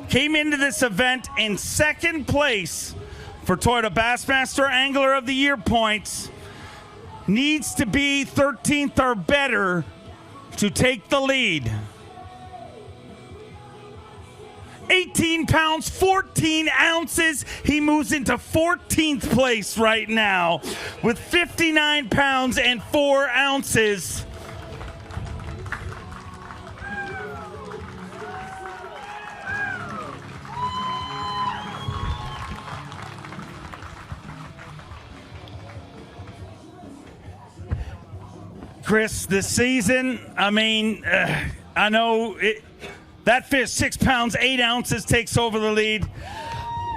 Came into this event in second place for Toyota Bassmaster Angler of the Year points. Needs to be 13th or better to take the lead. 18 pounds, 14 ounces. He moves into 14th place right now with 59 pounds and 4 ounces. Chris, this season, I mean, I know that fish, 6 pounds, 8 ounces, takes over the lead.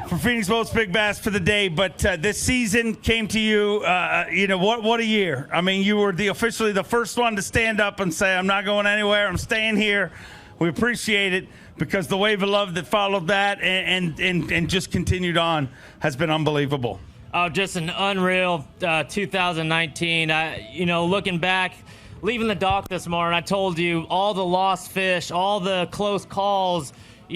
for Phoenix Boats Big Bass for the day, but this season came to you, what a year. I mean, you were officially the first one to stand up and say, I'm not going anywhere, I'm staying here. We appreciate it because the wave of love that followed that and just continued on has been unbelievable. Oh, just an unreal 2019. Looking back, leaving the dock this morning, I told you all the lost fish, all the close calls,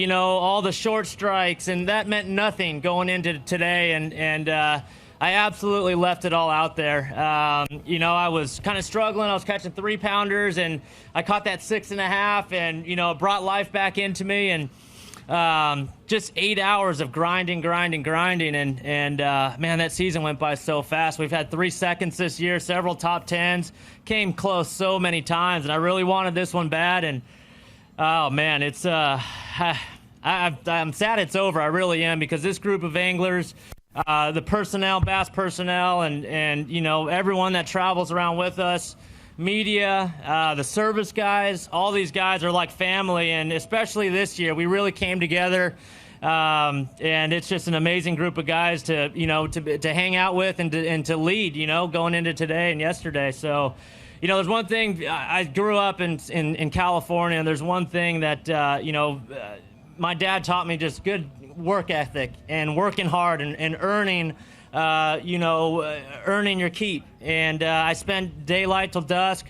all the short strikes, and that meant nothing going into today. And I absolutely left it all out there. I was kind of struggling. I was catching 3-pounders, and I caught that 6.5, and it brought life back into me. And just 8 hours of grinding, and man, that season went by so fast. We've had 3 seconds this year, several top 10s, came close so many times, and I really wanted this one bad. And oh man, it's I'm sad it's over. I really am, because this group of anglers, the personnel, Bass personnel, and everyone that travels around with us, media, the service guys, all these guys are like family, and especially this year, we really came together, and it's just an amazing group of guys to hang out with and to lead, going into today and yesterday. So, there's one thing. I grew up in California, and there's one thing that my dad taught me: just good work ethic and working hard and earning. Earning your keep. And I spent daylight till dusk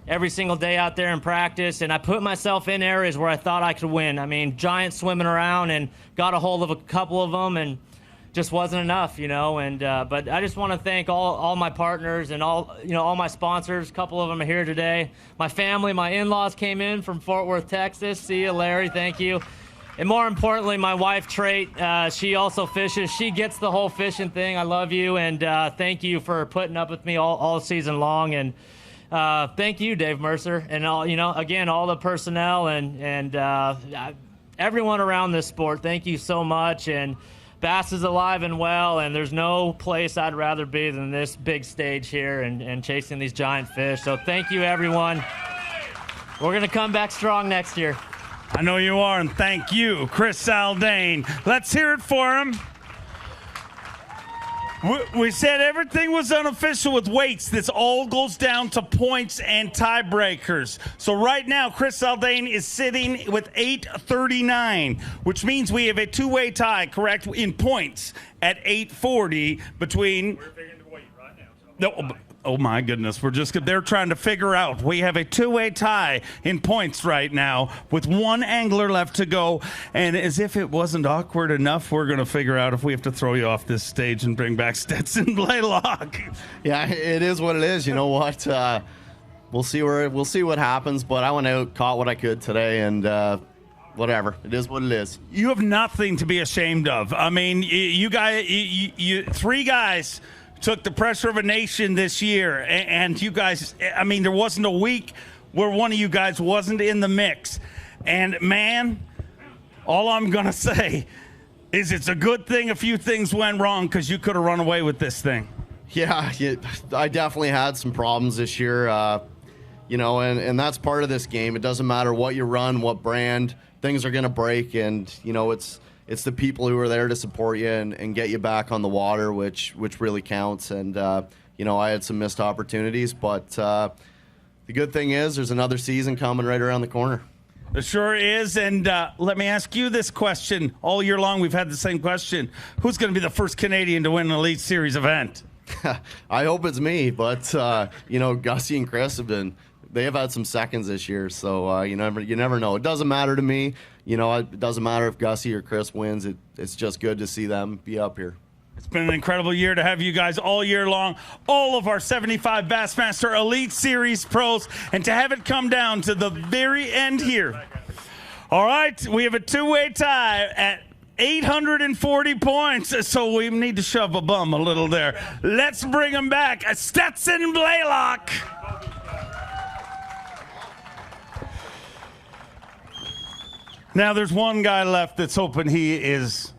every single day out there in practice, and I put myself in areas where I thought I could win. I mean, giants swimming around, and got a hold of a couple of them, and just wasn't enough, but I just want to thank all my partners and all my sponsors. A couple of them are here today. My family, my in-laws came in from Fort Worth, Texas. See you, Larry. Thank you. And more importantly, my wife, Trait, she also fishes. She gets the whole fishing thing. I love you, and thank you for putting up with me all season long. And thank you, Dave Mercer, and all the personnel and everyone around this sport. Thank you so much. And Bass is alive and well, and there's no place I'd rather be than this big stage here and chasing these giant fish. So thank you, everyone. We're going to come back strong next year. I know you are, and thank you, Chris Zaldain. Let's hear it for him. We said everything was unofficial with weights. This all goes down to points and tiebreakers. So right now, Chris Zaldain is sitting with 839, which means we have a two-way tie, correct, in points at 840 between... We're figuring the weight right now. So oh my goodness, they're trying to figure out. We have a two-way tie in points right now with one angler left to go. And as if it wasn't awkward enough, we're going to figure out if we have to throw you off this stage and bring back Stetson Blaylock. Yeah, it is what it is. You know what? We'll see what happens, but I went out, caught what I could today, and whatever. It is what it is. You have nothing to be ashamed of. I mean, you guys, you three guys took the pressure of a nation this year, and you guys, I mean, there wasn't a week where one of you guys wasn't in the mix. And man, all I'm going to say is it's a good thing a few things went wrong, because you could have run away with this thing. Yeah, I definitely had some problems this year, and that's part of this game. It doesn't matter what you run, what brand, things are going to break, and, it's the people who are there to support you and get you back on the water, which really counts. And, I had some missed opportunities, but the good thing is there's another season coming right around the corner. It sure is. And let me ask you this question. All year long, we've had the same question. Who's going to be the first Canadian to win an Elite Series event? I hope it's me, but, Gussie and Chris they have had some seconds this year, so you never know. It doesn't matter to me. It doesn't matter if Gussie or Chris wins. It's just good to see them be up here. It's been an incredible year to have you guys all year long, all of our 75 Bassmaster Elite Series pros, and to have it come down to the very end here. All right, we have a two-way tie at 840 points, so we need to shove a bum a little there. Let's bring him back, Stetson Blaylock. Now there's one guy left that's hoping he is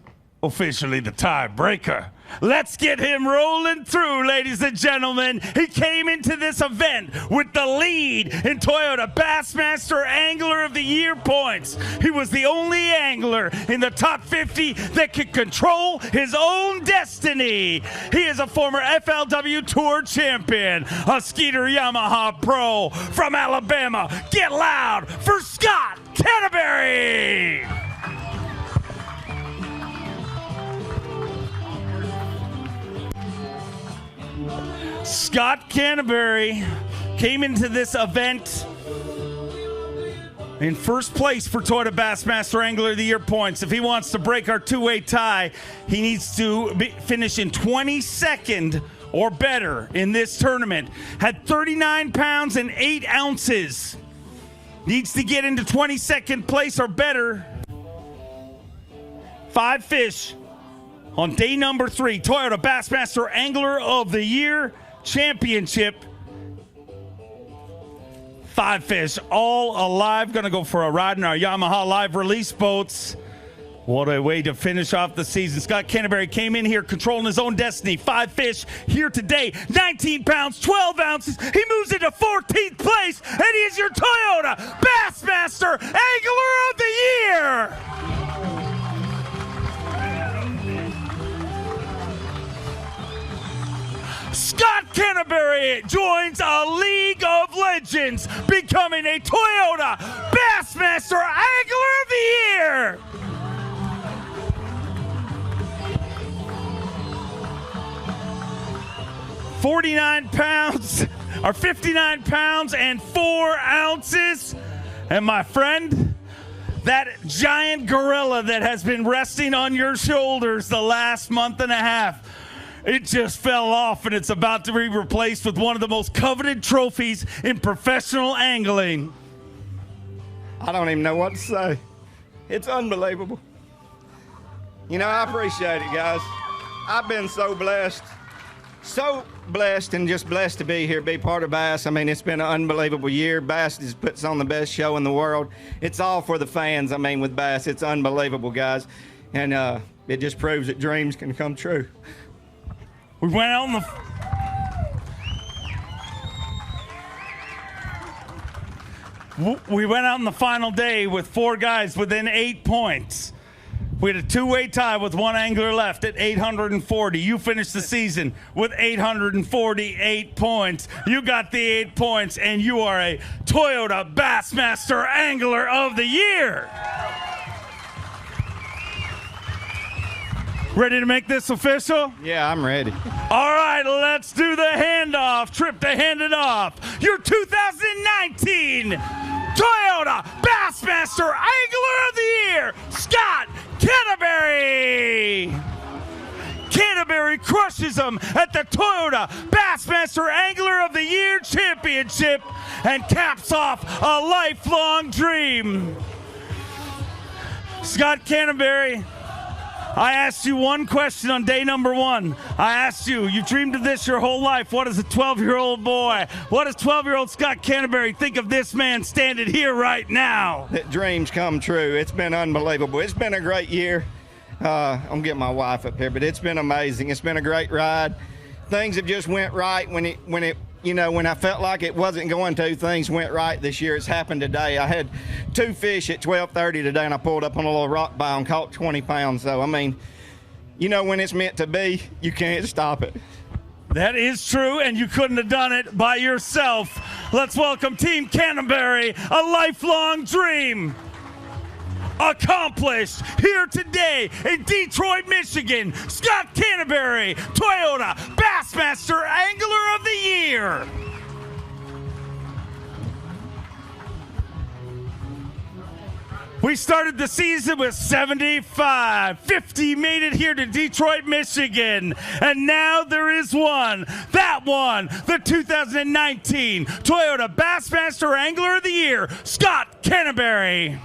officially the tiebreaker. Let's get him rolling through, ladies and gentlemen. He came into this event with the lead in Toyota Bassmaster Angler of the Year points. He was the only angler in the top 50 that could control his own destiny. He is a former FLW Tour champion, a Skeeter Yamaha pro from Alabama. Get loud for Scott Canterbury! Scott Canterbury came into this event in first place for Toyota Bassmaster Angler of the Year points. If he wants to break our two-way tie, he needs to finish in 22nd or better in this tournament. Had 39 pounds and 8 ounces. Needs to get into 22nd place or better. 5 fish on day number 3. Toyota Bassmaster Angler of the Year Championship. 5 fish, all alive. Gonna go for a ride in our Yamaha live release boats. What a way to finish off the season. Scott Canterbury came in here controlling his own destiny. 5 fish here today. 19 pounds, 12 ounces. He moves into 14th place, and he is your Toyota Bassmaster Angler of the Year. Scott Canterbury joins a League of Legends, becoming a Toyota Bassmaster Angler of the Year. $59 or 59 pounds and 4 ounces. And my friend, that giant gorilla that has been resting on your shoulders the last month and a half, it just fell off, and it's about to be replaced with one of the most coveted trophies in professional angling. I don't even know what to say. It's unbelievable. You know, I appreciate it, guys. I've been so blessed and just blessed to be here, be part of B.A.S. I mean, it's been an unbelievable year. B.A.S. just puts on the best show in the world. It's all for the fans. I mean, with B.A.S., it's unbelievable, guys. And it just proves that dreams can come true. We went out on the final day with 4 guys within 8 points. We had a two-way tie with 1 angler left at 840. You finished the season with 848 points. You got the 8 points, and you are a Toyota Bassmaster Angler of the Year. Ready to make this official? Yeah, I'm ready. All right, let's do the handoff. Trip to hand it off. Your 2019 Toyota Bassmaster Angler of the Year, Scott Canterbury. Canterbury crushes them at the Toyota Bassmaster Angler of the Year Championship and caps off a lifelong dream. Scott Canterbury, I asked you one question on day number 1. I asked you, you've dreamed of this your whole life. What does a 12-year-old boy, what does 12-year-old Scott Canterbury think of this man standing here right now? That dreams come true. It's been unbelievable. It's been a great year. I'm getting my wife up here, but it's been amazing. It's been a great ride. Things have just went right when I felt like it wasn't going to. Things went right this year. It's happened today. I had 2 fish at 12:30 today, and I pulled up on a little rock bow and caught 20 pounds. So, I mean, when it's meant to be, you can't stop it. That is true, and you couldn't have done it by yourself. Let's welcome Team Canterbury, a lifelong dream accomplished here today in Detroit, Michigan. Scott Canterbury, Toyota Bassmaster Angler of the Year. We started the season with 75. 50 made it here to Detroit, Michigan. And now there is one. That one, the 2019 Toyota Bassmaster Angler of the Year, Scott Canterbury.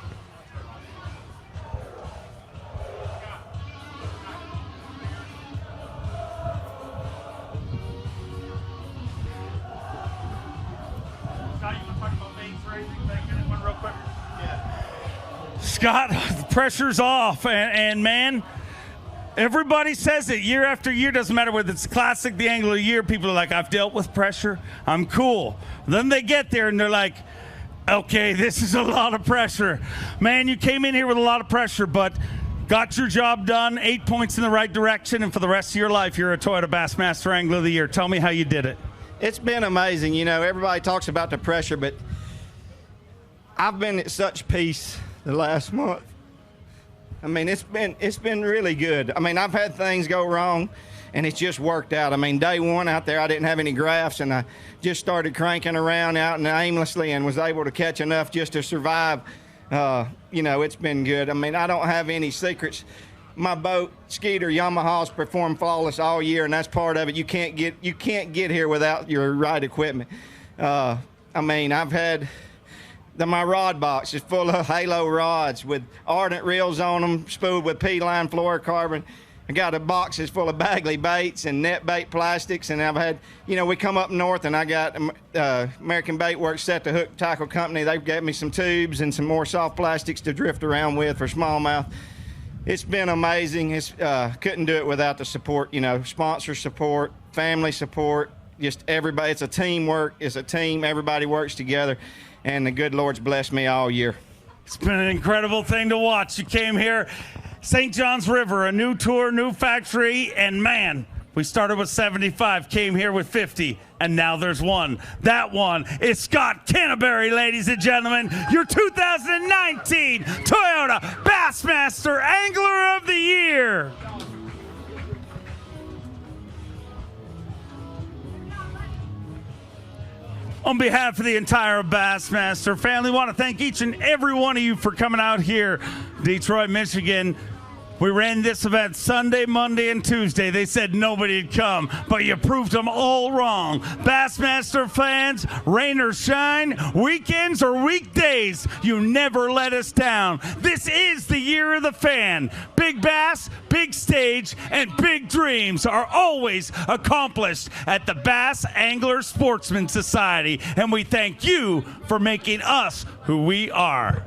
Scott, the pressure's off, and man, Everybody says it year after year. Doesn't matter whether it's Classic, the Angler of the Year. People are like, I've dealt with pressure. I'm cool. Then they get there and they're like, okay, this is a lot of pressure. Man, you came in here with a lot of pressure, but got your job done, 8 points in the right direction, and for the rest of your life, you're a Toyota Bassmaster Angler of the Year. Tell me how you did it. It's been amazing. You know, everybody talks about the pressure, but I've been at such peace the last month. I mean, it's been really good. I mean, I've had things go wrong, and it's just worked out. I mean, day one out there, I didn't have any graphs, and I just started cranking around out and aimlessly and was able to catch enough just to survive. You know, it's been good. I mean, I don't have any secrets. My boat, Skeeter, Yamaha's performed flawless all year, and that's part of it. You can't get here without your right equipment. I mean, I've had my rod box is full of Halo rods with Ardent reels on them, spooled with P-line fluorocarbon. I got a box that's full of Bagley baits and net bait plastics, and I've had, you know, we come up north and I got American Bait Works Set the Hook Tackle Company. They've got me some tubes and some more soft plastics to drift around with for smallmouth. It's been amazing. Couldn't do it without the support, you know, sponsor support, family support, just everybody. It's a teamwork. It's a team. Everybody works together, and the good Lord's blessed me all year. It's been an incredible thing to watch. You came here, St. John's River, a new tour, new factory, and man, we started with 75, came here with 50, and now there's one. That one is Scott Canterbury, ladies and gentlemen, your 2019 Toyota Bassmaster Angler of the Year. On behalf of the entire Bassmaster family, I want to thank each and every one of you for coming out here, Detroit, Michigan. We ran this event Sunday, Monday, and Tuesday. They said nobody'd come, but you proved them all wrong. Bassmaster fans, rain or shine, weekends or weekdays, you never let us down. This is the year of the fan. Big bass, big stage, and big dreams are always accomplished at the Bass Angler Sportsman Society, and we thank you for making us who we are.